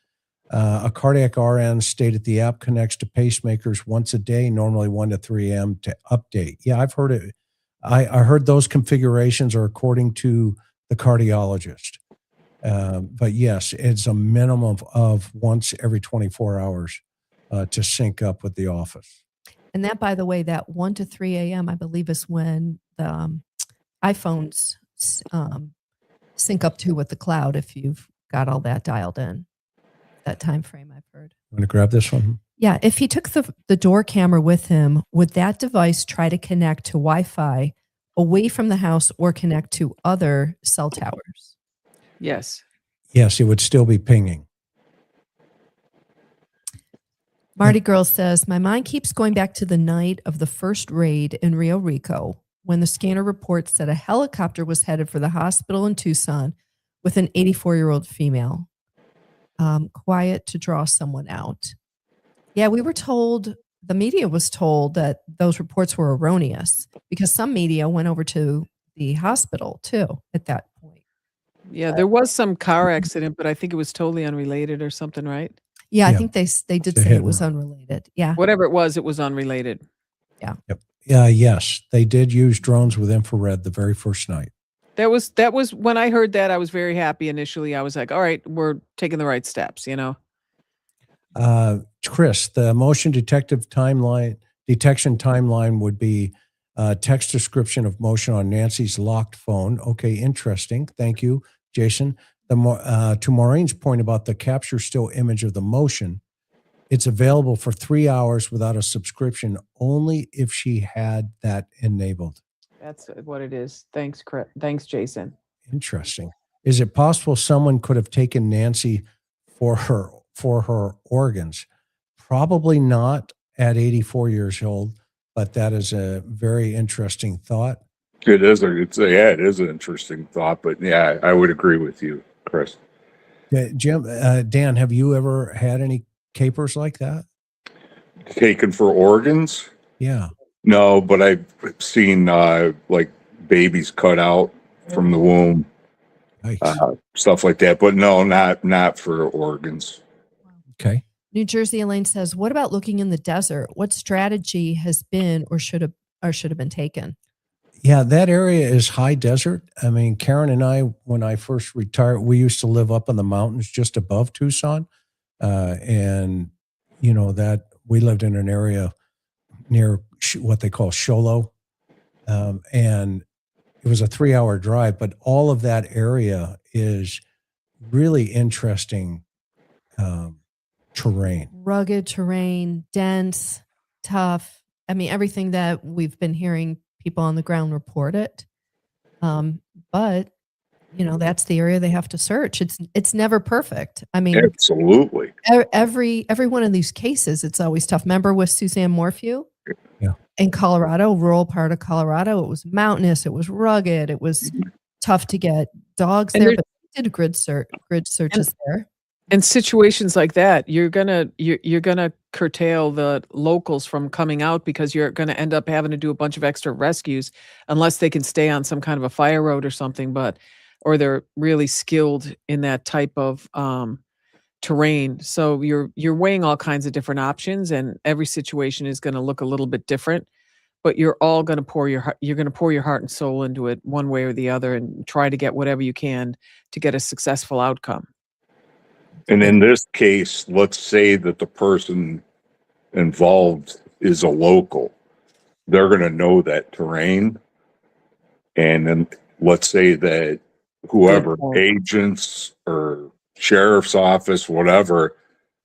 A cardiac RN stated the app connects to pacemakers once a day, normally 1 to 3 a.m. to update. Yeah, I've heard it. I heard those configurations are according to the cardiologist. But yes, it's a minimum of once every 24 hours to sync up with the office. And that, by the way, that 1 to 3 a.m., I believe, is when the iPhones sync up to with the cloud, if you've got all that dialed in. That time frame, I've heard. I'm going to grab this one. Yeah, if he took the door camera with him, would that device try to connect to Wi-Fi away from the house or connect to other cell towers? Yes. Yes, it would still be pinging. Marty Girl says, my mind keeps going back to the night of the first raid in Rio Rico when the scanner reports that a helicopter was headed for the hospital in Tucson with an 84-year-old female. Quiet to draw someone out. Yeah, we were told, the media was told that those reports were erroneous because some media went over to the hospital too at that point. Yeah, there was some car accident, but I think it was totally unrelated or something, right? Yeah, I Yeah. think they did It's a say hit it was and unrelated. Yeah. Whatever it was unrelated. Yep. Yes, they did use drones with infrared the very first night. That was when I heard that, I was very happy initially. I was like, all right, we're taking the right steps, you know? Chris, the motion detection timeline would be text description of motion on Nancy's locked phone. Okay, interesting. Thank you, Jason. To Maureen's point about the capture still image of the motion, it's available for 3 hours without a subscription, only if she had that enabled. That's what it is. Thanks, Chris. Thanks, Jason. Interesting. Is it possible someone could have taken Nancy for her organs? Probably not at 84 years old, but that is a very interesting thought. It is it is an interesting thought, but yeah, I would agree with you, Chris. Jim, Dan, have you ever had any capers like that? Taken for organs? Yeah. No, but I've seen like babies cut out from the womb, Nice. stuff like that. But no, not for organs. Okay. New Jersey Elaine says, what about looking in the desert? What strategy has been or should have been taken? Yeah, that area is high desert. I mean, Karen and I, when I first retired, we used to live up in the mountains just above Tucson. And, you know, that we lived in an area near what they call Sholo. And it was a 3-hour drive, but all of that area is really interesting terrain. Rugged terrain, dense, tough. I mean, everything that we've been hearing people on the ground report it. But you know, that's the area they have to search. It's never perfect. I mean, Absolutely. every one of these cases, it's always tough. Remember with Suzanne Morphew? Yeah. In Colorado, rural part of Colorado, it was mountainous, it was rugged, it was tough to get dogs And there, but they did grid searches there. In situations like that, you're gonna curtail the locals from coming out because you're gonna end up having to do a bunch of extra rescues unless they can stay on some kind of a fire road or something, or they're really skilled in that type of terrain. So you're weighing all kinds of different options, and every situation is going to look a little bit different. But you're all going to pour your heart and soul into it, one way or the other, and try to get whatever you can to get a successful outcome. And in this case, let's say that the person involved is a local. They're going to know that terrain. And then let's say that whoever, agents or sheriff's office, whatever,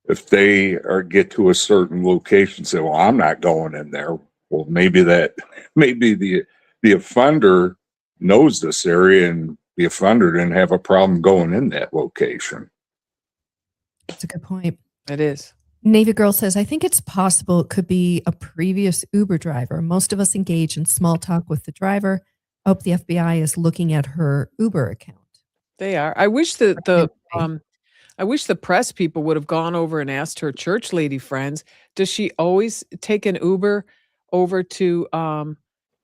if they get to a certain location, say, well, I'm not going in there. Well, maybe the offender knows this area and the offender didn't have a problem going in that location. That's a good point. It is. Navy Girl says, I think it's possible it could be a previous Uber driver. Most of us engage in small talk with the driver. I hope the FBI is looking at her Uber account. They are. I wish I wish the press people would have gone over and asked her church lady friends, does she always take an Uber over to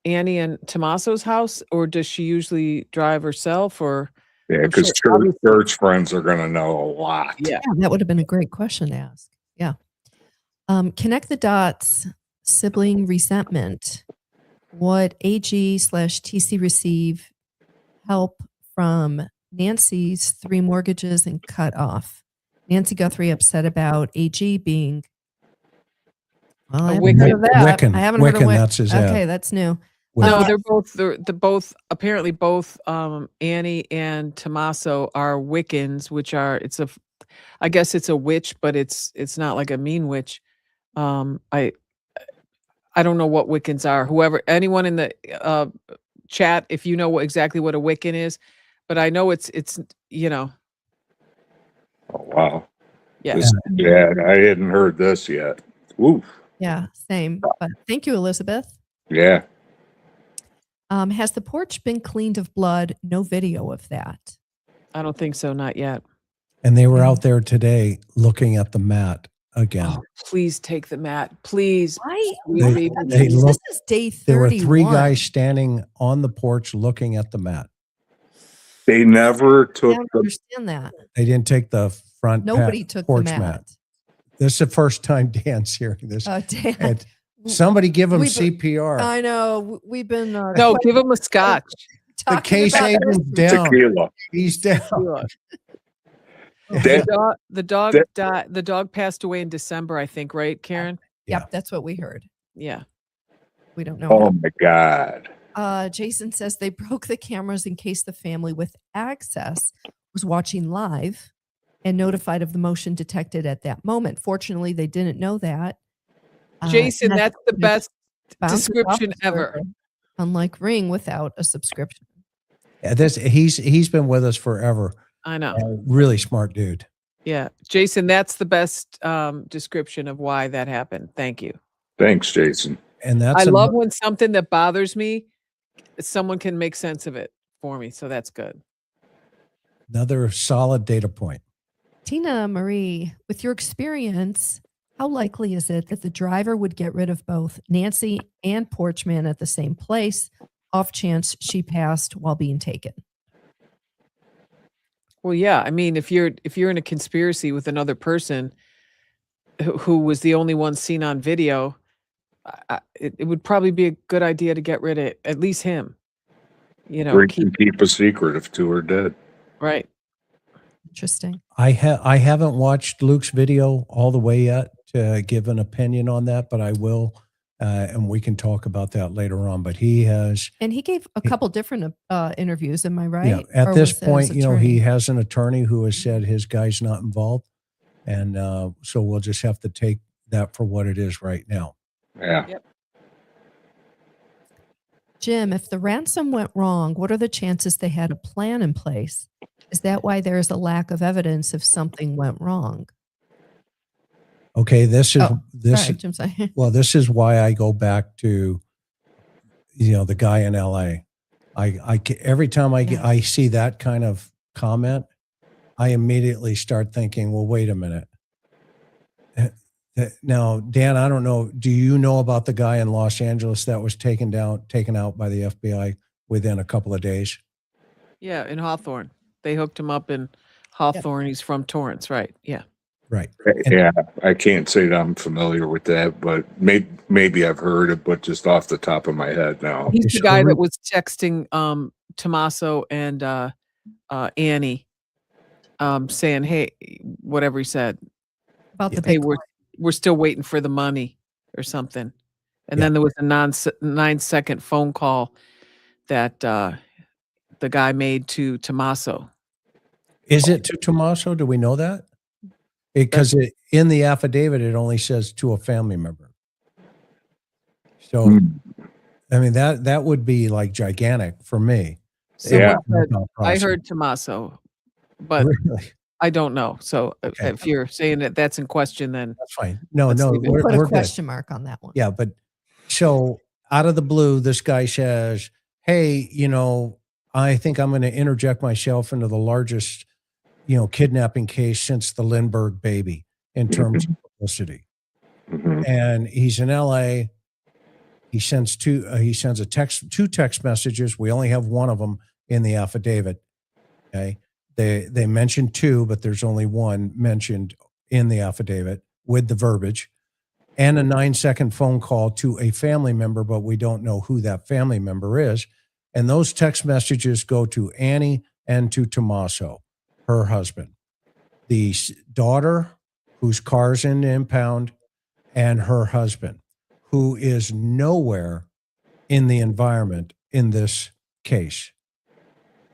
Annie and Tommaso's house, or does she usually drive herself? Or yeah, because church friends are going to know a lot. Yeah, that would have been a great question to ask. Yeah. Connect the dots, sibling resentment. What AG/TC receive help from Nancy's 3 mortgages and cut off. Nancy Guthrie upset about AG being Well, I A haven't heard of that. Wiccan. I haven't heard of Wiccan, that's his ad. Okay, that's new. No, they're both apparently both Annie and Tommaso are Wiccans, which are I guess it's a witch, but it's not like a mean witch. I don't know what Wiccans are. Anyone in the chat, if you know exactly what a Wiccan is, but I know it's Oh, wow. yeah. Yeah, I hadn't heard this yet. Ooh, Yeah, same. But thank you, Elizabeth. yeah. Has the porch been cleaned of blood? No video of that. I don't think so, not yet. And they were out there today looking at the mat again. Oh, please take the mat, please. They This looked, is day 31. there were 3 guys standing on the porch looking at the mat. They never I took don't the, understand that. They didn't take the front Nobody took the porch mat. mat. This is the first time Dan's hearing this. Dan, And somebody give him We've been- CPR. I know. We've been No, give him a scotch. The talking case about agent's this. down. tequila. He's down. That- The dog passed away in December, I think, right, Karen? Yep, that's what we heard. Yeah. We don't know. Oh my God. Jason says they broke the cameras in case the family with access was watching live and notified of the motion detected at that moment. Fortunately, they didn't know that. Jason, and that's the best bounced it off description the ever. server, unlike Ring without a subscription. Yeah, he's been with us forever. I know. Really smart dude. Yeah. Jason, that's the best description of why that happened. Thank you. Thanks, Jason. And that's I love when something that bothers me, someone can make sense of it for me. So that's good. another solid data point. Tina Marie, with your experience, how likely is it that the driver would get rid of both Nancy and Porchman at the same place, off chance she passed while being taken? Well, yeah. I mean, if you're in a conspiracy with another person who was the only one seen on video, it would probably be a good idea to get rid of at least him. You know, Keep a secret if 2 are dead. right. Interesting. I haven't watched Luke's video all the way yet to give an opinion on that, but I will, and we can talk about that later on. But he has, And he gave a couple different interviews. Am I right? yeah. At Or this was it his point, you know, he attorney? has an attorney who has said his guy's not involved, and so we'll just have to take that for what it is right now. Yeah. Yep. Jim, if the ransom went wrong, what are the chances they had a plan in place? Is that why there is a lack of evidence if something went wrong? Okay, this is Sorry, Jim, sorry. well, this is why I go back to, you know, the guy in LA. Every time I see that kind of comment, I immediately start thinking, well, wait a minute. Now, Dan, I don't know. Do you know about the guy in Los Angeles that was taken out by the FBI within a couple of days? Yeah. In Hawthorne, they hooked him up in Hawthorne. He's from Torrance. Right. Yeah. Right. Yeah, I can't say that I'm familiar with that, but maybe I've heard it, but just off the top of my head now. He's the guy that was texting Tommaso and Annie saying, hey, whatever he said. About the Hey, big we're still waiting for the money or something. And then there was a 9-second phone call that the guy made to Tommaso. Is it to Tommaso? Do we know that? Because in the affidavit, it only says to a family member. So, I mean, that would be like gigantic for me. Yeah. I heard Tommaso, but Really? I don't know. So Okay. if you're saying that that's in question, then That's fine. No, Let's leave it. we're Put a good. question mark on that one. Yeah, but so out of the blue, this guy says, hey, you know, I think I'm going to interject myself into the largest, you know, kidnapping case since the Lindbergh baby in terms of publicity. Mhm. And he's in LA. He sends two text messages. We only have one of them in the affidavit. Okay. They mentioned 2, but there's only one mentioned in the affidavit with the verbiage, and a 9-second phone call to a family member, but we don't know who that family member is. And those text messages go to Annie and to Tommaso, her husband, the daughter whose car's in the impound, and her husband. who is nowhere in the environment in this case.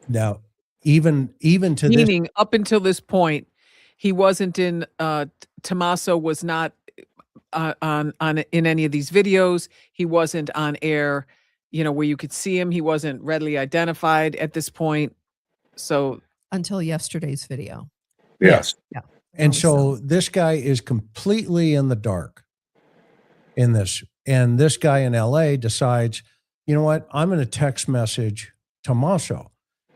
Now, even to this, Meaning, up until this point, he wasn't in. Tommaso was not on in any of these videos. He wasn't on air, where you could see him. He wasn't readily identified at this point. So Until yesterday's video. Yes. Yeah. and so this guy is completely in the dark in this. And this guy in LA decides, you know what? I'm going to text message Tommaso.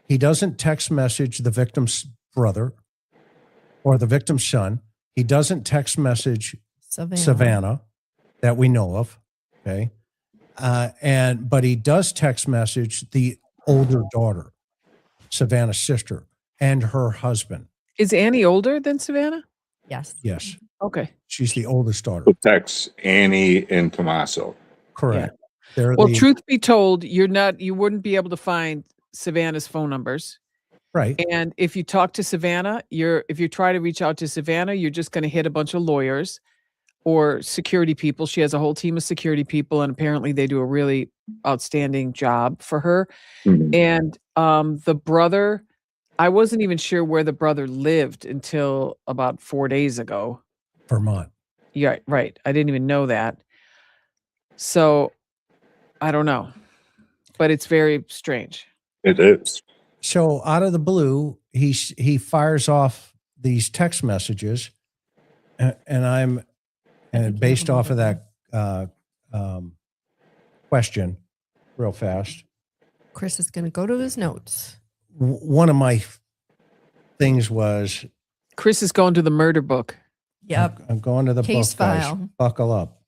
He doesn't text message the victim's brother or the victim's son. He doesn't text message Savannah that we know of. Okay. But he does text message the older daughter, Savannah's sister, and her husband. is Annie older than Savannah? Yes. Yes. Okay. She's the oldest daughter. Protects Annie and Tommaso. Correct. They're Well, the- truth be told, you wouldn't be able to find Savannah's phone numbers. right. And if you talk to Savannah, if you try to reach out to Savannah, you're just going to hit a bunch of lawyers or security people. She has a whole team of security people, and apparently they do a really outstanding job for her. Mhm. And the brother, I wasn't even sure where the brother lived until about 4 days ago. Vermont. Yeah, right. I didn't even know that. So I don't know, but it's very strange. It is. So out of the blue, he fires off these text messages, and based off of that question, real fast. Chris is going to go to his notes. One of my things was, Chris is going to the murder book. Yep. I'm going to the Case book, guys. file. Buckle up.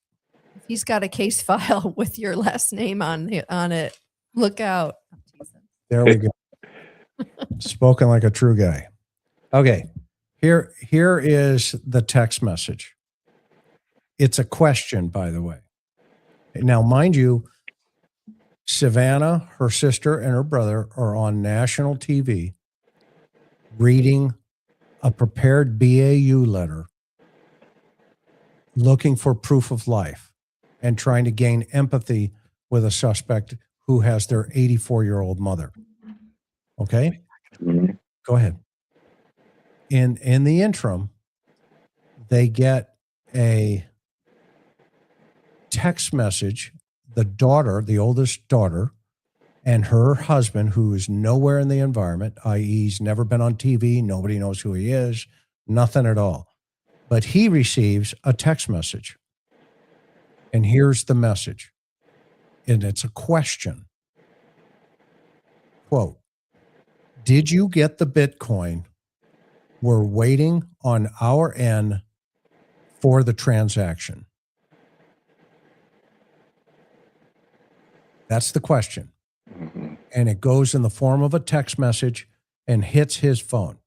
He's got a case file with your last name on it. Look out. There we go. Spoken like a true guy. Okay. Here is the text message. It's a question, by the way. Now, mind you, Savannah, her sister, and her brother are on national TV reading a prepared BAU letter looking for proof of life and trying to gain empathy with a suspect who has their 84-year-old mother. Okay? Mhm. Go ahead. In the interim, they get a text message. The daughter, the oldest daughter, and her husband, who is nowhere in the environment, i.e., he's never been on TV, nobody knows who he is, nothing at all. But he receives a text message. And here's the message. And it's a question. Quote, "Did you get the Bitcoin? We're waiting on our end for the transaction." That's the question. Mhm. And it goes in the form of a text message and hits his phone.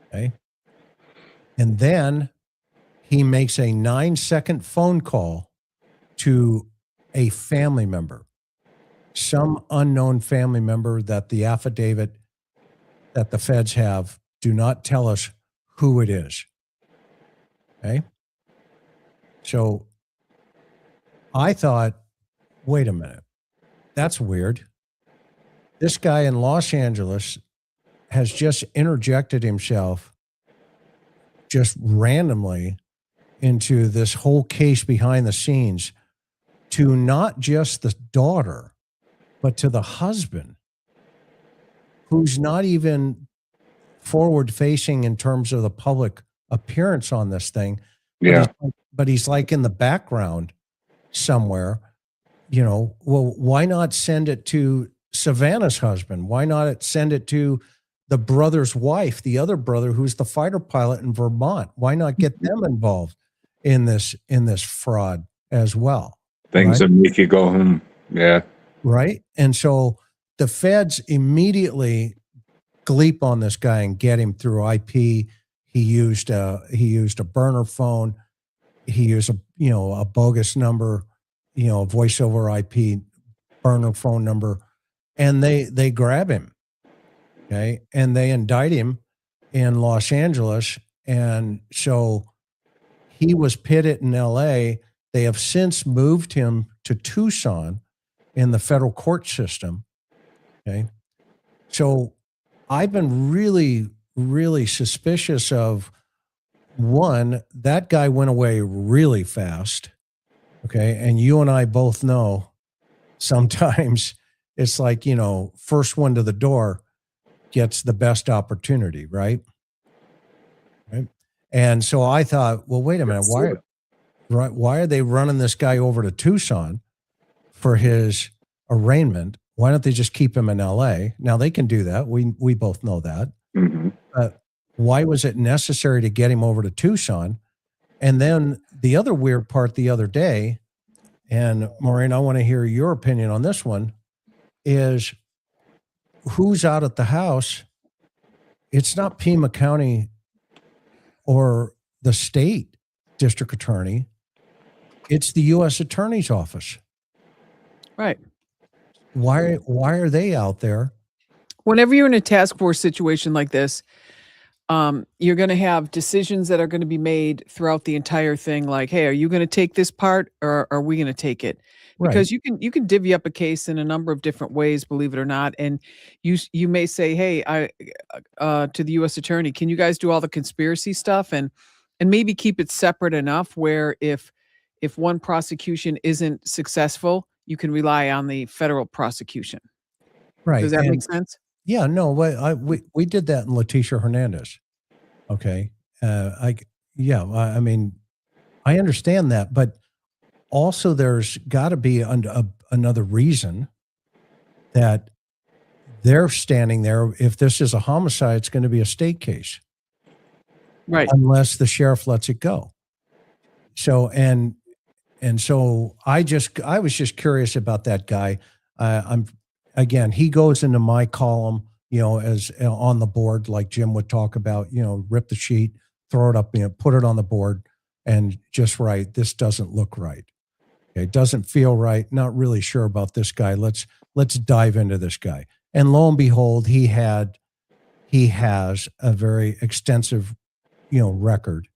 Okay. And then he makes a 9-second phone call to a family member, some unknown family member that the affidavit that the feds have do not tell us who it is. Okay. So I thought, wait a minute. That's weird. This guy in Los Angeles has just interjected himself just randomly into this whole case behind the scenes to not just the daughter, but to the husband, who's not even forward facing in terms of the public appearance on this thing. Yeah. But he's like in the background somewhere. Well, why not send it to Savannah's husband? Why not send it to the brother's wife, the other brother who's the fighter pilot in Vermont? Why not get them involved in this fraud as well? Things Right? that make you go, yeah. Right. And so the feds immediately gleep on this guy and get him through IP. He used a burner phone. He used a bogus number, a voice over IP burner phone number, and they grab him. Okay. And they indict him in Los Angeles. And so he was pitted in LA They have since moved him to Tucson in the federal court system. Okay. So I've been really, really suspicious of, one, that guy went away really fast. Okay. And you and I both know sometimes it's like, first one to the door gets the best opportunity, right? Right. And so I thought, well, wait a minute, why are they running this guy over to Tucson for his arraignment? Why don't they just keep him in LA? Now they can do that. We both know that. Mhm. But why was it necessary to get him over to Tucson? And then the other weird part the other day, and Maureen, I want to hear your opinion on this one, is who's out at the house? It's not Pima County or the state district attorney. It's the U.S. Attorney's Office. Right. Why are they out there? Whenever you're in a task force situation like this, you're going to have decisions that are going to be made throughout the entire thing. Like, hey, are you going to take this part, or are we going to take it? Because you can divvy up a case in a number of different ways, believe it or not. And you may say, hey, to the U.S. attorney, can you guys do all the conspiracy stuff and maybe keep it separate enough where if one prosecution isn't successful, you can rely on the federal prosecution. Right. Does that make sense? Yeah, no, we did that in Letitia Hernandez. Okay. I mean, I understand that, but also there's got to be another reason that they're standing there. If this is a homicide, it's going to be a state case. Right. Unless the sheriff lets it go. So, and so I was just curious about that guy. Again, he goes into my column, as on the board, like Jim would talk about, rip the sheet, throw it up, put it on the board and just write, this doesn't look right. Okay, it doesn't feel right. Not really sure about this guy. Let's dive into this guy. And lo and behold, he has a very extensive, record.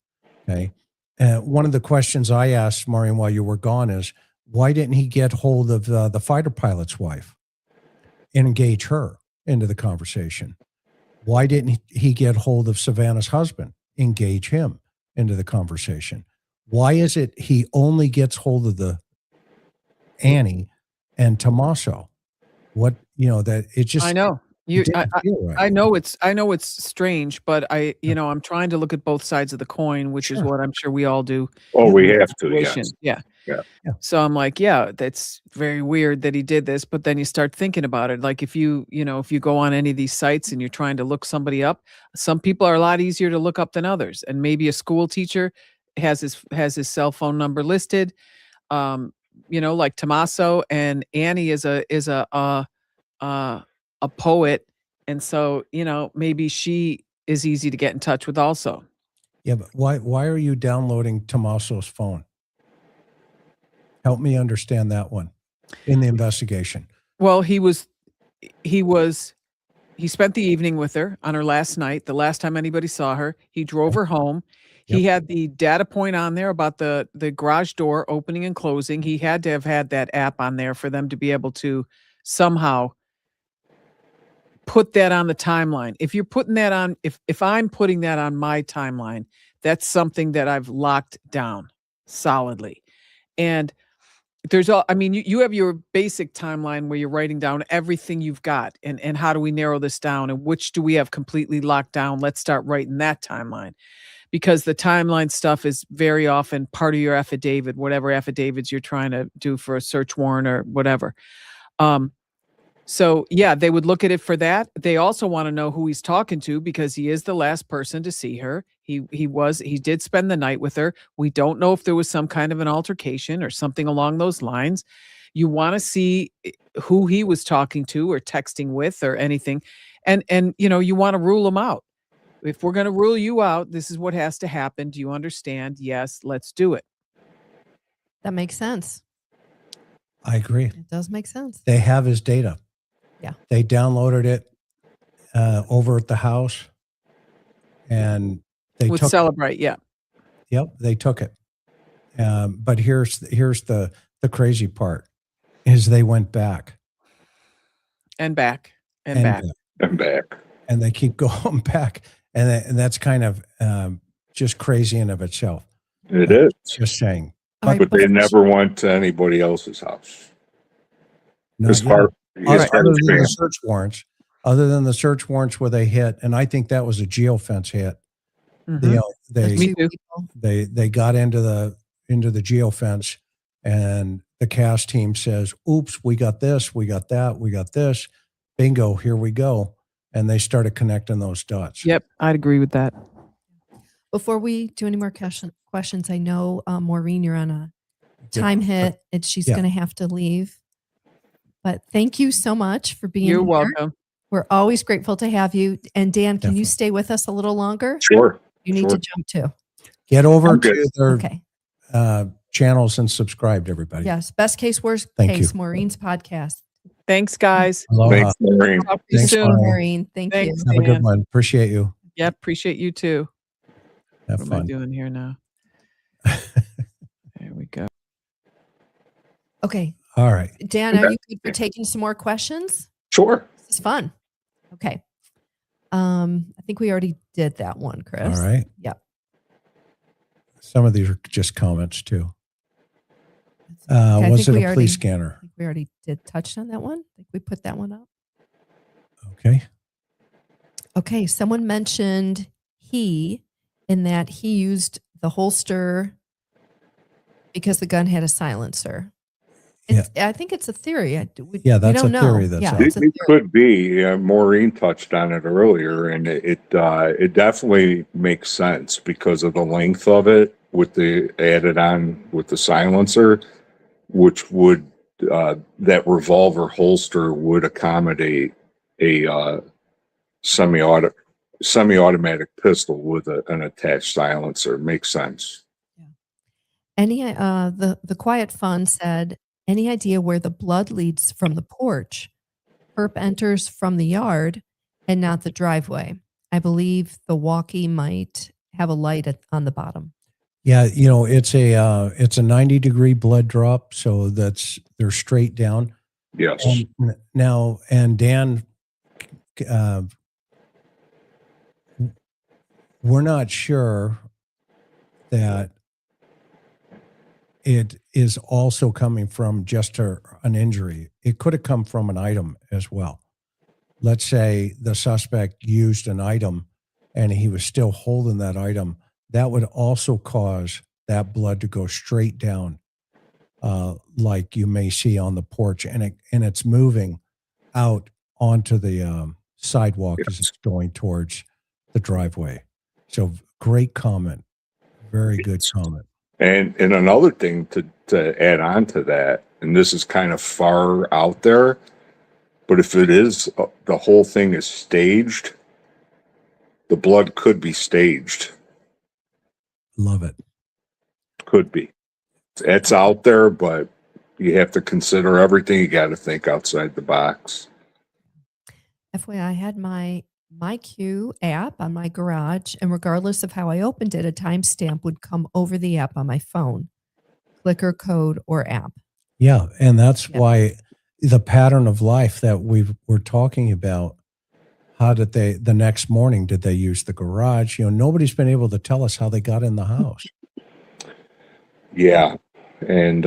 Okay. One of the questions I asked Maureen while you were gone is, why didn't he get hold of the fighter pilot's wife and engage her into the conversation? Why didn't he get hold of Savannah's husband, engage him into the conversation? Why is it he only gets hold of the Annie and Tommaso? What, that it just, I know. right. I know it's strange, but I'm trying to look at both sides of the coin, which is what I'm sure we all do. Oh, we in have this to, situation. yes. Yeah. Yeah. So I'm like, yeah, that's very weird that he did this. But then you start thinking about it. Like if you go on any of these sites and you're trying to look somebody up, some people are a lot easier to look up than others. And maybe a school teacher has his cell phone number listed. Like Tommaso, and Annie is a poet. And so, maybe she is easy to get in touch with also. Yeah, but why are you downloading Tommaso's phone? Help me understand that one in the investigation. Well, he spent the evening with her on her last night, the last time anybody saw her. He drove her home. Yep. He had the data point on there about the garage door opening and closing. He had to have had that app on there for them to be able to somehow put that on the timeline. If you're putting that on, if I'm putting that on my timeline, that's something that I've locked down solidly. And you have your basic timeline where you're writing down everything you've got and how do we narrow this down and which do we have completely locked down? Let's start writing that timeline, because the timeline stuff is very often part of your affidavit, whatever affidavits you're trying to do for a search warrant or whatever. So yeah, they would look at it for that. They also want to know who he's talking to, because he is the last person to see her. He did spend the night with her. We don't know if there was some kind of an altercation or something along those lines. You want to see who he was talking to or texting with or anything. And you want to rule him out. If we're going to rule you out, this is what has to happen. Do you understand? Yes, let's do it. That makes sense. I agree. It does make sense. They have his data. Yeah. They downloaded it over at the house, and they Would took celebrate. Yeah. Yep, they took it. But here's the crazy part is they went back And back. And and back. And back. and they keep going back, and that's kind of just crazy in of itself. It is. Just saying. All right, But they before- never went to anybody else's house. Not As yet. far Other as far than as the fam- search warrants, where they hit, and I think that was a geofence hit. Mhm. They Me too. people. they got into the geofence, and the cast team says, "Oops, we got this, we got that, we got this. Bingo, here we go." And they started connecting those dots. Yep, I'd agree with that. Before we do any more questions, I know Maureen, you're on a time hit, and she's Yeah. going to have to leave. But thank you so much for being You're here. welcome. We're always grateful to have you. And Dan, can you Definitely. stay with us a little longer? Sure. You need Sure. to jump too. Get over I'm to good. their Okay. channels and subscribe to everybody. Yes. Best case, worst Thank case, you. Maureen's podcast. Thanks, guys. Aloha. Thanks, Maureen. Talk to you Thanks, soon. Maureen. Maureen, thank Thanks. you. Have a good Dan. one. Appreciate you. Yep, appreciate you too. Have What am I fun. doing here now? There we go. Okay. All right. Dan, are you good for taking some more questions? Sure. This is fun. Okay. I think we already did that one, Chris. All right. Yep. Some of these are just comments too. Okay, I Was think it we a already- police scanner? I think we already did touch on that one. I think we put that one up. Okay. Okay. Someone mentioned in that he used the holster because the gun had a silencer. I think it's a theory. Yeah, that's don't a theory know. that's Yeah, out. it's a It theory. could be. Maureen touched on it earlier, and it definitely makes sense because of the length of it with the added on with the silencer, which would that revolver holster would accommodate a semi-automatic pistol with an attached silencer. Makes sense. Any the Quiet Fun said, any idea where the blood leads from the porch? Perp enters from the yard and not the driveway. I believe the walkie might have a light on the bottom. Yeah, it's a 90-degree blood drop, so they're straight down. Yes. And Dan, we're not sure that it is also coming from just an injury. It could have come from an item as well. Let's say the suspect used an item and he was still holding that item. That would also cause that blood to go straight down, like you may see on the porch, and it's moving out onto the sidewalk as it's going towards the driveway. So great comment. Very good comment. And another thing to add on to that, and this is kind of far out there, but if it is, the whole thing is staged, the blood could be staged. Love it. Could be. It's out there, but you have to consider everything. You got to think outside the box. FYI, I had my Q app on my garage, and regardless of how I opened it, a timestamp would come over the app on my phone, clicker, code, or app. Yeah, and that's Yeah. why the pattern of life that we're talking about. How did the next morning, did they use the garage? Nobody's been able to tell us how they got in the house. Yeah. And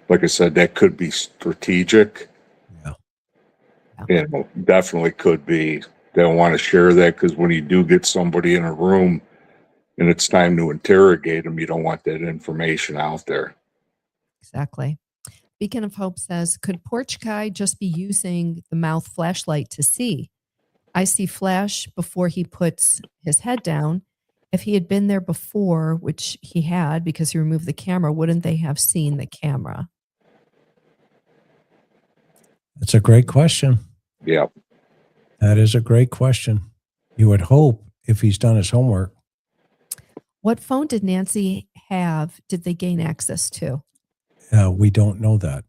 like I said, that could be strategic. Yeah. Definitely could be. They don't want to share that because when you do get somebody in a room and it's time to interrogate them, you don't want that information out there. Exactly. Beacon of Hope says, could Porch Guy just be using the mouth flashlight to see? I see flash before he puts his head down. If he had been there before, which he had because he removed the camera, wouldn't they have seen the camera? That's a great question. Yeah. That is a great question. You would hope if he's done his homework. What phone did Nancy have? Did they gain access to? We don't know that.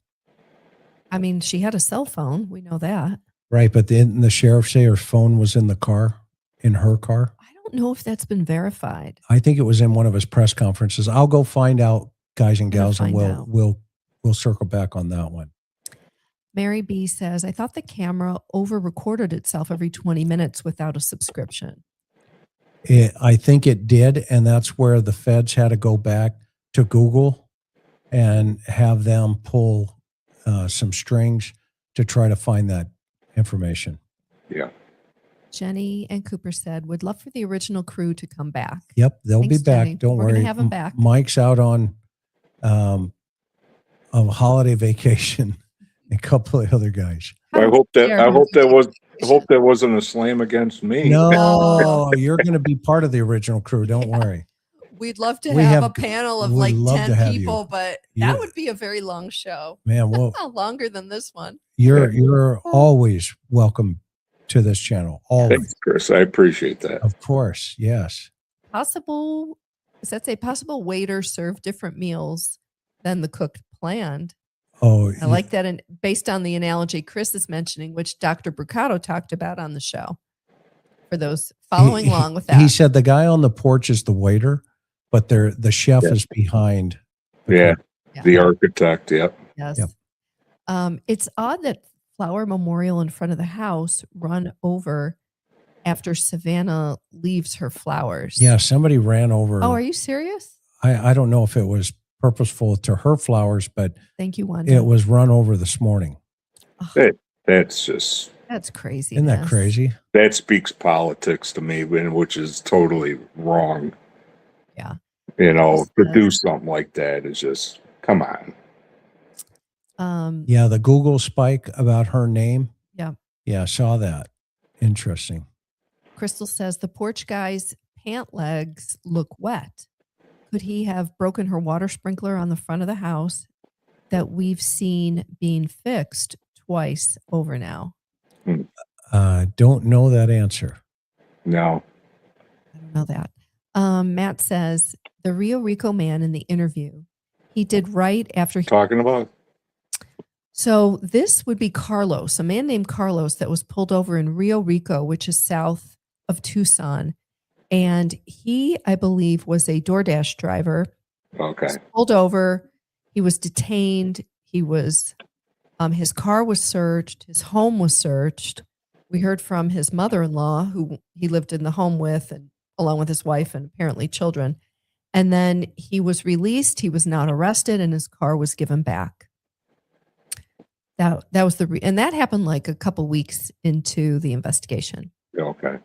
I mean, she had a cell phone. We know that. Right, but didn't the sheriff say her phone was in the car, in her car? I don't know if that's been verified. I think it was in one of his press conferences. I'll go find out guys and Gonna gals, and find out. we'll circle back on that one. Mary B says, I thought the camera over recorded itself every 20 minutes without a subscription. I think it did, and that's where the feds had to go back to Google and have them pull some strings to try to find that information. Yeah. Jenny and Cooper said, would love for the original crew to come back. Yep, they'll Thanks, be back. Jenny. Don't We're worry. gonna have them back. Mike's out on a holiday vacation. A couple of other guys. I hope that wasn't a slam against me. No, you're going to be part of the original crew. Don't worry. We'd love to We have have- a panel of would like love to 10 have you. people, but Yeah. that would be a very long show. Man, well, Longer than this one. you're always welcome to this channel. Always. Thanks, Chris. I appreciate that. Of course. Yes. Possible, does that say possible waiter serve different meals than the cook planned? Oh, I like that. And based on the analogy Chris is mentioning, which Dr. Brucato talked about on the show, for those following along with that. He said the guy on the porch is the waiter, but the chef is behind. Yeah. Yeah. The architect. Yep. Yes. Yep. It's odd that Flower Memorial in front of the house run over after Savannah leaves her flowers. Yeah, somebody ran over. Oh, are you serious? I don't know if it was purposeful to her flowers, but Thank you, Wanda. it was run over this morning. That's crazy. Isn't that crazy? that speaks politics to me, which is totally wrong. Yeah. You know, Yes, to it do is. something like that is just, come on. Yeah, the Google spike about her name. Yeah. Yeah, saw that. Interesting. Crystal says the porch guy's pant legs look wet. Could he have broken her water sprinkler on the front of the house that we've seen being fixed twice over now? Don't know that answer. No. I don't know that. Matt says the Rio Rico man in the interview, he did right after he. Talking about? So this would be Carlos, a man named Carlos that was pulled over in Rio Rico, which is south of Tucson. And he, I believe, was a DoorDash driver. Okay. Pulled over. He was detained. He was, his car was searched. His home was searched. We heard from his mother-in-law, who he lived in the home with, and along with his wife and apparently children. And then he was released. He was not arrested, and his car was given back. That was and that happened like a couple weeks into the investigation. Okay.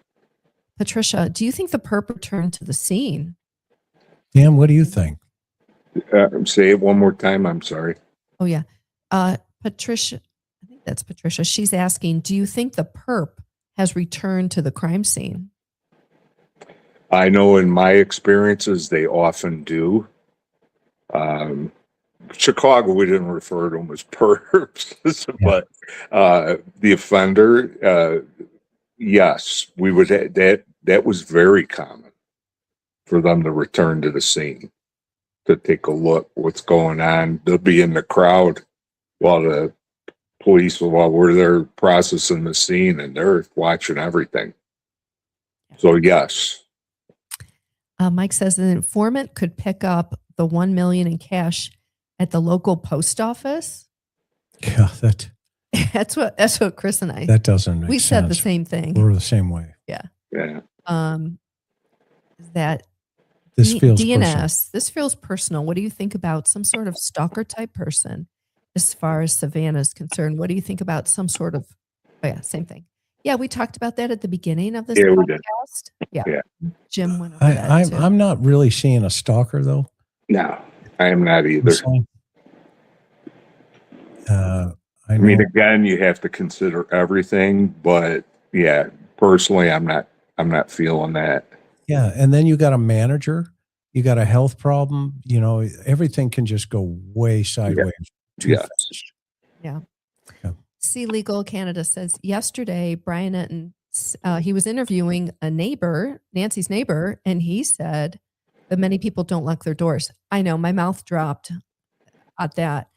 Patricia, do you think the perp returned to the scene? Dan, what do you think? Say it one more time. I'm sorry. Oh, yeah. Patricia, I think that's Patricia. She's asking, do you think the perp has returned to the crime scene? I know in my experiences, they often do. Chicago, we didn't refer to them as perps, but the offender, yes, we would. That was very common for them to return to the scene to take a look what's going on. They'll be in the crowd while the police, while we're there processing the scene, and they're watching everything. So yes. Mike says an informant could pick up the $1 million in cash at the local post office. Yeah, That's what Chris and I. that doesn't make we sense. said the same thing. We're the same way. Yeah. Yeah. That This feels DNS. personal. This feels personal. What do you think about some sort of stalker type person, as far as Savannah is concerned? What do you think about some sort of? Oh yeah, same thing. Yeah, we talked about that at the beginning of this Yeah, we podcast. did. Yeah. Jim went over that I'm too. I'm not really seeing a stalker though. No, I am not either. personally. I I mean, know- again, you have to consider everything, but yeah, personally, I'm not feeling that. Yeah, and then you got a manager, you got a health problem. You know, everything can just go way sideways. too Yes. fast. C Legal Canada says yesterday, Brian Etten, he was interviewing a neighbor, Nancy's neighbor, and he said that many people don't lock their doors. I know, my mouth dropped at that.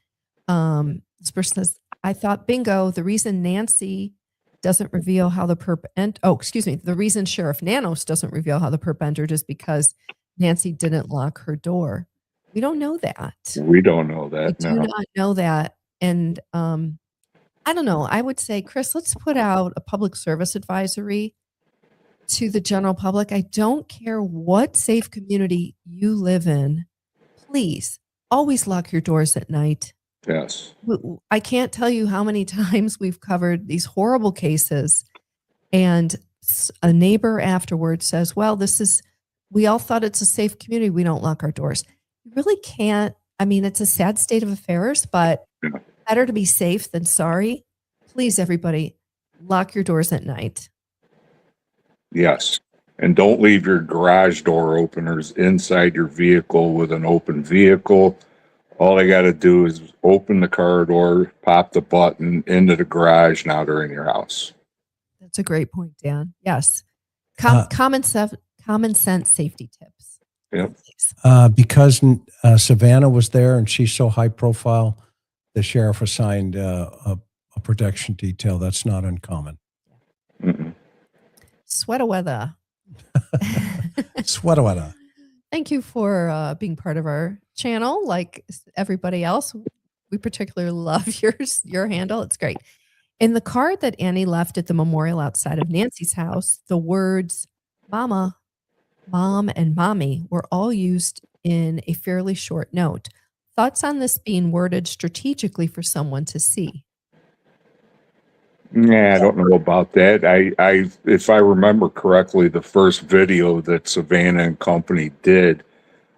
This person says, I thought, bingo, the reason Nancy doesn't reveal how the perp the reason Sheriff Nanos doesn't reveal how the perp entered is because Nancy didn't lock her door. We don't know that. We don't know We that do now. not know that. And I don't know. I would say, Chris, let's put out a public service advisory to the general public. I don't care what safe community you live in. Please always lock your doors at night. Yes. I can't tell you how many times we've covered these horrible cases, and a neighbor afterwards says, well, we all thought it's a safe community. We don't lock our doors. You really can't. I mean, it's a sad state of affairs, but Yeah. better to be safe than sorry. Please, everybody, lock your doors at night. Yes. And don't leave your garage door openers inside your vehicle with an open vehicle. All they got to do is open the car door, pop the button into the garage. Now they're in your house. That's a great point, Dan. Yes. Common sense safety tips. Yep. Because Savannah was there and she's so high profile, the sheriff assigned a protection detail. That's not uncommon. Mm-mm. Sweater weather. Sweater weather. Thank you for being part of our channel. Like everybody else, we particularly love your handle. It's great. In the card that Annie left at the memorial outside of Nancy's house, the words mama, mom, and mommy were all used in a fairly short note. Thoughts on this being worded strategically for someone to see? Yeah, I don't know about that. If I remember correctly, the first video that Savannah and company did,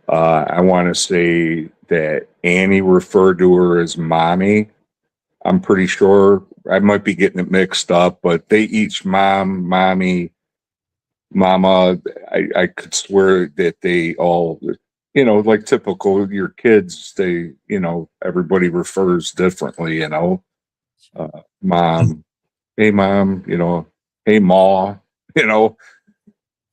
I want to say that Annie referred to her as mommy. I'm pretty sure. I might be getting it mixed up, but they each mom, mommy, mama. I could swear that they all, like typical your kids, everybody refers differently, mom. Hey, mom, hey, ma,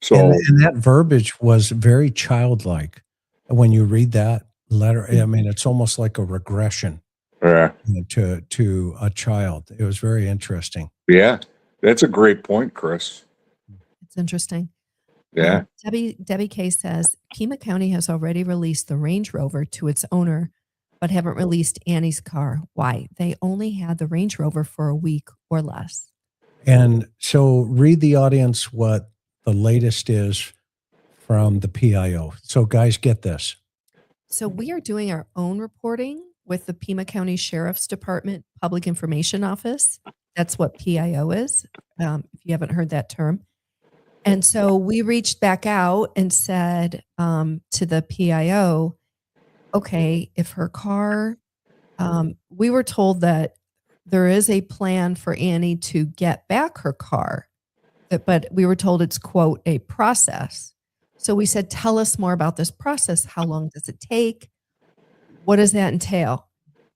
so. And that verbiage was very childlike. When you read that letter, I mean, it's almost like a regression to a child. It was very interesting. Yeah, that's a great point, Chris. It's interesting. Yeah. Debbie K says, Pima County has already released the Range Rover to its owner, but haven't released Annie's car. Why? They only had the Range Rover for a week or less. And so read the audience what the latest is from the PIO. So guys, get this. So we are doing our own reporting with the Pima County Sheriff's Department Public Information Office. That's what PIO is, if you haven't heard that term. And so we reached back out and said to the PIO, okay, if her car, we were told that there is a plan for Annie to get back her car, but we were told it's, quote, a process. So we said, tell us more about this process. How long does it take? What does that entail?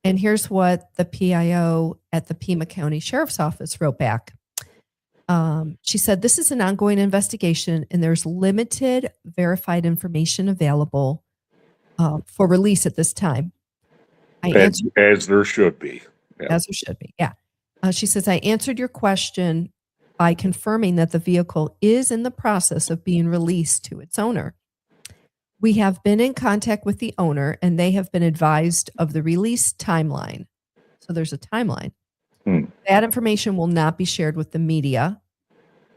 And here's what the PIO at the Pima County Sheriff's Office wrote back. She said, this is an ongoing investigation and there's limited verified information available for release at this time. As there should be. Yeah. As there should be, yeah. She says, I answered your question by confirming that the vehicle is in the process of being released to its owner. We have been in contact with the owner and they have been advised of the release timeline. So there's a timeline. That information will not be shared with the media.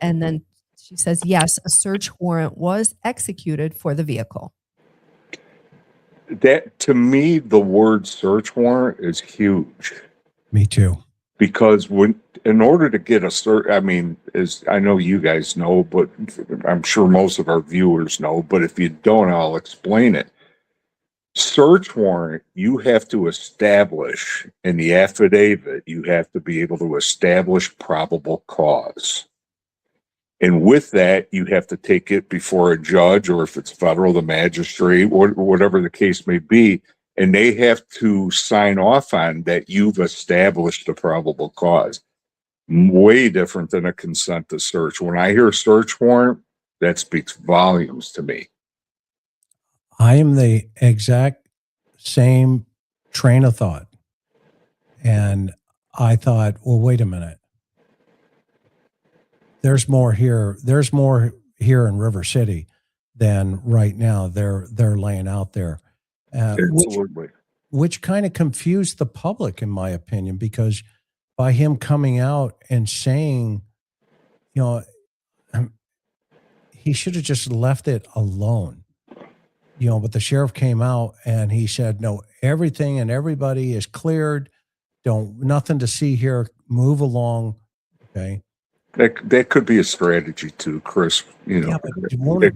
And then she says, yes, a search warrant was executed for the vehicle. That, to me, the word search warrant is huge. Me too. Because in order to get a search, I mean, as I know you guys know, but I'm sure most of our viewers know, but if you don't, I'll explain it. Search warrant, you have to establish in the affidavit, you have to be able to establish probable cause. And with that, you have to take it before a judge, or if it's federal, the magistrate, or whatever the case may be. And they have to sign off on that you've established a probable cause. Way different than a consent to search. When I hear search warrant, that speaks volumes to me. I am the exact same train of thought. And I thought, well, wait a minute. There's more here. There's more here in River City than right now they're laying out there. Absolutely. Which kind of confused the public, in my opinion, because by him coming out and saying, you know, he should have just left it alone. But the sheriff came out and he said, no, everything and everybody is cleared. Nothing to see here. Move along. Okay. That could be a strategy too, Chris. But won't it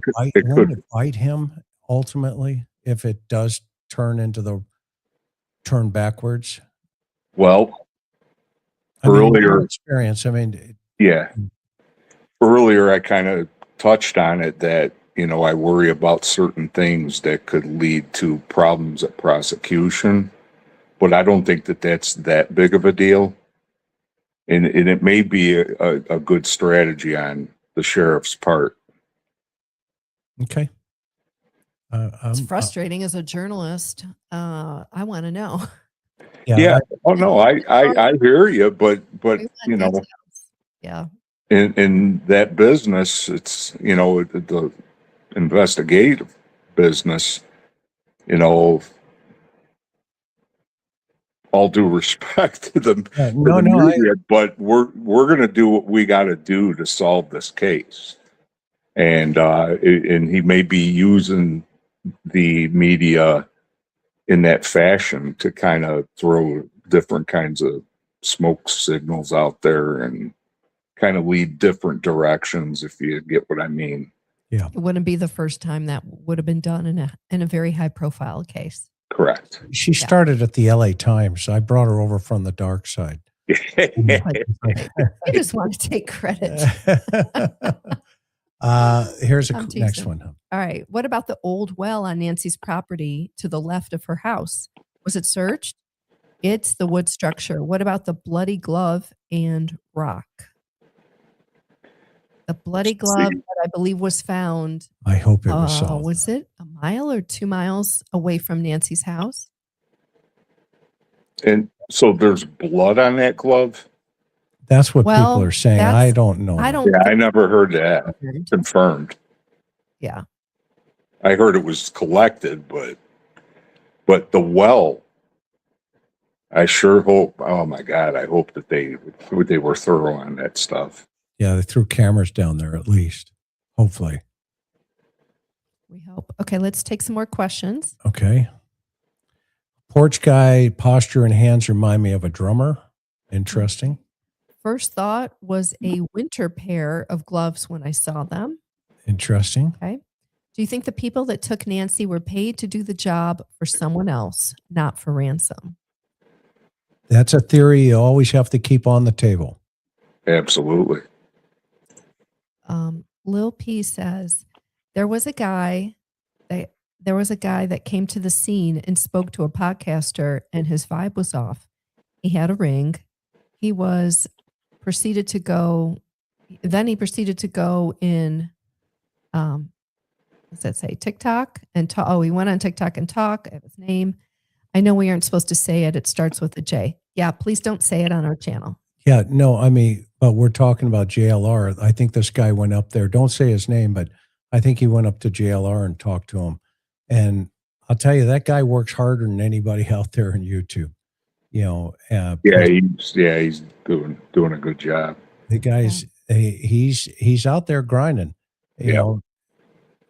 bite him ultimately if it does turn backwards? Well, earlier experience. Earlier I kind of touched on it that, I worry about certain things that could lead to problems at prosecution, but I don't think that that's that big of a deal. And it may be a good strategy on the sheriff's part. Okay. It's frustrating as a journalist. I want to know. Yeah. I hear you, but yeah. In that business, it's, the investigative business, all due respect to the media, but we're going to do what we got to do to solve this case. And he may be using the media in that fashion to kind of throw different kinds of smoke signals out there and kind of lead different directions, if you get what I mean. Yeah. It wouldn't be the first time that would have been done in a very high profile case. Correct. She started at the LA Times. I brought her over from the dark side. I just want to take credit. Here's next one. All right. What about the old well on Nancy's property to the left of her house? Was it searched? It's the wood structure. What about the bloody glove and rock? The bloody glove that I believe was found. I hope it was solved. Was it a mile or 2 miles away from Nancy's house? And so there's blood on that glove? That's what people are saying. I don't know. I never heard that confirmed. Yeah. I heard it was collected, but the well, I sure hope, oh my God, I hope that they were thorough on that stuff. Yeah, they threw cameras down there at least. Hopefully. We hope. Okay, let's take some more questions. Okay. Porch guy, posture and hands remind me of a drummer. Interesting. First thought was a winter pair of gloves when I saw them. Interesting. Okay. Do you think the people that took Nancy were paid to do the job for someone else, not for ransom? That's a theory you always have to keep on the table. Absolutely. Lil P says there was a guy that came to the scene and spoke to a podcaster, and his vibe was off. He had a ring. He proceeded to go in. What's that say? TikTok and talk. Oh, he went on TikTok and talk. I have his name. I know we aren't supposed to say it. It starts with a J. Yeah, please don't say it on our channel. Yeah, no, but we're talking about JLR. I think this guy went up there. Don't say his name, but I think he went up to JLR and talked to him. And I'll tell you, that guy works harder than anybody out there on YouTube. He's doing a good job. The guy's he's out there grinding. You know.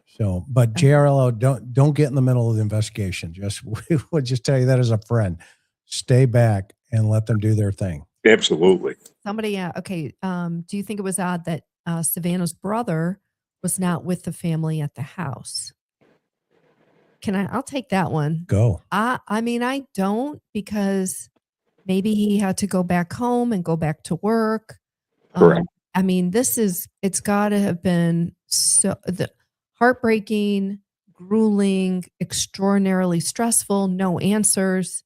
So, but JRLO, don't get in the middle of the investigation. We'll just tell you that as a friend. Stay back and let them do their thing. Absolutely. Somebody, okay. Do you think it was odd that Savannah's brother was not with the family at the house? I'll take that one. Go. I don't, because maybe he had to go back home and go back to work. Correct. It's got to have been heartbreaking, grueling, extraordinarily stressful, no answers.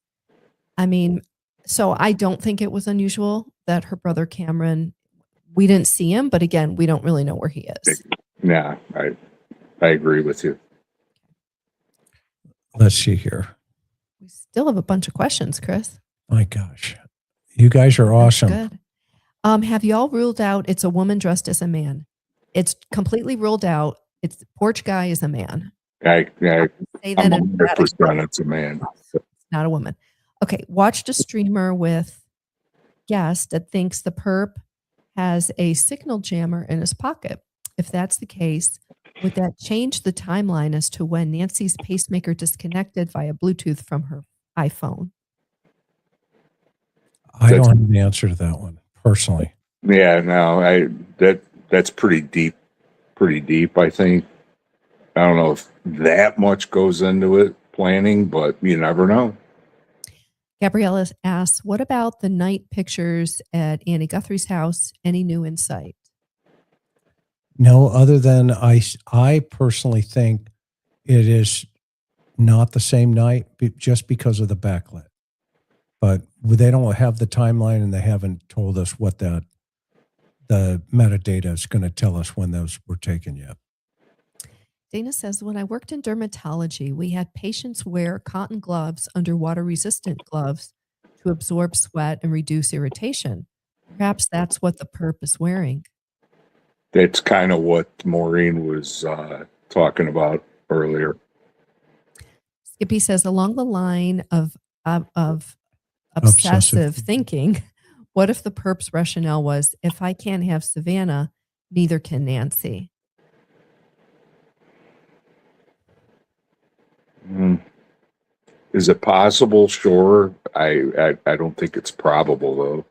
So I don't think it was unusual that her brother Cameron, we didn't see him, but again, we don't really know where he is. Yeah, I agree with you. Let's see here. We still have a bunch of questions, Chris. My gosh. You guys are awesome. That's good. Have y'all ruled out it's a woman dressed as a man? It's completely ruled out. It's porch guy is a man. I Say I'm that in 100% it's a man. not a woman. Okay, watched a streamer with guest that thinks the perp has a signal jammer in his pocket. If that's the case, would that change the timeline as to when Nancy's pacemaker disconnected via Bluetooth from her iPhone? I don't have the answer to that one personally. Yeah, no, that's pretty deep, I think. I don't know if that much goes into it, planning, but you never know. Gabriella asks, what about the night pictures at Annie Guthrie's house? Any new insight? No, other than I personally think it is not the same night just because of the backlit. But they don't have the timeline and they haven't told us what the metadata is going to tell us when those were taken yet. Dana says, when I worked in dermatology, we had patients wear cotton gloves under water-resistant gloves to absorb sweat and reduce irritation. Perhaps that's what the perp is wearing. That's kind of what Maureen was talking about earlier. Skippy says, along the line of obsessive thinking, what if the perp's rationale was, if I can't have Savannah, neither can Nancy? Is it possible? Sure. I don't think it's probable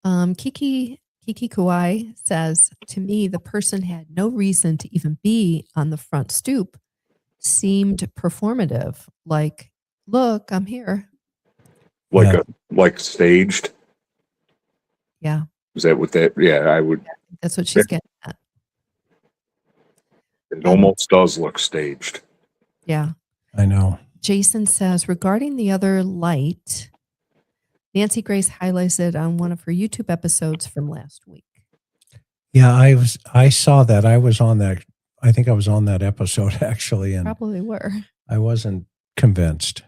though. Kiki Kuai says, to me, the person had no reason to even be on the front stoop. Seemed performative, like, look, I'm here. Like staged. Yeah. Is that what that? Yeah, I would. That's what she's getting at. It almost does look staged. Yeah. I know. Jason says, regarding the other light, Nancy Grace highlights it on one of her YouTube episodes from last week. Yeah, I saw that. I was on that. I think I was on that episode actually, and Probably were. I wasn't convinced.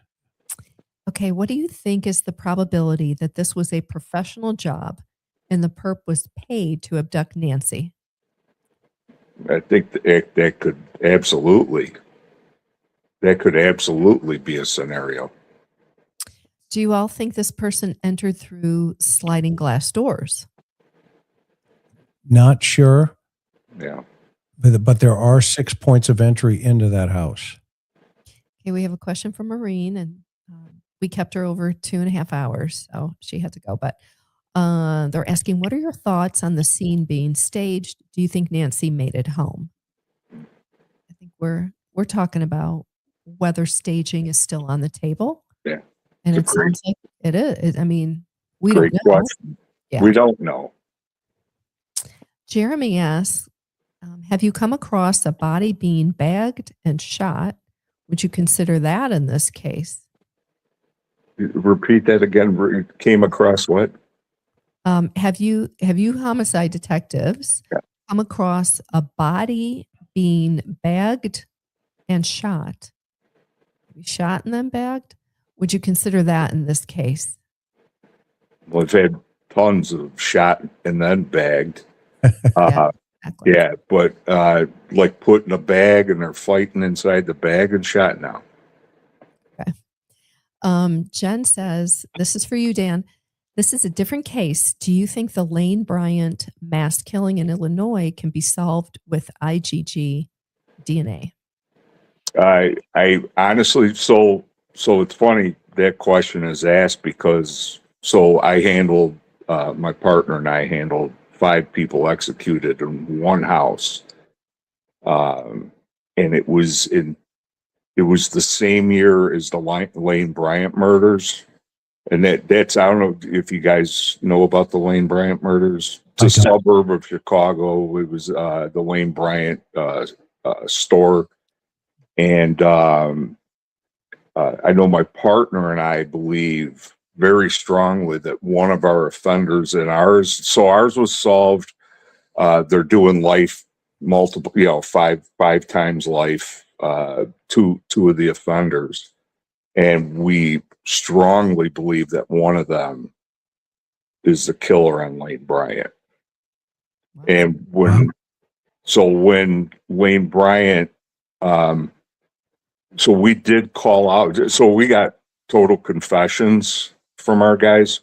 Okay, what do you think is the probability that this was a professional job and the perp was paid to abduct Nancy? I think that could absolutely be a scenario. Do you all think this person entered through sliding glass doors? Not sure. Yeah. But there are 6 points of entry into that house. Okay, we have a question from Maureen, and we kept her over 2.5 hours, so she had to go. But they're asking, what are your thoughts on the scene being staged? Do you think Nancy made it home? I think we're talking about whether staging is still on the table. Yeah. And it sounds like it is. I mean, we Great don't know. question. Yeah. We don't know. Jeremy asks, have you come across a body being bagged and shot? Would you consider that in this case? Repeat that again. Came across what? Have you homicide detectives come across a body being bagged and shot? Shot and then bagged? Would you consider that in this case? Well, I've had tons of shot and then bagged. Exactly. Yeah, but like put in a bag and they're fighting inside the bag and shot now. Okay. Jen says, this is for you, Dan. This is a different case. Do you think the Lane Bryant mass killing in Illinois can be solved with IgG DNA? I honestly, so it's funny that question is asked because I handled my partner and I handled 5 people executed in one house, and it was the same year as the Lane Bryant murders, and that's I don't know if you guys know about the Lane Bryant murders. It's a suburb of Chicago. It was the Lane Bryant store. And I know my partner and I believe very strongly that one of our offenders in ours was solved. They're doing life multiple, 5 times life, two of the offenders. And we strongly believe that one of them is the killer on Lane Bryant. Wow. And when Lane Bryant So we did call out. So we got total confessions from our guys.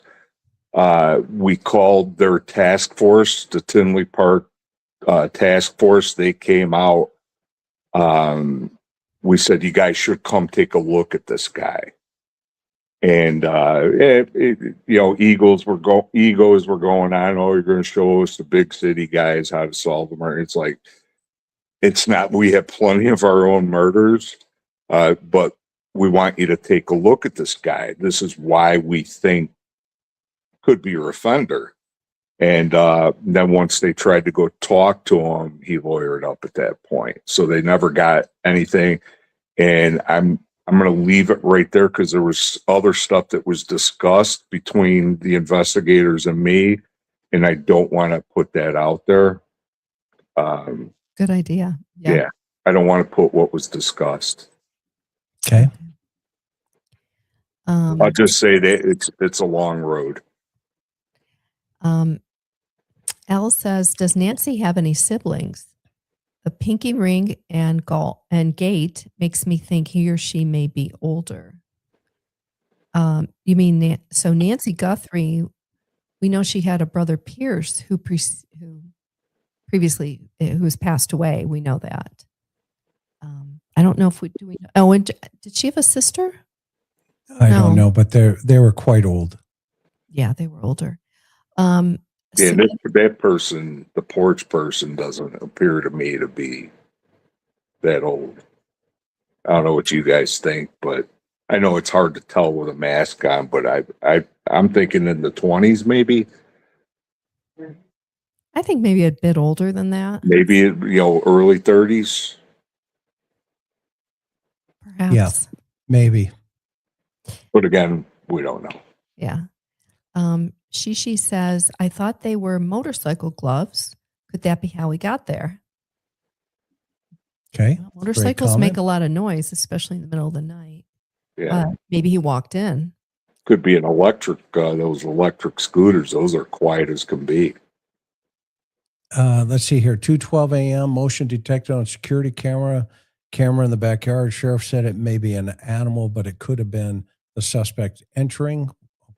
We called their task force, the Tinley Park task force. They came out. We said, you guys should come take a look at this guy. And, egos were going on. Oh, you're going to show us the big city guys how to solve them. It's like, it's not, we have plenty of our own murders, but we want you to take a look at this guy. This is why we think could be your offender. And then once they tried to go talk to him, he lawyered up at that point. So they never got anything. And I'm going to leave it right there because there was other stuff that was discussed between the investigators and me, and I don't want to put that out there. Good idea. Yeah, I don't want to put what was discussed. Okay. I'll just say that it's a long road. Al says, does Nancy have any siblings? The pinky ring and gait makes me think he or she may be older. You mean, so Nancy Guthrie, we know she had a brother Pierce who previously, who has passed away. We know that. I don't know if we know. Oh, and did she have a sister? I don't know, but they were quite old. Yeah, they were older. Yeah, that person, the porch person, doesn't appear to me to be that old. I don't know what you guys think, but I know it's hard to tell with a mask on, but I'm thinking in the 20s maybe. I think maybe a bit older than that. Maybe, early 30s. Perhaps. Yeah, maybe. But again, we don't know. Yeah. She says, I thought they were motorcycle gloves. Could that be how we got there? Okay. Well, motorcycles make a lot of noise, especially in the middle of the night. Yeah. Maybe he walked in. Could be an electric, those electric scooters. Those are quiet as can be. Let's see here. 2:12 a.m. Motion detected on security camera in the backyard. Sheriff said it may be an animal, but it could have been the suspect entering.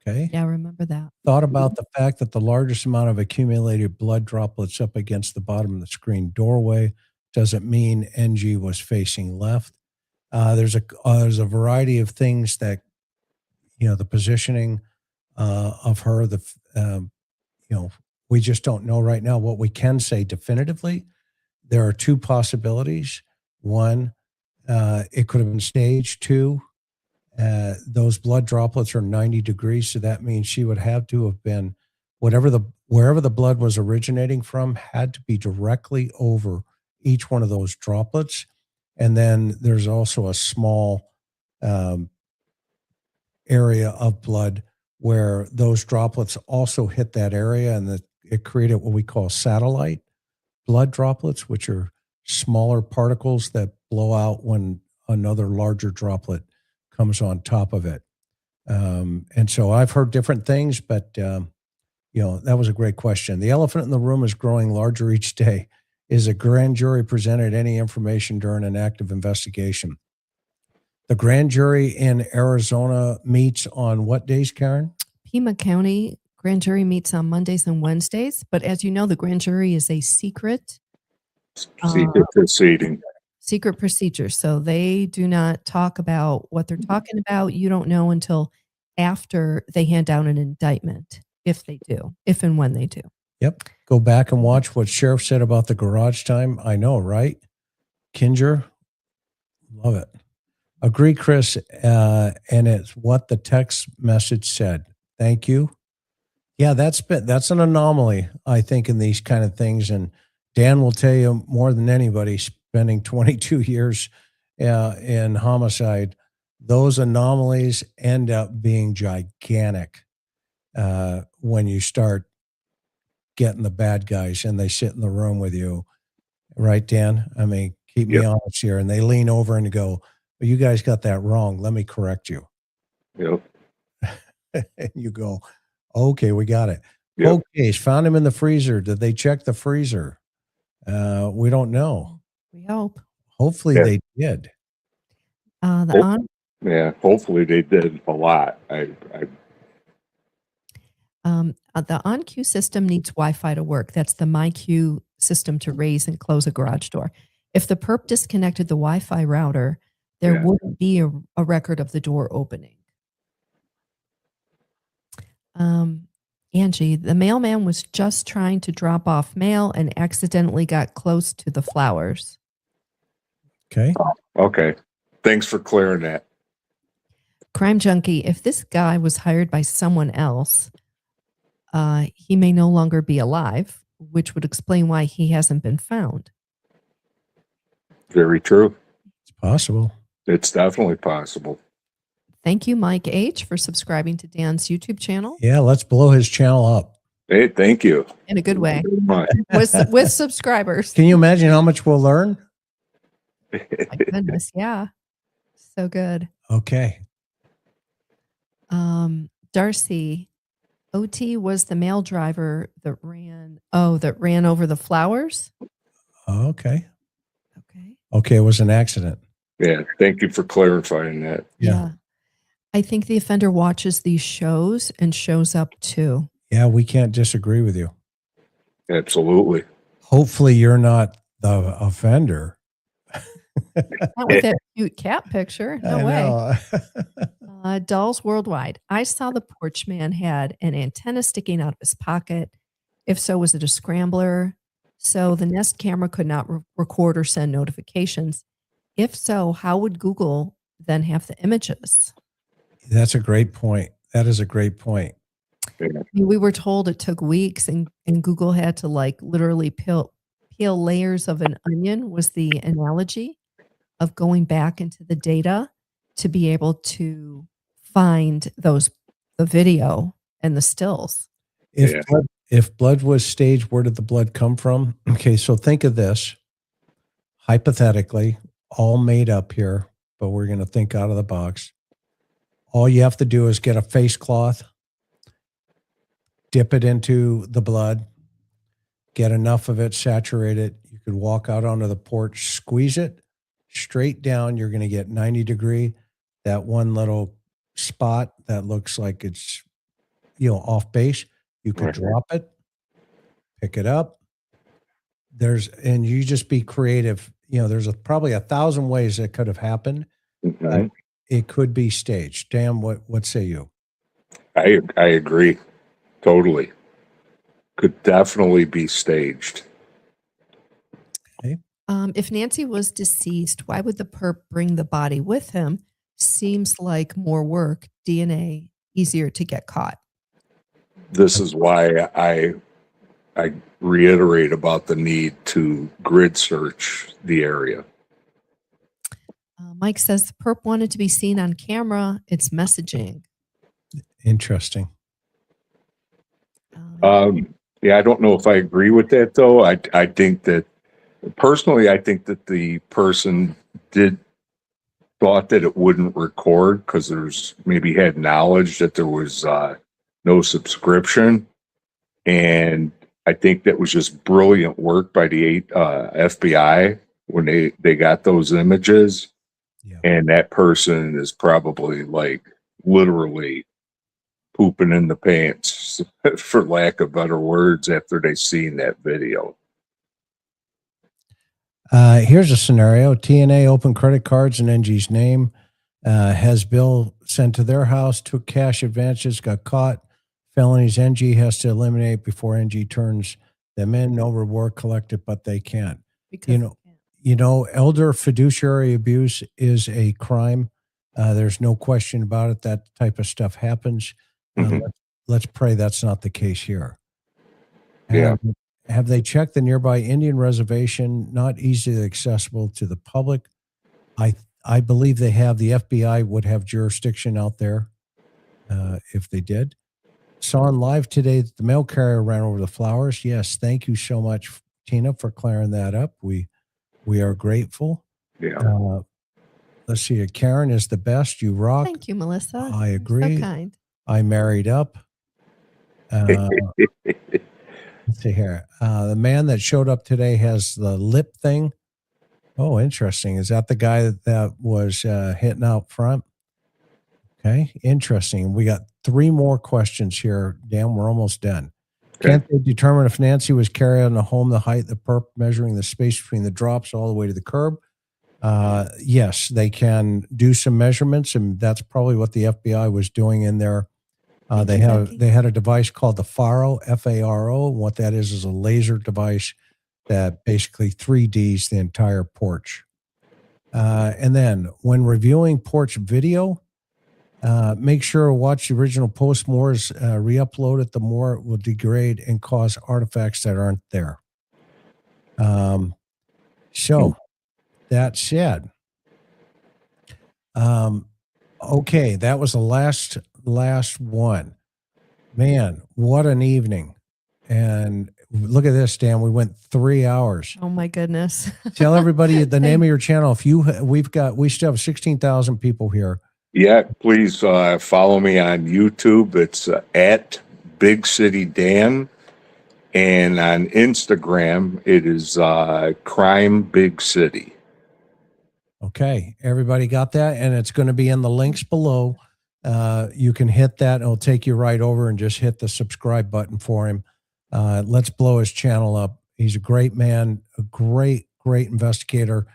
Okay. Yeah, I remember that. Thought about the fact that the largest amount of accumulated blood droplets up against the bottom of the screen doorway doesn't mean NG was facing left. There's a variety of things that, the positioning of her, we just don't know right now. What we can say definitively, there are two possibilities. One, it could have been stage. Two, those blood droplets are 90 degrees. So that means she would have to have been wherever the blood was originating from had to be directly over each one of those droplets. And then there's also a small area of blood where those droplets also hit that area, and it created what we call satellite blood droplets, which are smaller particles that blow out when another larger droplet comes on top of it. And so I've heard different things, but that was a great question. The elephant in the room is growing larger each day. Is a grand jury presented any information during an active investigation? The grand jury in Arizona meets on what days, Karen? Pima County grand jury meets on Mondays and Wednesdays, but as you know, the grand jury is a secret proceeding. Secret procedure. So they do not talk about what they're talking about. You don't know until after they hand down an indictment, if and when they do. Yep. Go back and watch what Sheriff said about the garage time. I know, right? Kinger, love it. Agree, Chris, and it's what the text message said. Thank you. Yeah, that's an anomaly, I think, in these kind of things. And Dan will tell you more than anybody, spending 22 years in homicide, those anomalies end up being gigantic when you start getting the bad guys and they sit in the room with you. Right, Dan? I mean, keep me honest here. And they lean over and go, well, you guys got that wrong. Let me correct you. Yep. And you go, okay, we got it. Yep. Okay, found him in the freezer. Did they check the freezer? We don't know. We hope. Hopefully Yeah. they did. The Oh. on Yeah, hopefully they did a lot. the on-cue system needs Wi-Fi to work. That's the MyQ system to raise and close a garage door. If the perp disconnected the Wi-Fi router, there Yeah. wouldn't be a record of the door opening. Angie, the mailman was just trying to drop off mail and accidentally got close to the flowers. Okay. Okay. Thanks for clearing that. Crime Junkie, if this guy was hired by someone else, he may no longer be alive, which would explain why he hasn't been found. Very true. It's possible. It's definitely possible. Thank you, Mike H., for subscribing to Dan's YouTube channel. Yeah, let's blow his channel up. Hey, thank you. In a good way. Very much. with subscribers. Can you imagine how much we'll learn? My goodness, yeah. So good. Okay. Darcy, OT was the mail driver that ran over the flowers. Okay. Okay. Okay, it was an accident. Yeah, thank you for clarifying that. Yeah. I think the offender watches these shows and shows up too. Yeah, we can't disagree with you. Absolutely. Hopefully you're not the offender. Not with that cute cat picture. No I way. know. Dolls Worldwide. I saw the porch man had an antenna sticking out of his pocket. If so, was it a scrambler? So the Nest camera could not record or send notifications. If so, how would Google then have the images? That's a great point. That is a great point. I mean, we were told it took weeks and Google had to like literally peel layers of an onion was the analogy of going back into the data to be able to find the video and the stills. If blood was staged, where did the blood come from? Okay, so think of this. Hypothetically, all made up here, but we're going to think out of the box. All you have to do is get a face cloth, dip it into the blood, get enough of it saturated. You could walk out onto the porch, squeeze it straight down. You're going to get 90 degree. That one little spot that looks like it's, off base, you could drop it, pick it up. And you just be creative. There's probably 1,000 ways that could have happened. Mhm. It could be staged. Dan, what say you? I agree. Totally. Could definitely be staged. Okay. If Nancy was deceased, why would the perp bring the body with him? Seems like more work, DNA, easier to get caught. This is why I reiterate about the need to grid search the area. Mike says the perp wanted to be seen on camera. It's messaging. Interesting. Yeah, I don't know if I agree with that though. I think that personally, I think that the person thought that it wouldn't record because there's maybe had knowledge that there was no subscription. And I think that was just brilliant work by the FBI when they got those images. Yeah. And that person is probably like literally pooping in the pants, for lack of better words, after they seen that video. Here's a scenario. TNA opened credit cards in NG's name, has bill sent to their house, took cash advances, got caught. Felonies NG has to eliminate before NG turns them in. No reward collected, but they can't. Elder fiduciary abuse is a crime. There's no question about it. That type of stuff happens. Let's pray that's not the case here. Yeah. Have they checked the nearby Indian reservation? Not easily accessible to the public. I believe they have. The FBI would have jurisdiction out there if they did. Saw on live today that the mail carrier ran over the flowers. Yes, thank you so much, Tina, for clearing that up. We are grateful. Yeah. Let's see. Karen is the best. You rock. Thank you, Melissa. I You're agree. so kind. I married up. Let's see here. The man that showed up today has the lip thing. Oh, interesting. Is that the guy that was hitting out front? Okay, interesting. We got 3 more questions here. Dan, we're almost done. Okay. Can't they determine if Nancy was carried on the home, the height, the perp, measuring the space between the drops all the way to the curb? Yes, they can do some measurements, and that's probably what the FBI was doing in there. They had a device called the FARO, F-A-R-O. And what that is a laser device that basically 3Ds the entire porch. And then when reviewing porch video, make sure to watch the original post. More is re-upload it, the more it will degrade and cause artifacts that aren't there. So that said, okay, that was the last one. Man, what an evening. And look at this, Dan. We went 3 hours. Oh my goodness. Tell everybody the name of your channel. We still have 16,000 people here. Yeah, please follow me on YouTube. It's at Big City Dan. And on Instagram, it is Crime Big City. Okay, everybody got that? And it's going to be in the links below. You can hit that. It'll take you right over and just hit the subscribe button for him. Let's blow his channel up. He's a great man, a great investigator,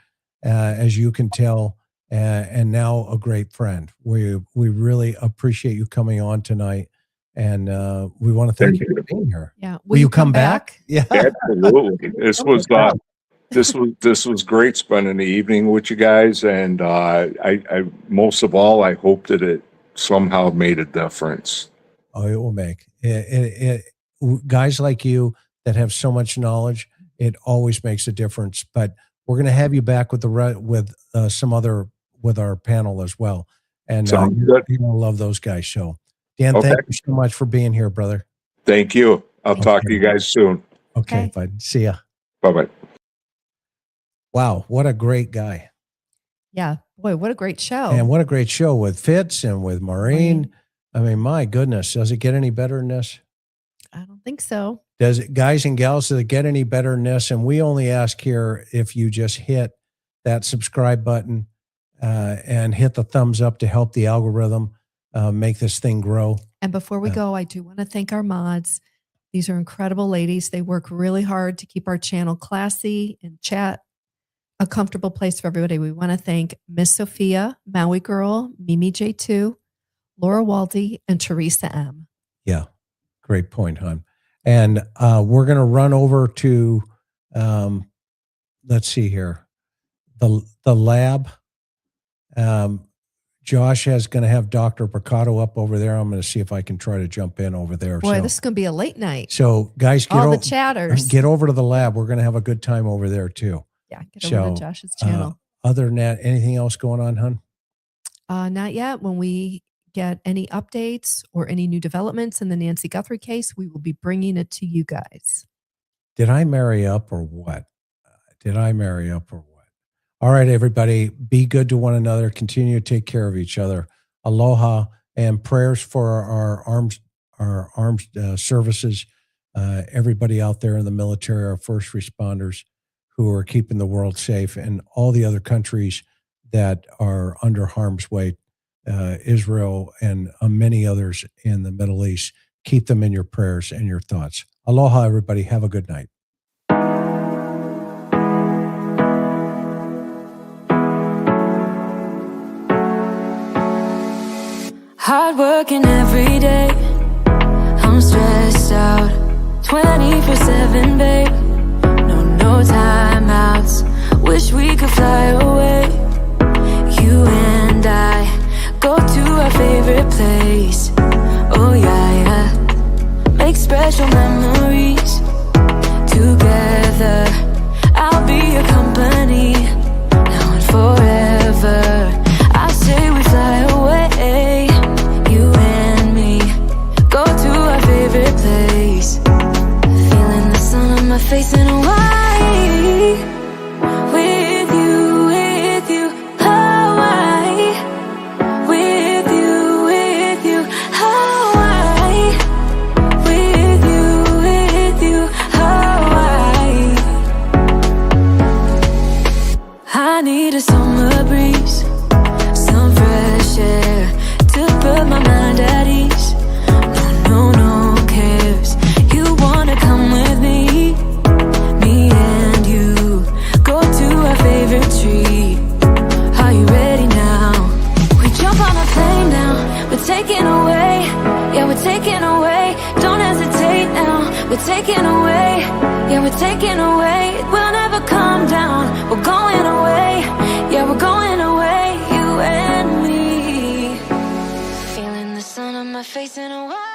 as you can tell, and now a great friend. We really appreciate you coming on tonight, and we want to thank you for being here. Yeah. Will you come back? Yeah, Absolutely. This was great spending the evening with you guys, and I most of all, I hope that it somehow made a difference. Oh, it will make it. Guys like you that have so much knowledge, it always makes a difference. But we're going to have you back with our panel as well, and Sounds good. you're going to love those guys. So, Dan, Okay. thank you so much for being here, brother. Thank you. I'll talk to Okay. you guys soon. Okay, bud. See ya. Bye-bye. Wow, what a great guy. Yeah. Boy, what a great show. And what a great show with Fitz and with Maureen. I mean, my goodness, does it get any better than this? I don't think so. Does it, guys and gals, does it get any better than this? And we only ask here if you just hit that subscribe button and hit the thumbs up to help the algorithm make this thing grow. And before we go, I do want to thank our mods. These are incredible ladies. They work really hard to keep our channel classy and chat a comfortable place for everybody. We want to thank Miss Sophia, Maui Girl, Mimi J2, Laura Waldy, and Teresa M. Yeah, great point, hon. And we're going to run over to, let's see here, the lab. Josh is going to have Dr. Picato up over there. I'm going to see if I can try to jump in over there. Boy, so, this is going to be a late night. So guys, all the chatters. Get over to the lab. We're going to have a good time over there too. Yeah, get over to Josh's channel. Other than that, anything else going on, hon? Not yet. When we get any updates or any new developments in the Nancy Guthrie case, we will be bringing it to you guys. Did I marry up or what? All right, everybody, be good to one another. Continue to take care of each other. Aloha, and prayers for our armed services. Everybody out there in the military, our first responders who are keeping the world safe, and all the other countries that are under harm's way, Israel and many others in the Middle East. Keep them in your prayers and your thoughts. Aloha, everybody. Have a good night. Hard working every day, I'm stressed out 24/7, babe. No timeouts, wish we could fly away. You and I go to our favorite place. Oh yeah, make special memories together. I'll be your company now and forever. I say we fly away, you and me, go to our favorite place. Feeling the sun on my face in Hawaii, with you, with Yeah, we're taking away. Don't hesitate now. We're taking away. Yeah, we're taking away. We'll never come down. We're going away. Yeah, we're going away. You and me. Feeling the sun on my face in a while.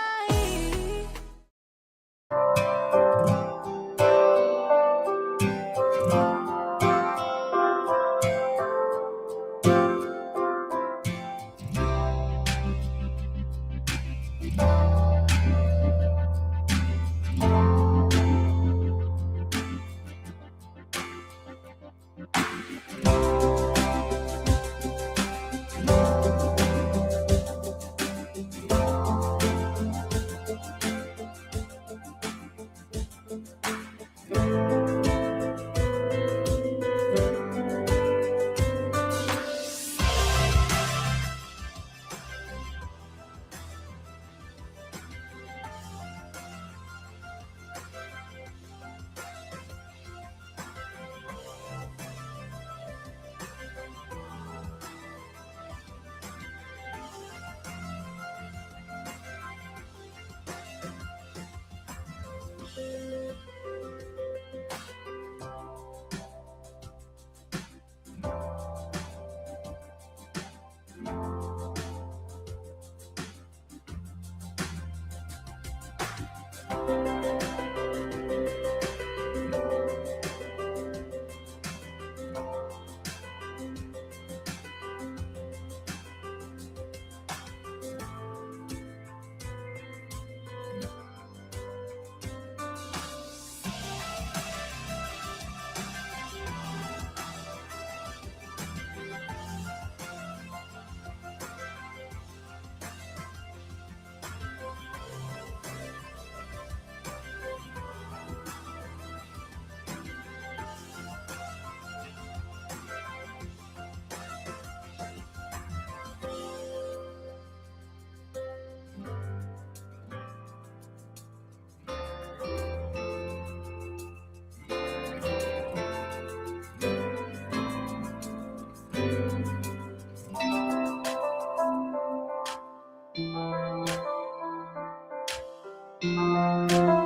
Thank you.